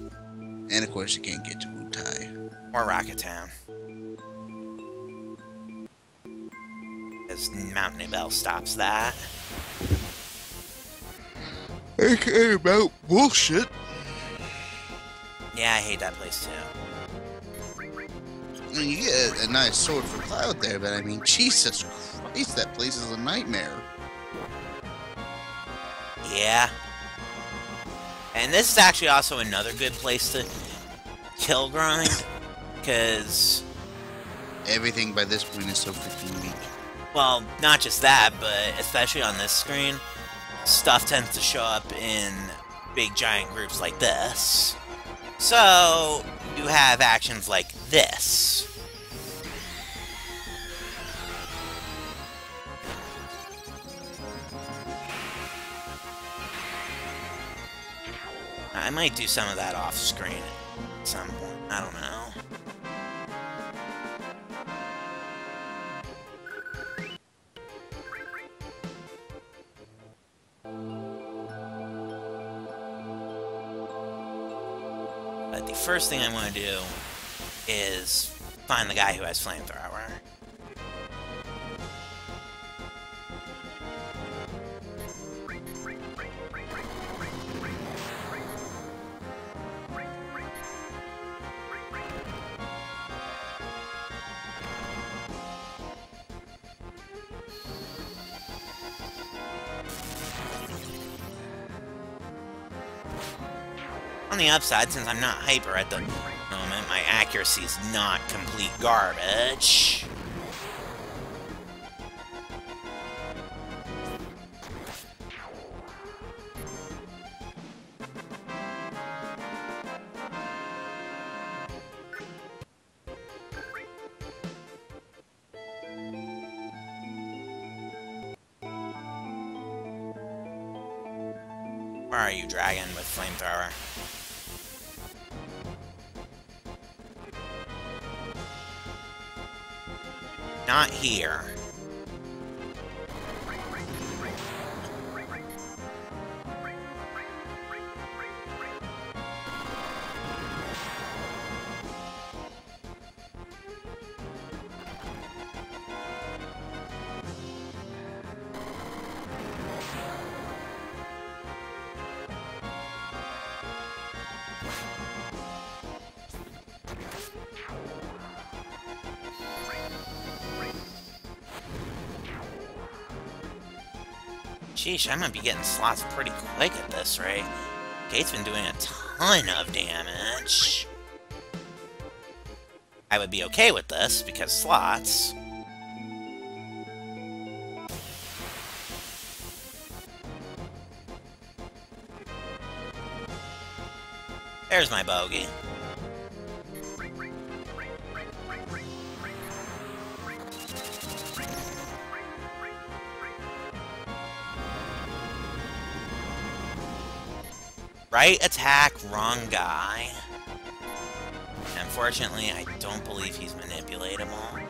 And of course, it can't get to Wutai. Or Rocket Town. Because Mount Nibel stops that. Okay, about bullshit. Yeah, I hate that place too. I mean, you get a nice sword for Cloud there, but I mean, Jesus Christ, that place is a nightmare. Yeah. And this is actually also another good place to kill grind, because, Everything by this point is so freaking weak. well, not just that, but especially on this screen, stuff tends to show up in big giant groups like this. So, you have actions like this. I might do some of that off screen at some point. I don't know. But the first thing I want to do is find the guy who has flamethrower. On the upside, since I'm not hyper at the moment, my accuracy is not complete garbage. Where are you, dragon, with flamethrower? Not here. Sheesh, I might be getting slots pretty quick at this rate. Gate's been doing a ton of damage. I would be okay with this, because slots. There's my bogey. Right attack, wrong guy. Unfortunately, I don't believe he's manipulatable.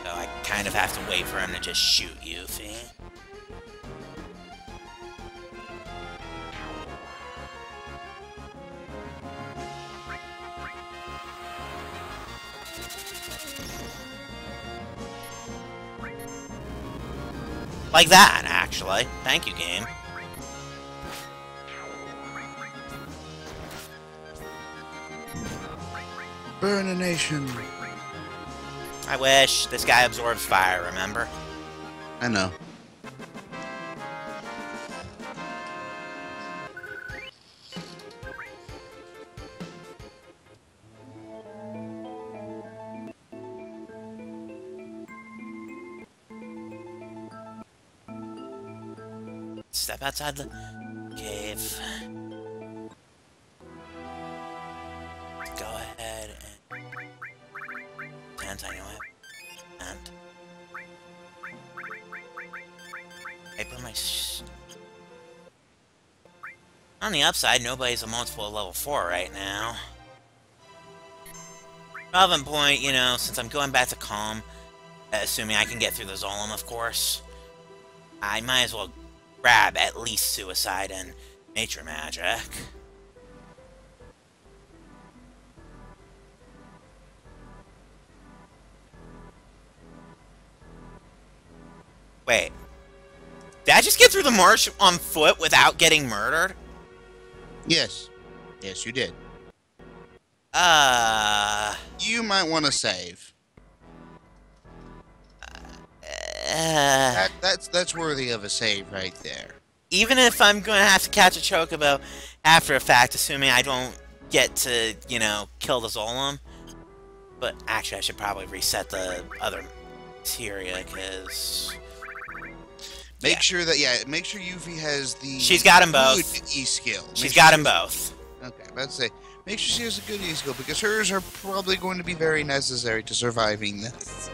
So I kind of have to wait for him to just shoot Yuffie. Like that, actually. Thank you, game. Burn a nation. I wish. This guy absorbs fire, remember? I know. Step outside the cave. Go ahead and... Dance, I know it. And... I put my... On the upside, nobody's a multiple of level 4 right now. Relevant point, you know, since I'm going back to Calm, assuming I can get through the Zolom, of course, I might as well grab at least Suicide and Nature Magic. Wait. Did I just get through the marsh on foot without getting murdered? Yes. Yes, you did. Uh... You might want to save. That's worthy of a save right there. Even if I'm going to have to catch a Chocobo after a fact, assuming I don't get to, you know, kill the Zolom. But actually, I should probably reset the other materia, because... Make sure Yuffie has the... She's got them both. Good E-skill. She's got them both. Okay, about to say, make sure she has a good E-skill, because hers are probably going to be very necessary to surviving this.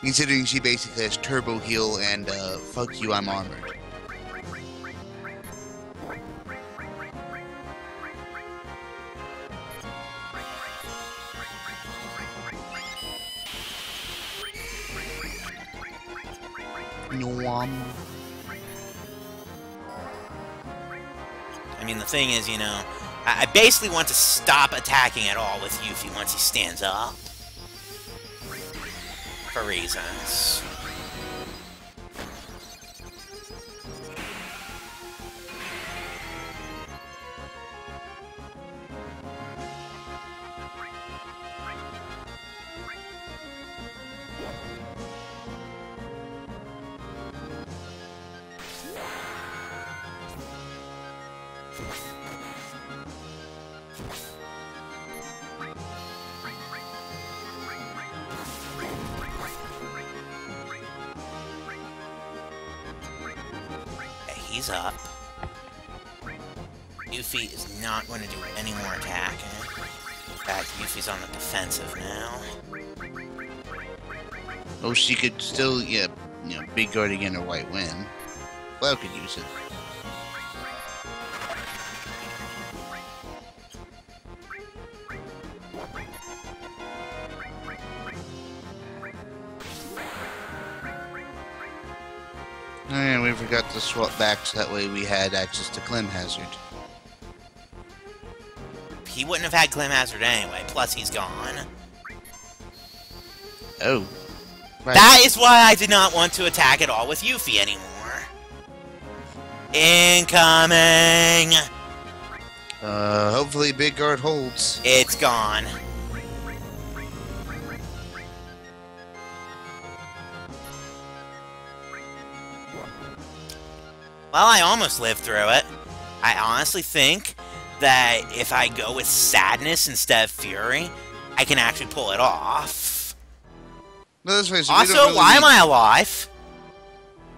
Considering she basically has turbo heal and, fuck you, I'm armored. I mean, the thing is, you know, I basically want to stop attacking at all with Yuffie once he stands up. For reasons. He's up. Yuffie is not going to do any more attacking. In fact, Yuffie's on the defensive now. Oh, she could still, yeah, you know, big guard again or white win. Cloud could use it. And we forgot to swap back so that way we had access to Clem Hazard. He wouldn't have had Clem Hazard anyway, plus he's gone. Oh. Right. That is why I did not want to attack at all with Yuffie anymore. Incoming! Hopefully Big Guard holds. It's gone. Well, I almost lived through it. I honestly think that if I go with Sadness instead of Fury, I can actually pull it off. No, that's right, so also, really why am I alive?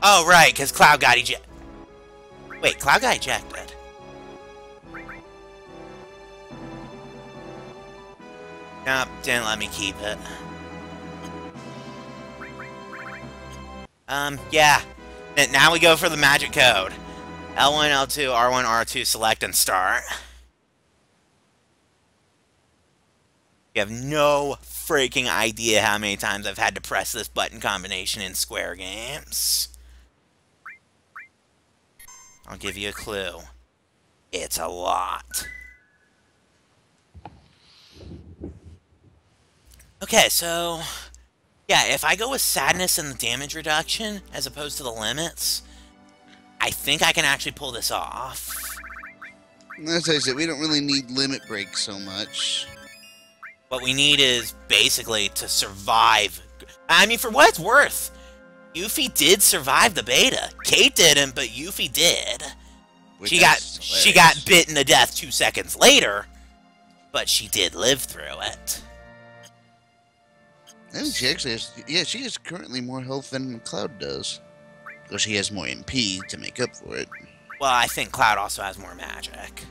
Oh, right, because Cloud got ejected. Wait, Cloud got ejected. Nope, didn't let me keep it. Yeah. Now we go for the magic code. L1, L2, R1, R2, select and start. You have no freaking idea how many times I've had to press this button combination in Square games. I'll give you a clue. It's a lot. Okay, so... yeah, if I go with Sadness and the damage reduction, as opposed to the limits, I think I can actually pull this off. As I said, we don't really need limit breaks so much. What we need is basically to survive. I mean, for what it's worth, Yuffie did survive the beta. Kate didn't, but Yuffie did. She got bitten to death 2 seconds later, but she did live through it. I think she actually has, yeah, she has currently more health than Cloud does. Because she has more MP to make up for it. Well, I think Cloud also has more magic.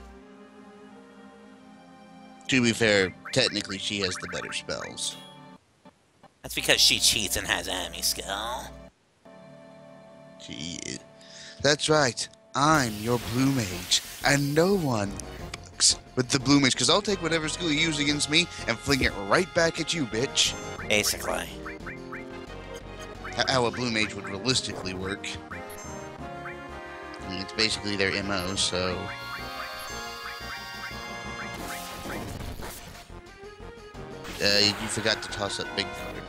To be fair, technically she has the better spells. That's because she cheats and has enemy skill. That's right. I'm your blue mage. And no one fucks with the blue mage. Because I'll take whatever skill you use against me and fling it right back at you, bitch. Basically. How a blue mage would realistically work. I mean, it's basically their MO, so... you forgot to toss up big card.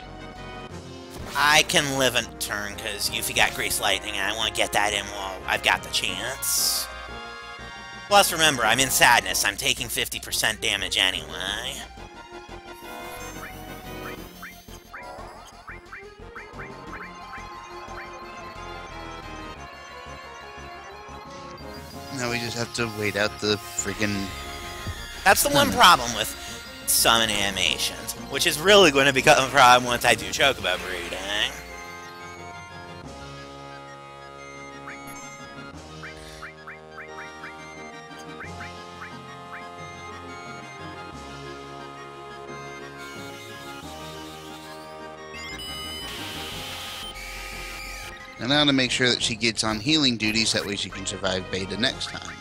I can live a turn, because Yuffie got Grease Lightning, and I want to get that in while I've got the chance. Plus, remember, I'm in Sadness. I'm taking 50% damage anyway. Now we just have to wait out the freaking... That's the one problem with summon animations, which is really going to become a problem once I do chocobo breeding. And now to make sure that she gets on healing duties, that way she can survive beta next time.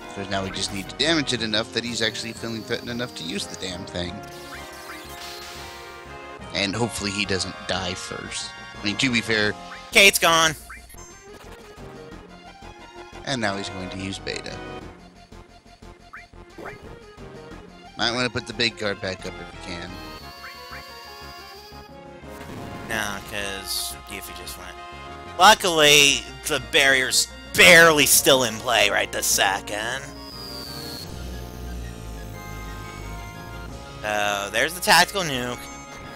Because now we just need to damage it enough that he's actually feeling threatened enough to use the damn thing. And hopefully he doesn't die first. I mean, to be fair... Kate's gone. And now he's going to use beta. Might want to put the big guard back up if you can. No, because Goofy just went. Luckily, the barrier's barely still in play right this second. So, there's the tactical nuke.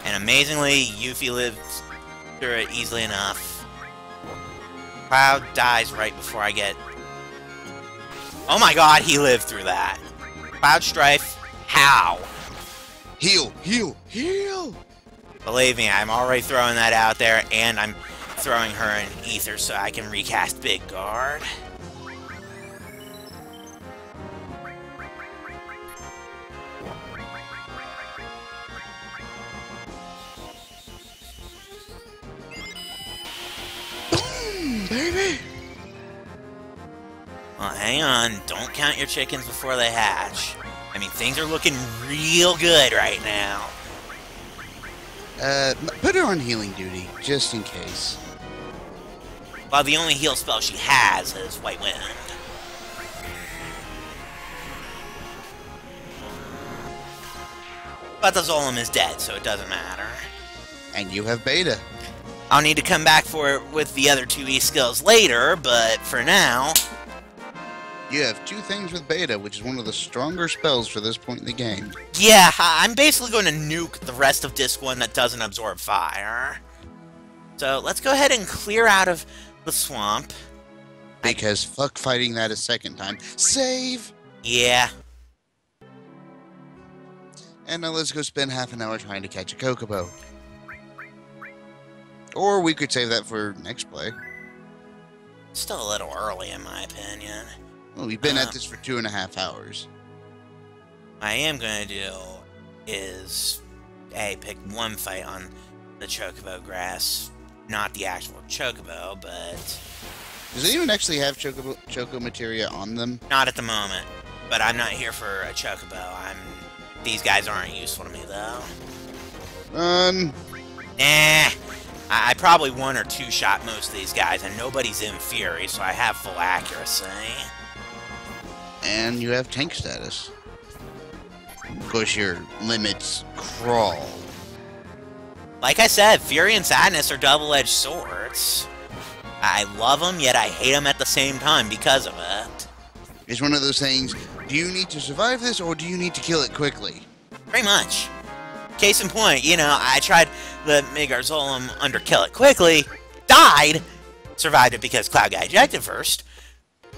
And amazingly, Yuffie lives through it easily enough. Cloud dies right before I get... Oh my god, he lived through that. Cloud Strife, how? Heal! Heal! Heal! Believe me, I'm already throwing that out there, and I'm throwing her in Ether so I can recast Big Guard. Baby! Well, hang on. Don't count your chickens before they hatch. I mean, things are looking real good right now. Put her on healing duty, just in case. Well, the only heal spell she has is White Wind. But the Zolom is dead, so it doesn't matter. And you have beta. I'll need to come back for it with the other two E-skills later, but for now... You have two things with beta, which is one of the stronger spells for this point in the game. Yeah, I'm basically going to nuke the rest of Disc 1 that doesn't absorb fire. So let's go ahead and clear out of the swamp. Because fuck fighting that a second time. Save! Yeah. And now let's go spend half an hour trying to catch a Chocobo. Or we could save that for next play. Still a little early, in my opinion. Well, we've been at this for 2.5 hours. What I am going to do is, A, pick one fight on the Chocobo grass. Not the actual Chocobo, but... Does it even actually have Choco materia on them? Not at the moment. But I'm not here for a Chocobo. These guys aren't useful to me, though. Run! Nah. I probably one or two shot most of these guys, and nobody's in Fury, so I have full accuracy. And you have tank status. Of course, your limits crawl. Like I said, Fury and Sadness are double-edged swords. I love them, yet I hate them at the same time because of it. It's one of those things, do you need to survive this, or do you need to kill it quickly? Pretty much. Case in point, you know, I tried the Midgar Zolom under Kill It Quickly, died, survived it because Cloud got ejected first,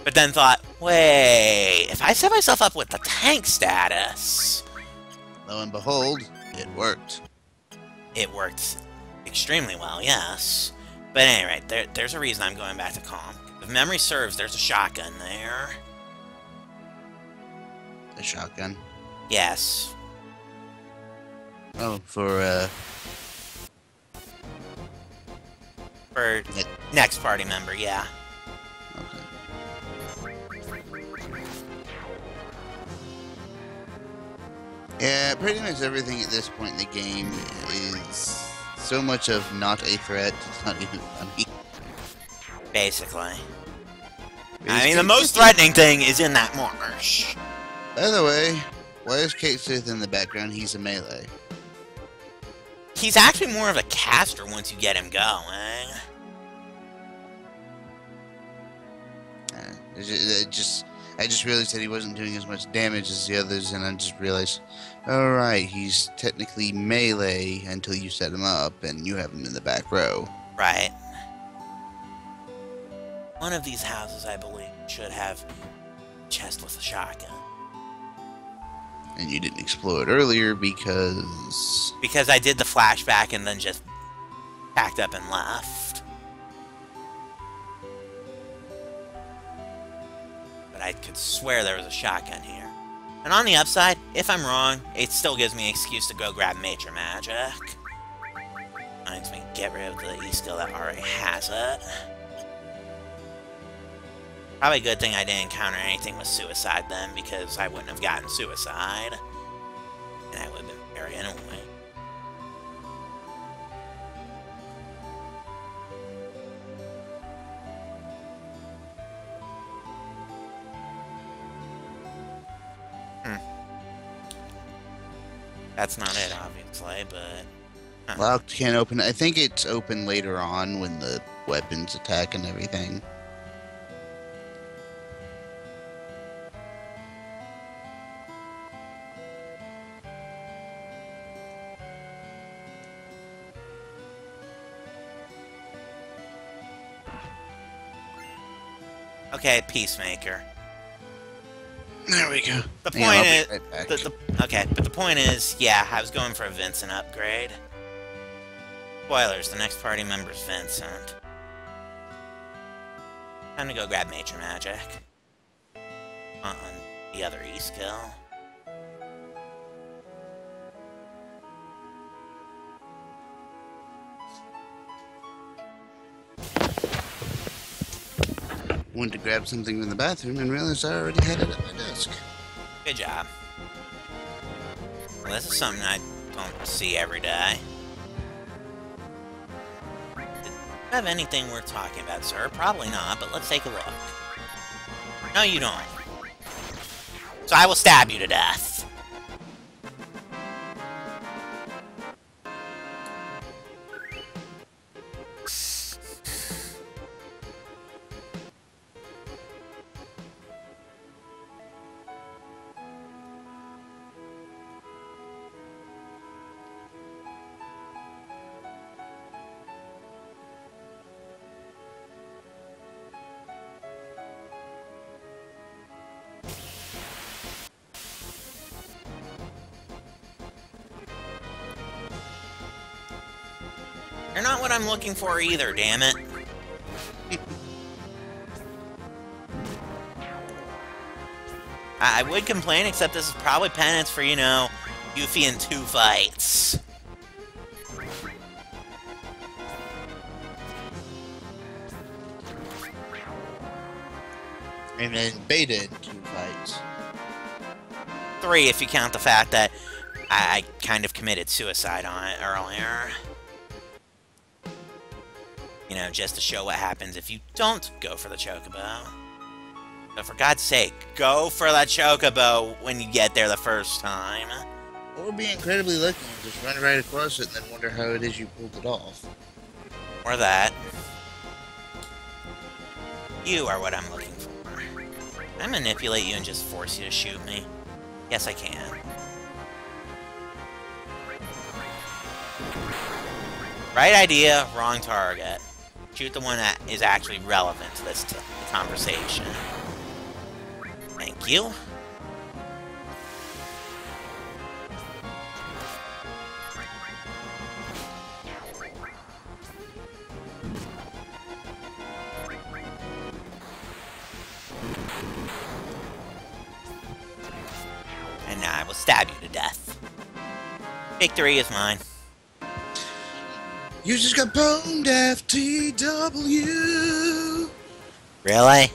but then thought, wait, if I set myself up with the tank status... Lo and behold, it worked. It worked extremely well, yes. But at any rate, there's a reason I'm going back to Calm. If memory serves, there's a shotgun there. A shotgun? Yes. Oh, for next party member, yeah. Okay. Yeah, pretty much everything at this point in the game is so much of not a threat, it's not even funny. Basically. I mean, the most threatening thing is in that marsh. By the way, why is Kate Sith in the background? He's a melee. He's actually more of a caster once you get him going. I just realized that he wasn't doing as much damage as the others, and I just realized, all right, he's technically melee until you set him up, and you have him in the back row. Right. One of these houses, I believe, should have a chest with a shotgun. And you didn't explore it earlier because... Because I did the flashback and then just packed up and left. But I could swear there was a shotgun here. And on the upside, if I'm wrong, it still gives me an excuse to go grab Major Magic. Reminds me to get rid of the E-skill that already has it. Probably a good thing I didn't encounter anything with suicide then, because I wouldn't have gotten suicide. And I would have been very annoying. That's not it, obviously, but... Locked can't open. I think it's open later on when the weapons attack and everything. Okay, Peacemaker. There we go. The point is... Right okay, but the point is, yeah, I was going for a Vincent upgrade. Spoilers, the next party member's Vincent. Time to go grab Major Magic. On the other E-skill. Went to grab something from the bathroom and realized I already had it at my desk. Good job. Well, this is something I don't see every day. Do you have anything worth talking about, sir? Probably not, but let's take a look. No, you don't. So I will stab you to death. You're not what I'm looking for either, damn it. I would complain, except this is probably penance for, you know, Yuffie in 2 fights. And then Beta in 2 fights. 3 if you count the fact that I kind of committed suicide on it earlier. You know, just to show what happens if you don't go for the Chocobo. But for God's sake, go for the Chocobo when you get there the first time. Or be incredibly lucky and just run right across it and then wonder how it is you pulled it off. Or that. You are what I'm looking for. I manipulate you and just force you to shoot me. Yes, I can. Right idea, wrong target. Shoot the one that is actually relevant to this conversation. Thank you. And now I will stab you to death. Victory is mine. You just got boned, FTW. Really?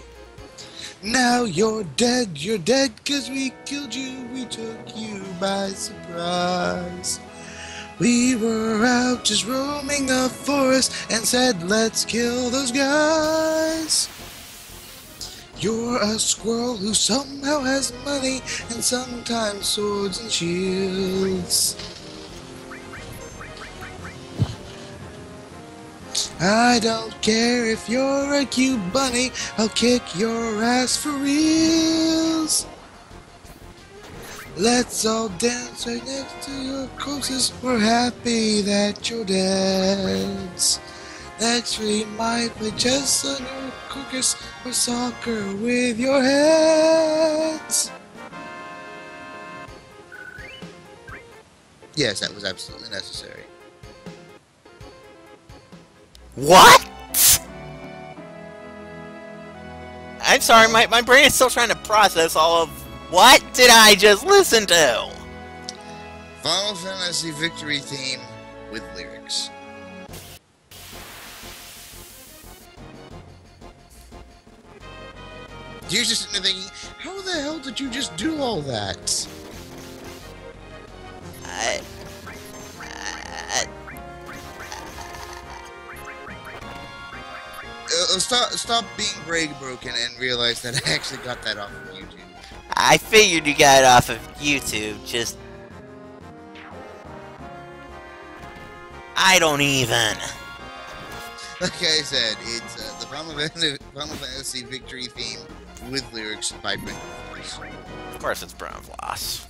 Now you're dead, cause we killed you, we took you by surprise. We were out just roaming the forest and said, let's kill those guys. You're a squirrel who somehow has money and sometimes swords and shields. I don't care if you're a cute bunny, I'll kick your ass for reals. Let's all dance right next to your corpses. We're happy that you're dead. Next we might play chess on your cookers or soccer with your heads. Yes, that was absolutely necessary. What? I'm sorry, my brain is still trying to process all of what did I just listen to? Final Fantasy victory theme with lyrics. You're just sitting there thinking, how the hell did you just do all that? Stop being brain broken and realize that I actually got that off of YouTube. I figured you got it off of YouTube, just... I don't even. Like I said, it's the Final Fantasy victory theme with lyrics by Brent. Of course it's Brown Floss.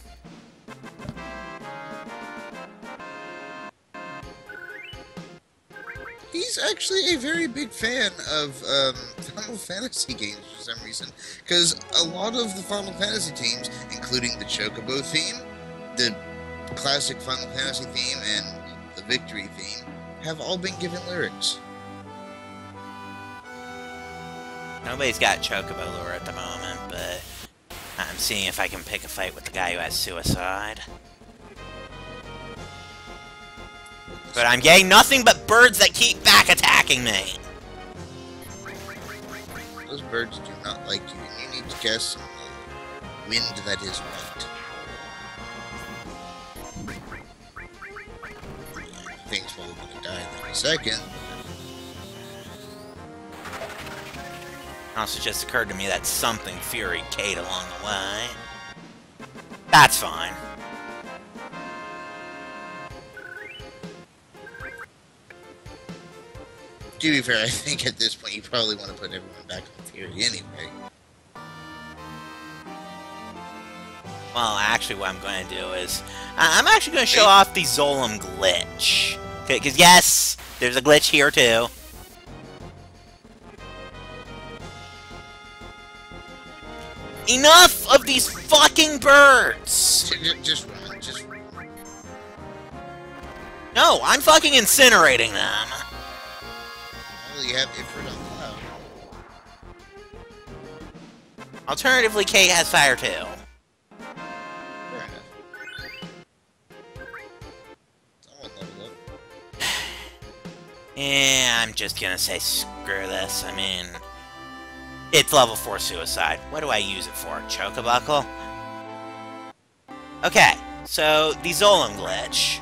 He's actually a very big fan of Final Fantasy games for some reason, because a lot of the Final Fantasy teams, including the Chocobo theme, the classic Final Fantasy theme, and the Victory theme, have all been given lyrics. Nobody's got Chocobo lure at the moment, but I'm seeing if I can pick a fight with the guy who has suicide. But I'm getting nothing but birds that keep back attacking me. Those birds do not like you, and you need to cast some wind that is right. Thing's probably gonna die in a second. Also, just occurred to me that something Fury Kate along the way. That's fine. To be fair, I think at this point you probably want to put everyone back on Fury anyway. Well, actually what I'm going to do is... I'm actually going to show off the Zolom glitch. Because yes, there's a glitch here too. Enough of these fucking birds! Just run, just run. No, I'm fucking incinerating them. You have Ifrit on the left. Alternatively, Kate has fire too. Fair enough. Someone leveled up. Yeah, I'm just gonna say screw this. I mean, it's level 4 suicide. What do I use it for? Chocobuckle? Okay, so the Zolom glitch.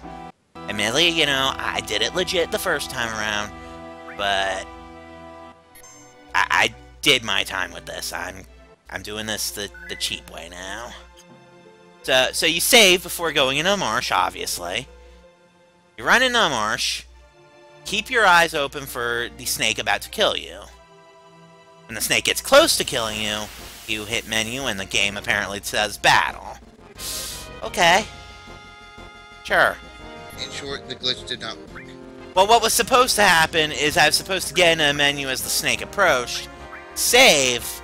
Admittedly, you know, I did it legit the first time around. But I did my time with this. I'm doing this the cheap way now. So you save before going into a marsh, obviously. You run into a marsh. Keep your eyes open for the snake about to kill you. When the snake gets close to killing you, you hit menu and the game apparently says battle. Okay. Sure. In short, the glitch did not work. Well, what was supposed to happen is I was supposed to get in a menu as the snake approached, save...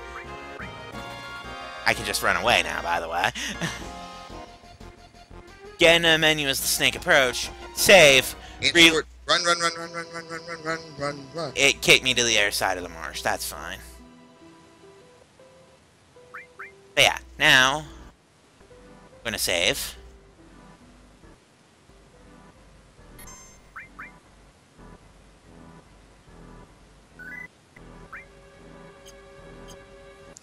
I can just run away now, by the way. Get in a menu as the snake approached, save... Run. It kicked me to the other side of the marsh, that's fine. But yeah, now... I'm gonna save.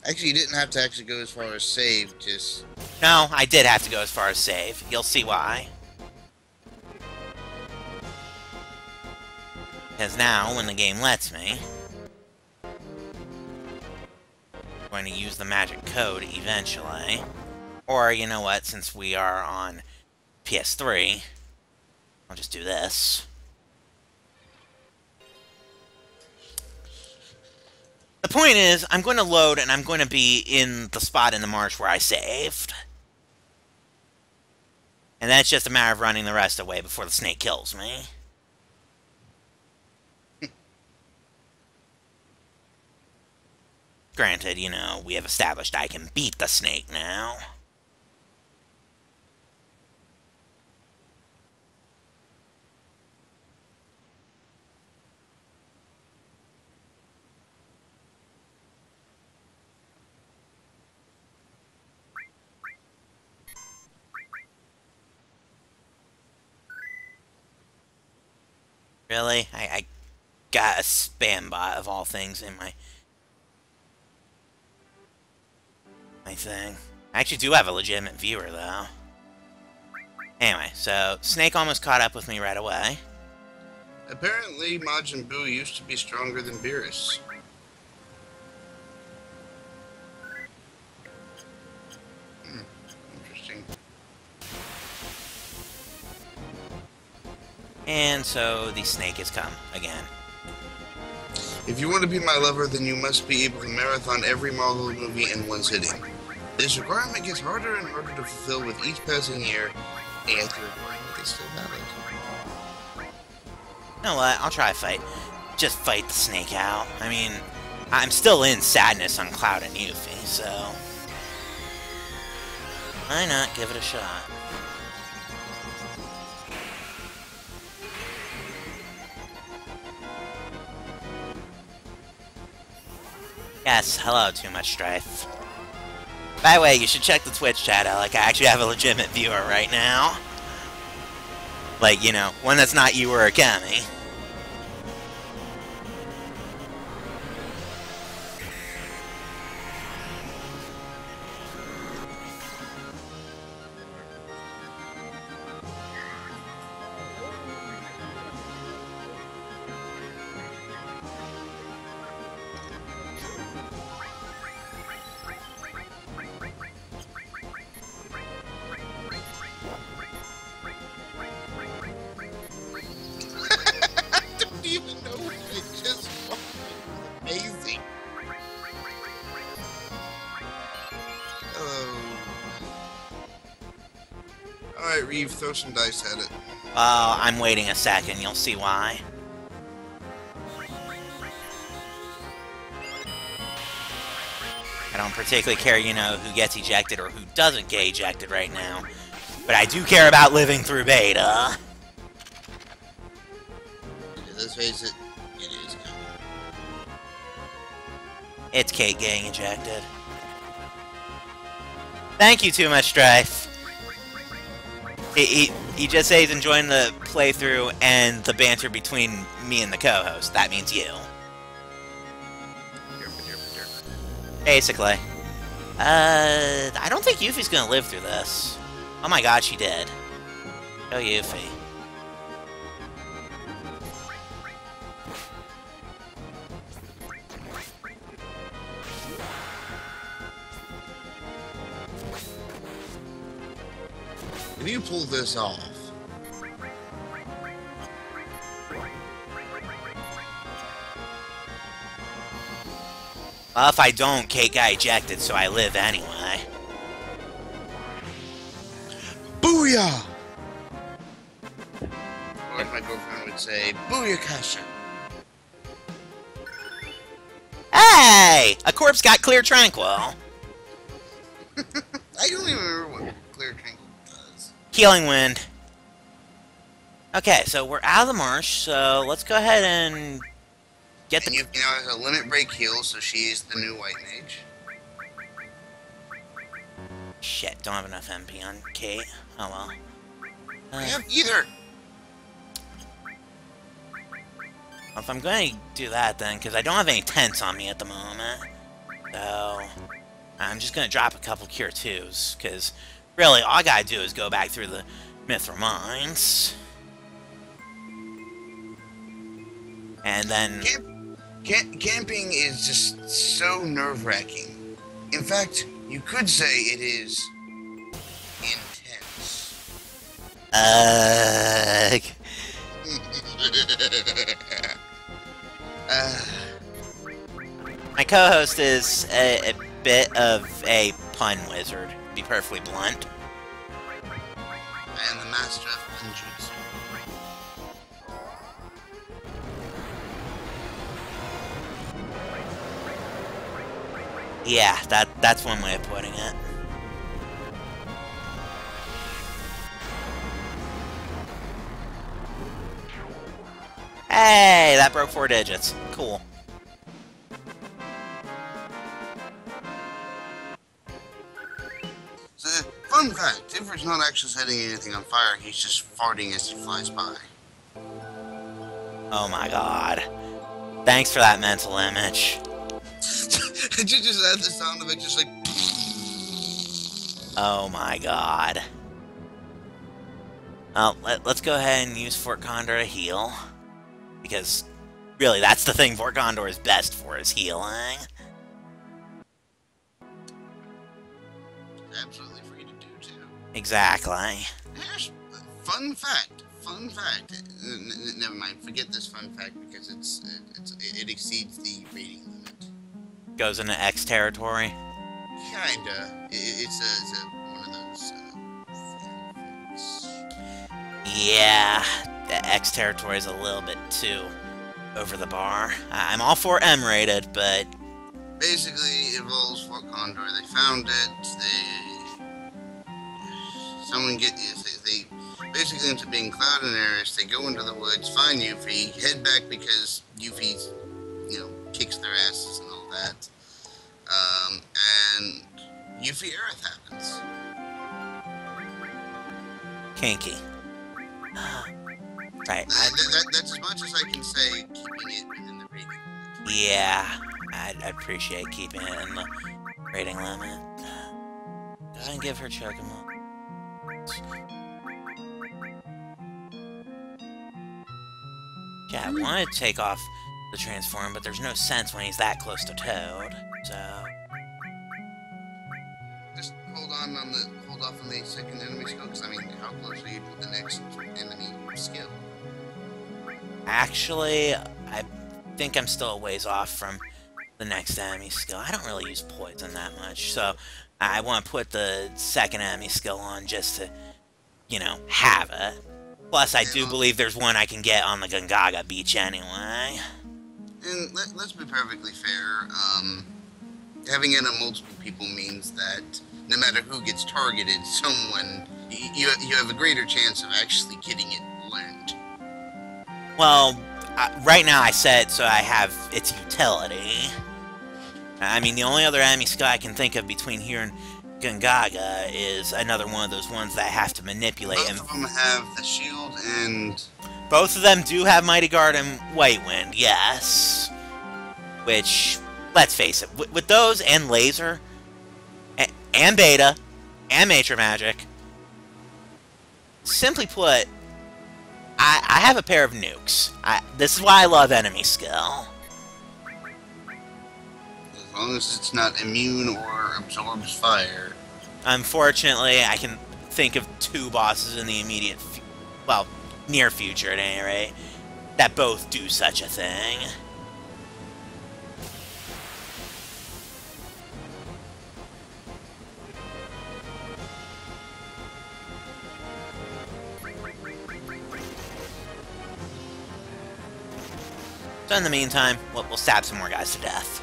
Actually, you didn't have to actually go as far as save, just... No, I did have to go as far as save. You'll see why. Because now, when the game lets me... I'm going to use the magic code eventually. Or, you know what, since we are on PS3, I'll just do this. point is, I'm going to load, and I'm going to be in the spot in the marsh where I saved. And then it's just a matter of running the rest away before the snake kills me. Granted, you know, we have established I can beat the snake now. Really? I got a spam bot of all things in my thing. I actually do have a legitimate viewer, though. Anyway, so Snake almost caught up with me right away. Apparently, Majin Buu used to be stronger than Beerus. Interesting. And so the snake has come again. If you want to be my lover, then you must be able to marathon every Marvel movie in one sitting. This requirement gets harder and harder to fulfill with each passing year, and yet the requirement is still valid. You know what? I'll try a fight. Just fight the snake out. I mean, I'm still in Sadness on Cloud and Yuffie, so why not give it a shot? Yes, hello, Too Much Strife. By the way, you should check the Twitch chat out. Like, I actually have a legitimate viewer right now. Like, you know, one that's not you or Akemi. Alright, Reeve, throw some dice at it. Well, I'm waiting a second. You'll see why. I don't particularly care, you know, who gets ejected or who doesn't get ejected right now. But I do care about living through beta. Let's face it, it is coming. It's Kate getting ejected. Thank you, Too Much Strife. He just says he's enjoying the playthrough and the banter between me and the co-host. That means you. Basically. I don't think Yuffie's gonna live through this. Oh my god, she did. Go Yuffie. If you pull this off, well, if I don't, Kate got ejected, so I live anyway. booyah! Or as my girlfriend would say, booyakasha. Hey! A corpse got clear tranquil. I don't even remember what clear tranquil does. Healing Wind. Okay, so we're out of the marsh, so let's go ahead and get And the... you now has a limit break heal, so she's the new white mage. Shit, don't have enough MP on Kate. Oh well. I have either. If I'm going to do that then, because I don't have any tents on me at the moment, so I'm just going to drop a couple Cure 2s, because really all I got to do is go back through the Mithril Mines. And then... Camping is just so nerve-wracking. In fact, you could say it is intense. My co-host is a bit of a pun wizard, to be perfectly blunt. And the master of punjutsu. Yeah, that's one way of putting it. Hey, that broke 4 digits. Cool. So, fun fact, Tiffer's not actually setting anything on fire, he's just farting as he flies by. Oh my god. Thanks for that mental image. Did you just add the sound of it just like... Oh my god. Well, let's go ahead and use Fort Condor to heal. Because, really, that's the thing Fort Condor is best for, is healing. Absolutely free to do, too. Exactly. Here's fun fact. Fun fact. Never mind. Forget this fun fact because it exceeds the rating limit. Goes into X territory. Kinda. It's one of those fanfics. Yeah, the X territory is a little bit too over the bar. I'm all for M-rated, but Basically, it involves Fort Condor. They found it. They basically ends up being Cloud and Aris. They go into the woods, find Yuffie, head back because Yuffie's, kicks their asses and all that. And Yuffie Aerith happens. kinky. Right. That's as much as I can say, keeping it within the rating limit. Yeah, I'd appreciate keeping it in the rating limit. Go ahead and give her Chocomo. Yeah, I wanted to take off the transform, but there's no sense when he's that close to Toad, so... Just hold off on the second enemy skill, because how close are you to the next enemy skill? Actually, I think I'm still a ways off from the next enemy skill. I don't really use poison that much, so I want to put the second enemy skill on just to, have it. Plus, I do believe there's one I can get on the Gongaga beach anyway. And let's be perfectly fair, having it on multiple people means that no matter who gets targeted, you have a greater chance of actually getting it learned. Well, right now I said so I have its utility. I mean, the only other enemy skill I can think of between here and Gongaga is another one of those ones that I have to manipulate. Both of them have the shield and... Both of them do have Mighty Guard and White Wind, yes. Which, let's face it, with those and Laser, and Beta, and Major Magic, simply put, I have a pair of nukes. This is why I love enemy skill. As long as it's not immune or absorbs fire. Unfortunately, I can think of 2 bosses in the immediate, near future at any rate, that both do such a thing. So in the meantime, we'll stab some more guys to death.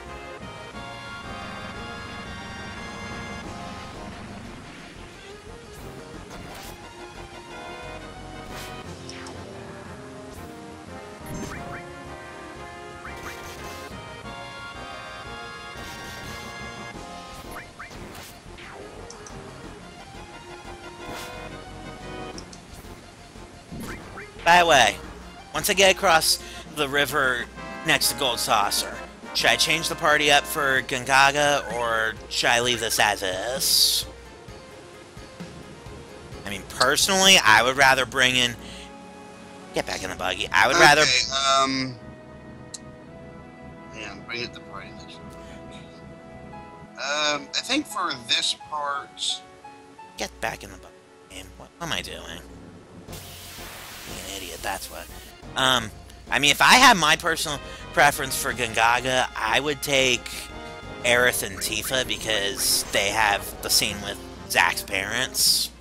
By the way, once I get across the river next to Gold Saucer, should I change the party up for Gongaga, or should I leave this as is? I mean, personally, I would rather bring in... Get back in the buggy. I would rather... Yeah, bring it the party next week. I think for this part... Get back in the buggy. Man, what am I doing? Being an idiot, that's what. I mean, if I had my personal preference for Gongaga, I would take Aerith and Tifa because they have the scene with Zack's parents.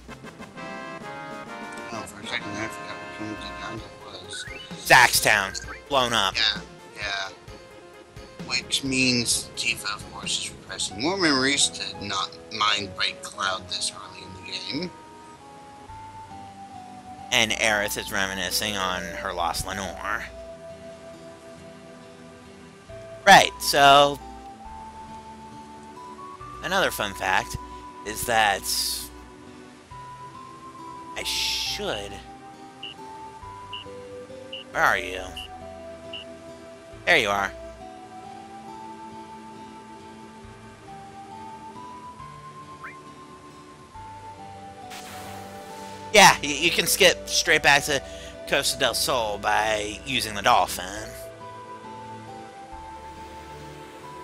Oh, for a second there, I forgot which one the gun was. Zack's town, blown up. Yeah, yeah. Which means Tifa, of course, is repressing more memories to not mind break Cloud this early in the game. And Aerith is reminiscing on her lost Lenore. Right, so another fun fact is that I should... Where are you? There you are. Yeah, you can skip straight back to Costa del Sol by using the dolphin.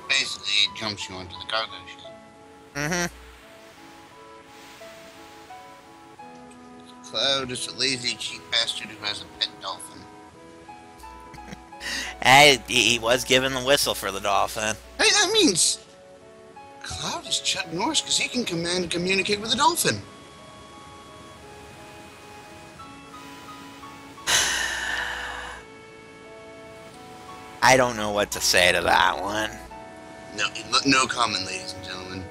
Basically, it jumps you onto the cargo ship. Mm-hmm. Cloud is a lazy, cheap bastard who has a pet dolphin. Hey, he was given the whistle for the dolphin. Hey, that means Cloud is Chuck Norris because he can command and communicate with a dolphin. I don't know what to say to that one. No comment, ladies and gentlemen.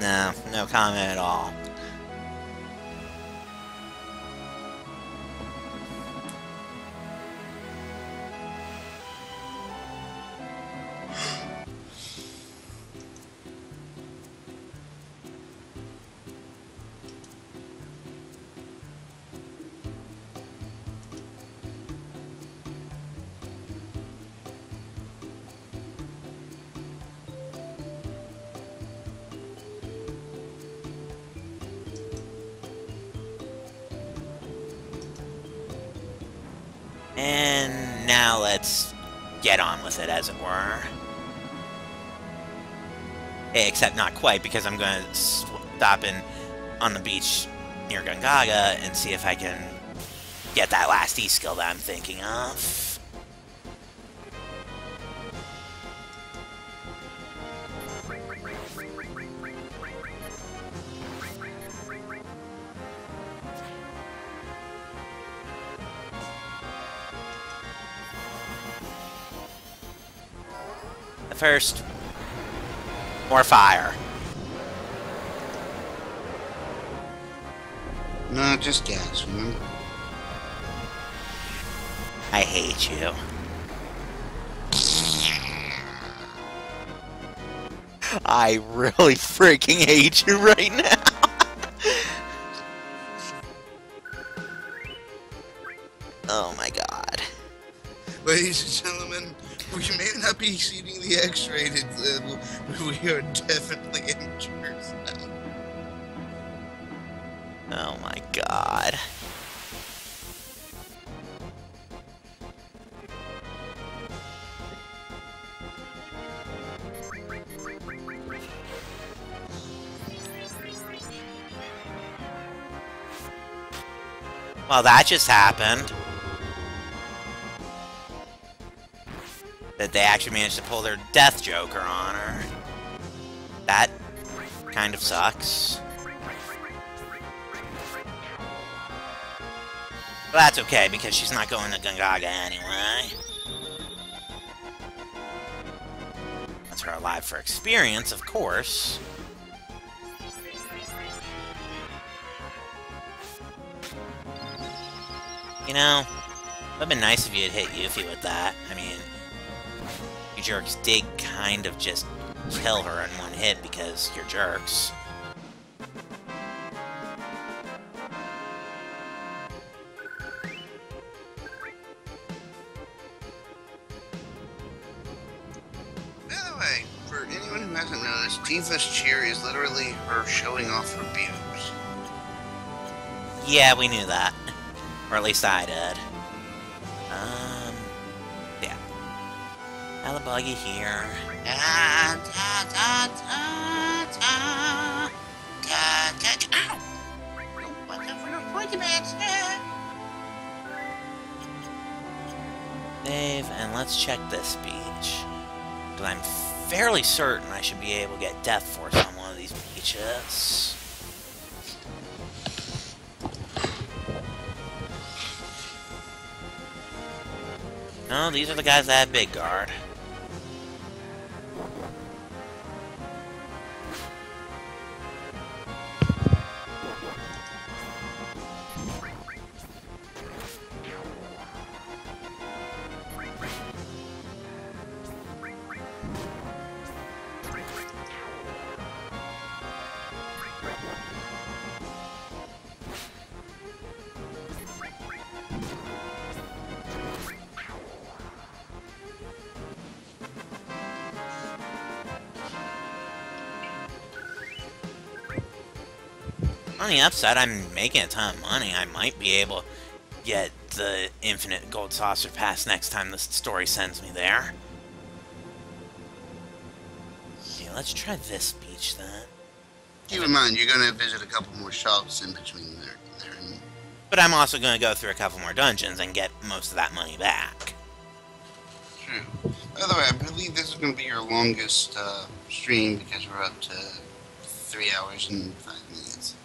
No, no comment at all. And now let's get on with it, as it were. Except not quite, because I'm going to stop on the beach near Gungaga and see if I can get that last E-skill that I'm thinking of. First, more fire. No, just gas, remember? I hate you. I really freaking hate you right now. Oh my god. Ladies and gentlemen, we may not be exceeding the X-rated level, but we are definitely amateurs now. Oh my god. Well, that just happened. That they actually managed to pull their Death Joker on her. That kind of sucks. But that's okay, because she's not going to Gungaga anyway. That's her alive for experience, of course. You know, it would have been nice if you had hit Yuffie with that. I mean, you jerks did kind of just kill her in one hit because you're jerks. By the way, for anyone who hasn't noticed, Tifa's cheer is literally her showing off her boobs. Yeah, we knew that. Or at least I did. Yeah. Alabuggy here. Da, da, da, da, da, da, da, ow! Watch out for those pointy bats. Save, and let's check this beach. Because I'm fairly certain I should be able to get Death Force on one of these beaches. No, these are the guys that have Big Guard. On the upside, I'm making a ton of money. I might be able to get the Infinite Gold Saucer Pass next time the story sends me there. Okay, let's try this beach then. Keep in mind, you're going to visit a couple more shops in between there. But I'm also going to go through a couple more dungeons and get most of that money back. True. By the way, I believe this is going to be your longest stream because we're up to 3 hours and 5 minutes.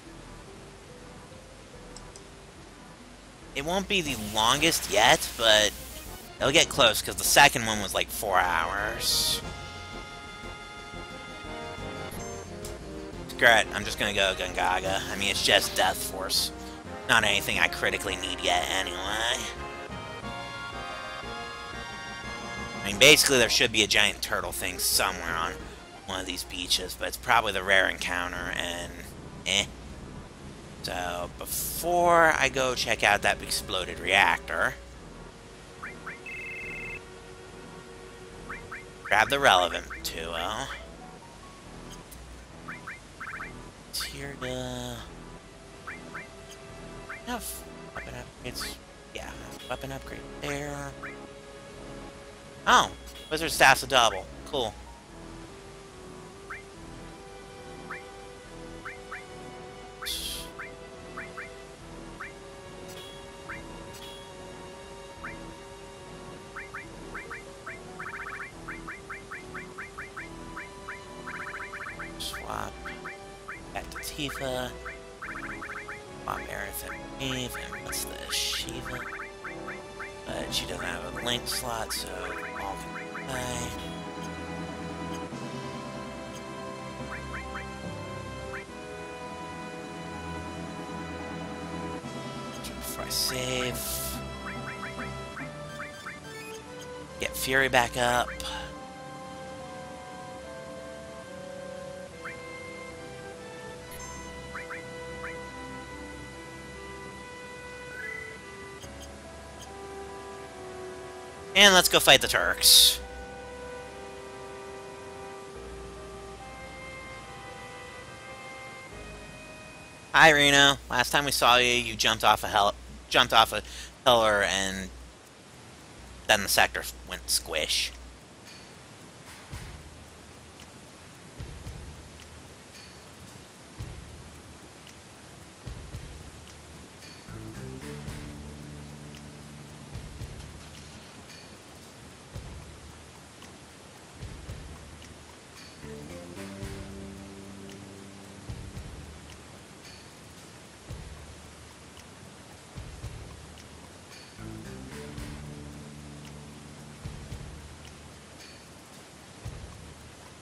It won't be the longest yet, but it'll get close because the second one was like 4 hours. Screw it, I'm just gonna go Gungaga. I mean, it's just Death Force. Not anything I critically need yet anyway. I mean, basically there should be a giant turtle thing somewhere on one of these beaches, but it's probably the rare encounter, and So, before I go check out that exploded reactor, grab the relevant material. Here to have weapon upgrades. Yeah, weapon upgrade there. Oh, Wizard Staff's a double. Cool. Swap back to Tifa. Swap Aerith and Eve, and what's this? Shiva. But she doesn't have a link slot, so all can play. Before I save. Get Fury back up. And let's go fight the Turks. Hi, Reno. Last time we saw you, you jumped off a pillar, and then the sector went squish.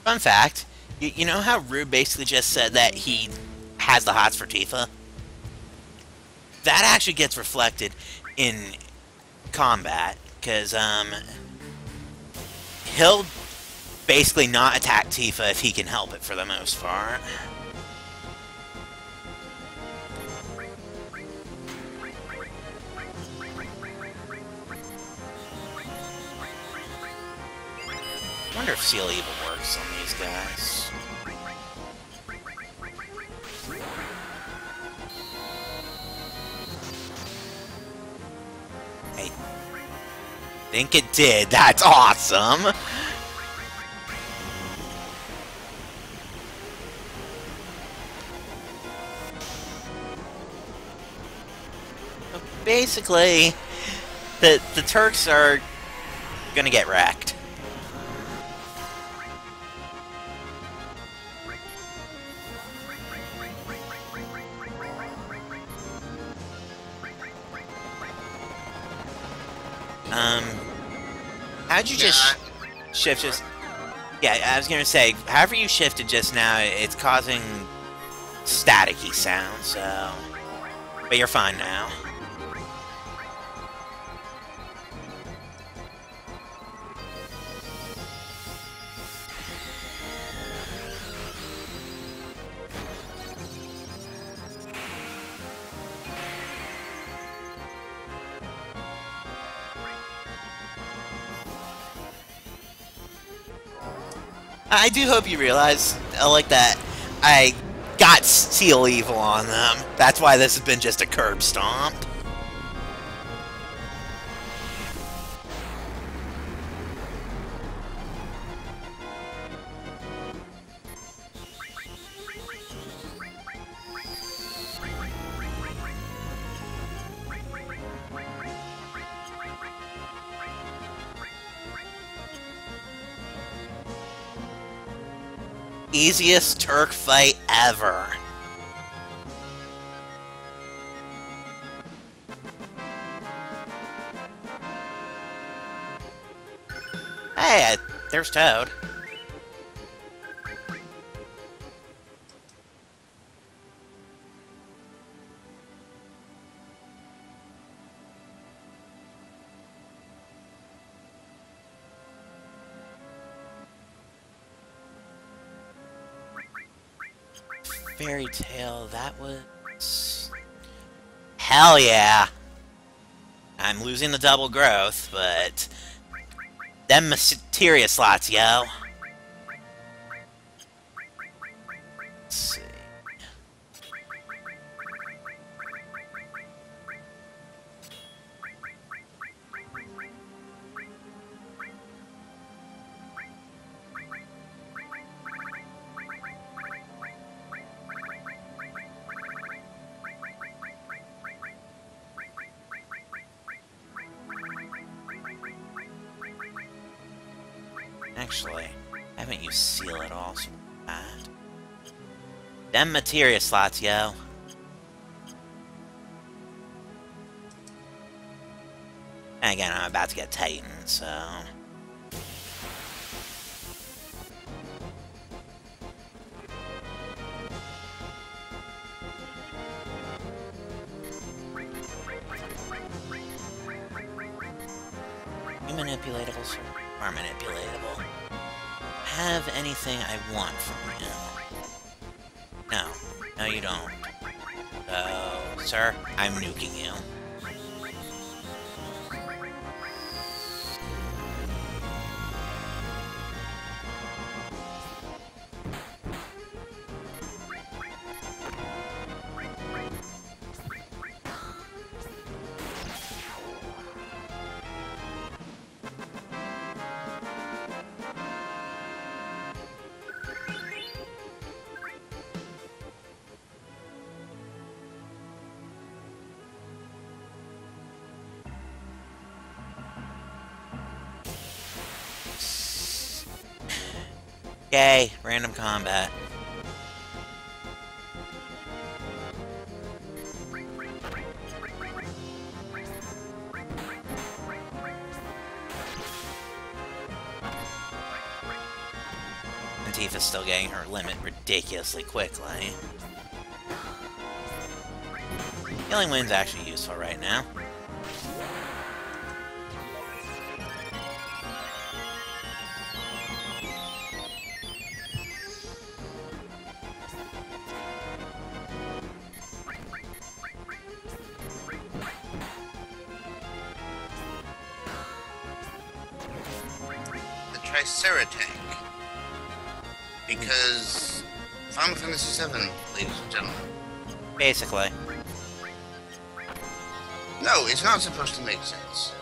Fun fact, you know how Rue basically just said that he has the hots for Tifa? That actually gets reflected in combat, because, he'll basically not attack Tifa if he can help it for the most part. I wonder if Seal Evil works on these guys. I think it did. That's awesome! Basically, the Turks are gonna get wrecked. How'd you Yeah, just shift just... Yeah, I was gonna say, however you shifted just now, it's causing staticky sound, so... But you're fine now. I do hope you realize, like that, I got Seal Evil on them. That's why this has been just a curb stomp. Easiest Turk fight ever. Hey, there's Toad. Fairy Tale, that was... Hell yeah! I'm losing the double growth, but... Them materia slots, yo! Let's see... Actually, I haven't used Seal at all, so bad. Them materia slots, yo. And again, I'm about to get Titan, so... You manipulatable, sir? Are manipulatable. Have anything I want from you? No. No, you don't. So, sir, I'm nuking you. Yay, random combat. And Tifa's still getting her limit ridiculously quickly. Healing Wind's actually useful right now. Triceratech. Because Final Fantasy VII, ladies and gentlemen. Basically. No, it's not supposed to make sense.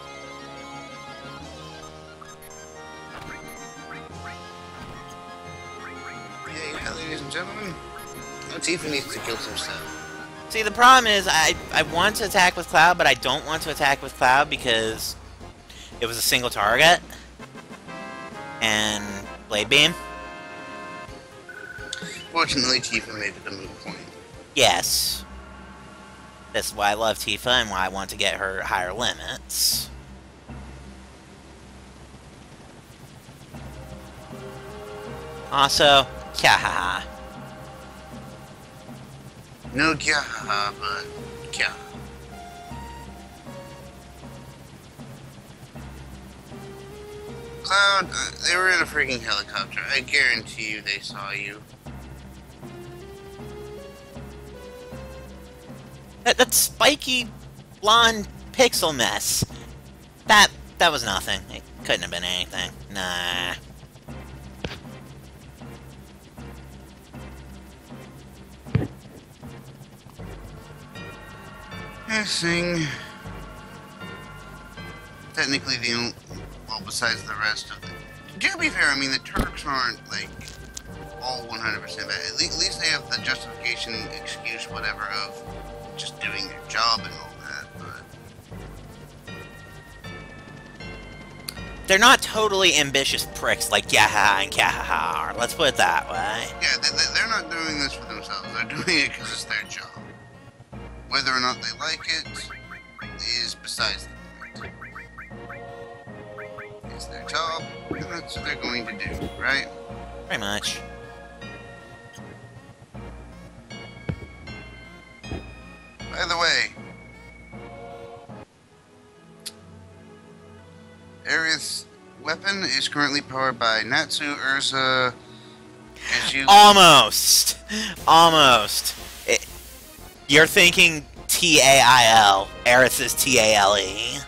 Yeah, ladies and gentlemen. No, Tifa needs to kill some stuff. See, the problem is, I want to attack with Cloud, but I don't want to attack with Cloud because it was a single target. And Blade Beam. Fortunately, Tifa made it a moot point. Yes. That's why I love Tifa and why I want to get her higher limits. Also, kyahaha. No kyahaha, but kya. Cloud, they were in a freaking helicopter. I guarantee you they saw you. That spiky blonde pixel mess. That was nothing. It couldn't have been anything. Nah. Guessing. Technically the only, well, besides the rest of the... To be fair, I mean, the Turks aren't, like, all 100% bad. At least they have the justification, excuse, whatever, of just doing their job and all that, but... They're not totally ambitious pricks like Yaha and Kahaha are. Let's put it that way. Yeah, they're not doing this for themselves. They're doing it because it's their job. Whether or not they like it is besides the point. It's their job, and that's what they're going to do, right? Pretty much. By the way, Aerith's weapon is currently powered by Natsu, Urza, as you... Almost! Almost. You're thinking T-A-I-L. Aerith is T-A-L-E.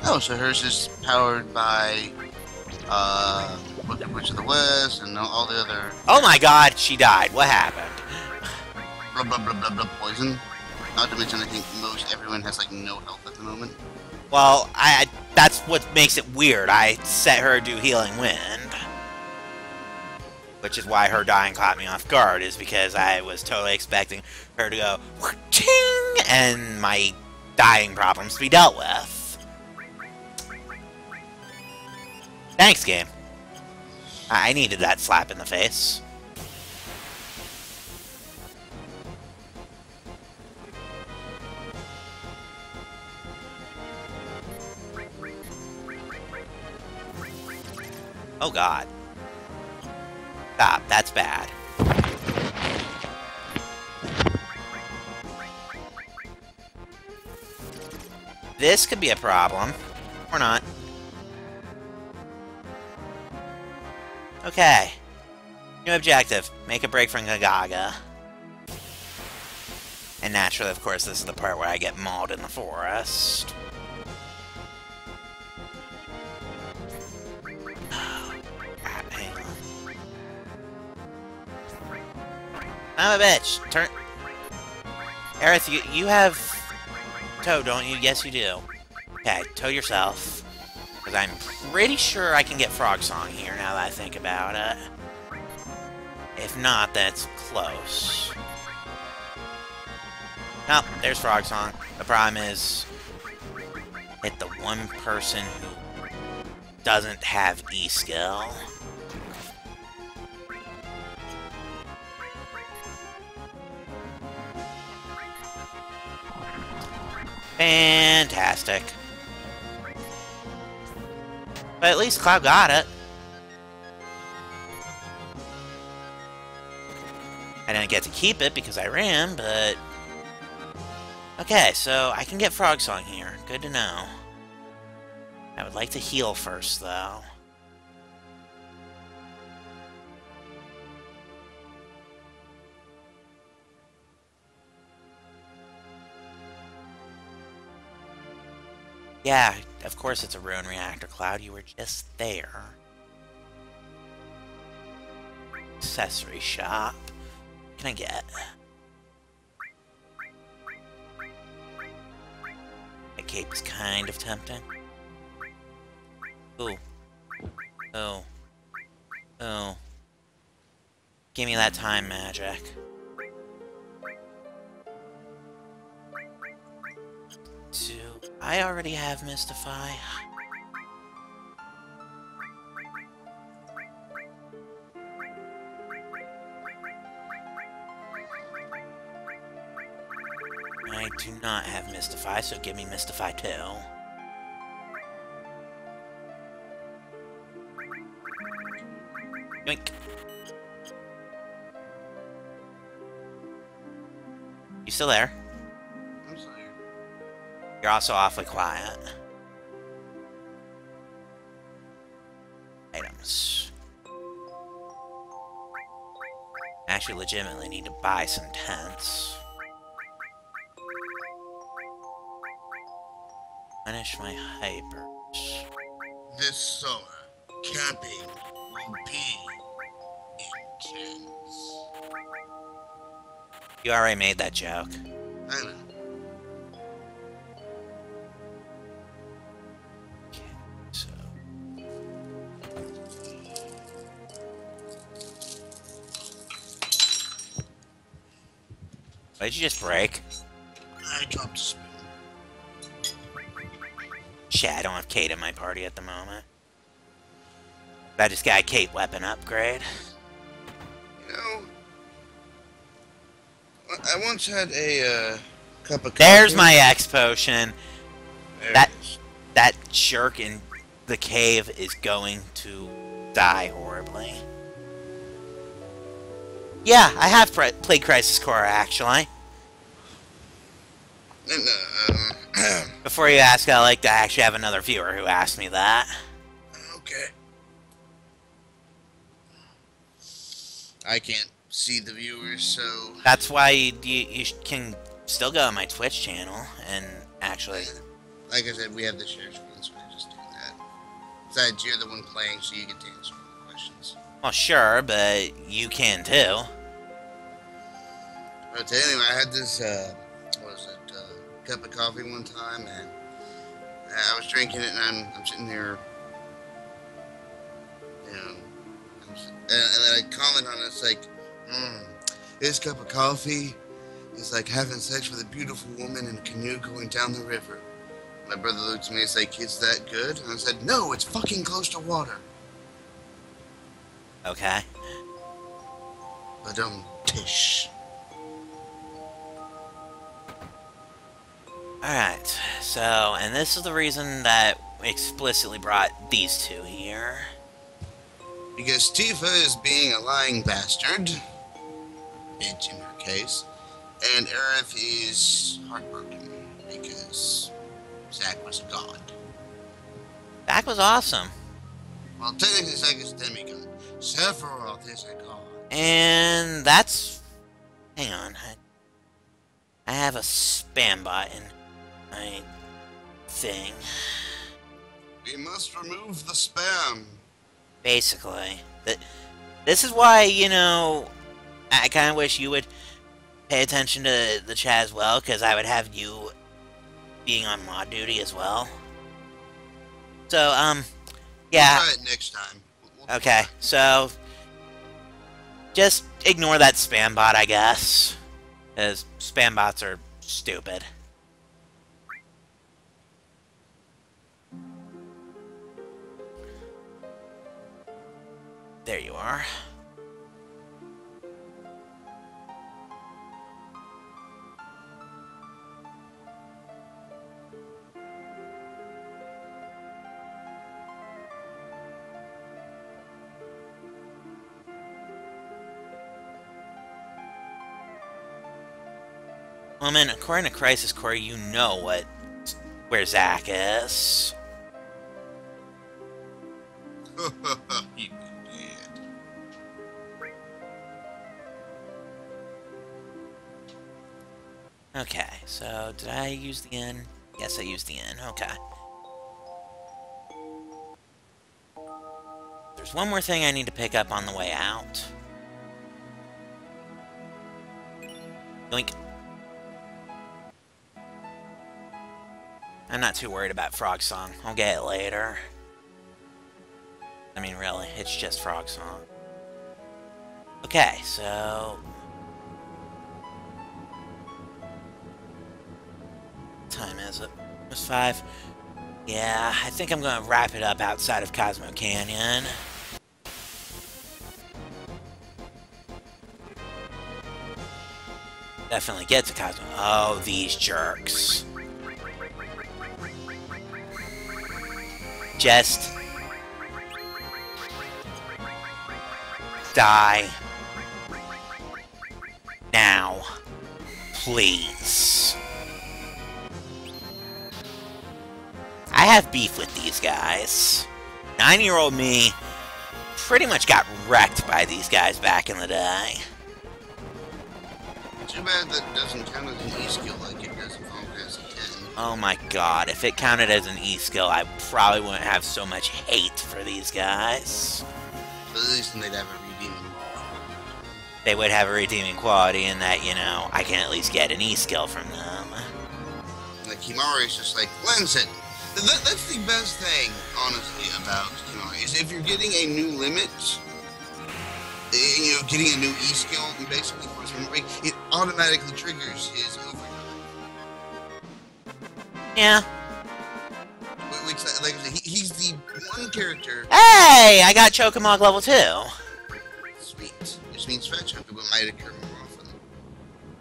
Oh, so hers is powered by, Witch of the West and all the other... Oh my god, she died. What happened? Blah, blah, blah, blah, blah, poison. Not to mention, I think most everyone has, like, no health at the moment. Well, that's what makes it weird. I set her to do Healing Wind. Which is why her dying caught me off guard, is because I was totally expecting her to go ching and my dying problems to be dealt with. Thanks, game. I needed that slap in the face. Oh god. Stop, that's bad. This could be a problem. Or not. Okay. New objective. Make a break from Gagaga. And naturally, of course, this is the part where I get mauled in the forest. I'm a bitch. Turn. Aerith, you have tow, don't you? Yes, you do. Okay, tow yourself. Because I'm pretty sure I can get Frog Song here now that I think about it. If not, that's close. Nope, there's Frog Song. The problem is, hit the one person who doesn't have E-skill. Fantastic. But at least Cloud got it. I didn't get to keep it because I ran, but... Okay, so I can get Frog Song here. Good to know. I would like to heal first, though. Yeah, of course it's a ruin reactor, Cloud. You were just there. Accessory shop. What can I get? That cape is kind of tempting. Ooh. Oh. Oh. Give me that time magic. I already have Mystify. I do not have Mystify, so give me Mystify too. Yoink. You still there? I'm still here. You're also awfully quiet. Items. I actually legitimately need to buy some tents. Finish my hypers. This summer, camping will be intense. You already made that joke. I know. Okay, so... What did you just break? I dropped a spoon. Shit, I don't have Kate in my party at the moment. I just got a Kate weapon upgrade. You know, I once had a cup of coffee. There's my X potion. There That- it is. That jerk in the cave is going to die horribly. Yeah, I have played Crisis Core, actually. And, Before you ask, I like to actually have another viewer who asked me that. okay. I can't see the viewers, so... That's why you can still go on my Twitch channel and actually... Like I said, we have the share screen, so I just do that. Besides, you're the one playing, so you get to answer all the questions. Well, sure, but you can too. But anyway, I had this, what was it, cup of coffee one time, and I was drinking it, and I'm sitting there, you know, and then I comment on it, it's like, this cup of coffee is like having sex with a beautiful woman in a canoe going down the river. My brother looked at me and was like, is that good? And I said, no, it's fucking close to water. Okay. But tish. Alright, so, and this is the reason that we explicitly brought these two here. Because Tifa is being a lying bastard, bitch in her case, and Aerith is heartbroken because Zack was a god. That was awesome. Well, technically Zack is a demigod. Sephiroth is a god. And that's... Hang on. I have a spam bot in my thing. We must remove the spam. Basically. This is why, you know, I kind of wish you would pay attention to the chat as well, because I would have you being on mod duty as well. So, yeah. We'll try it next time. We'll Okay, so just ignore that spam bot, I guess, because spam bots are stupid. There you are. Well, man, according to Crisis Core, you know where Zack is. You did. Okay, so did I use the N? Yes, I used the N. Okay. There's one more thing I need to pick up on the way out. Yoink. I'm not too worried about Frog Song. I'll get it later. I mean, really, it's just Frog Song. Okay, so... What time is it? It's 5. Yeah, I think I'm gonna wrap it up outside of Cosmo Canyon. Definitely get to Cosmo. Oh, these jerks. Die. Now. Please. I have beef with these guys. 9-year-old me pretty much got wrecked by these guys back in the day. Too bad that doesn't count as an E-skill like it does in Final Fantasy X. Oh my god, if it counted as an E-skill, I probably wouldn't have so much hate for these guys. But at least then they'd have a redeeming. They would have a redeeming quality in that, you know, I can at least get an E-skill from them. Like, Kimahri is just like, lens it. That's the best thing, honestly, about Kimahri, is if you're getting a new limit, you know, getting a new E-skill, basically, for his memory, it automatically triggers his overdrive. Yeah. Which, like I said, he's the one character... Hey! I got Chokamog level 2! Sweet. Which means Fat Chocobo might occur more often.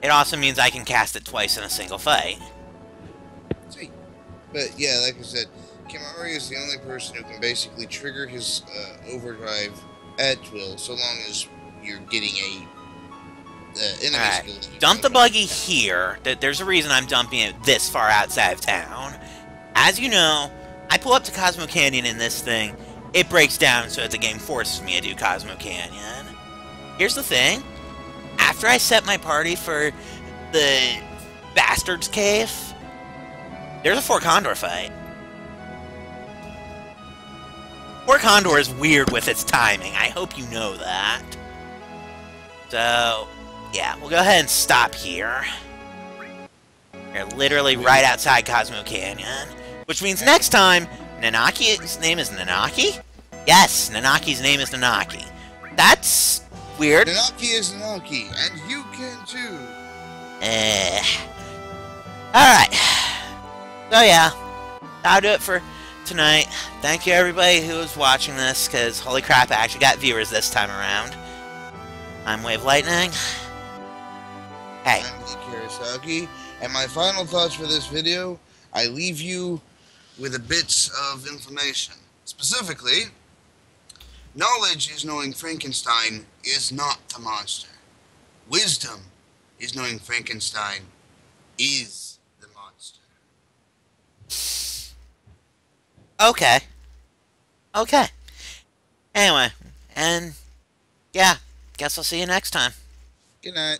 It also means I can cast it twice in a single fight. Sweet. But yeah, like I said, Kimahri is the only person who can basically trigger his overdrive at will, so long as you're getting a enemy skill. Dump the buggy here. There's a reason I'm dumping it this far outside of town. As you know, I pull up to Cosmo Canyon in this thing. It breaks down so that the game forces me to do Cosmo Canyon. Here's the thing. After I set my party for the Bastard's Cave, there's a Fort Condor fight. Fort Condor is weird with its timing. I hope you know that. So, yeah, we'll go ahead and stop here. We're literally right outside Cosmo Canyon. Which means next time, Nanaki's name is Nanaki? Yes, Nanaki's name is Nanaki. That's weird. Nanaki is Nanaki, and you can too. Alright. So yeah, that'll do it for tonight. Thank you everybody who was watching this, because holy crap, I actually got viewers this time around. I'm Wave Lightning. Hey. I'm Lee Karasaki, and my final thoughts for this video, I leave you with a bits of information. Specifically, knowledge is knowing Frankenstein is not the monster. Wisdom is knowing Frankenstein is the monster. Okay. Okay. Anyway, and yeah, guess I'll see you next time. Good night.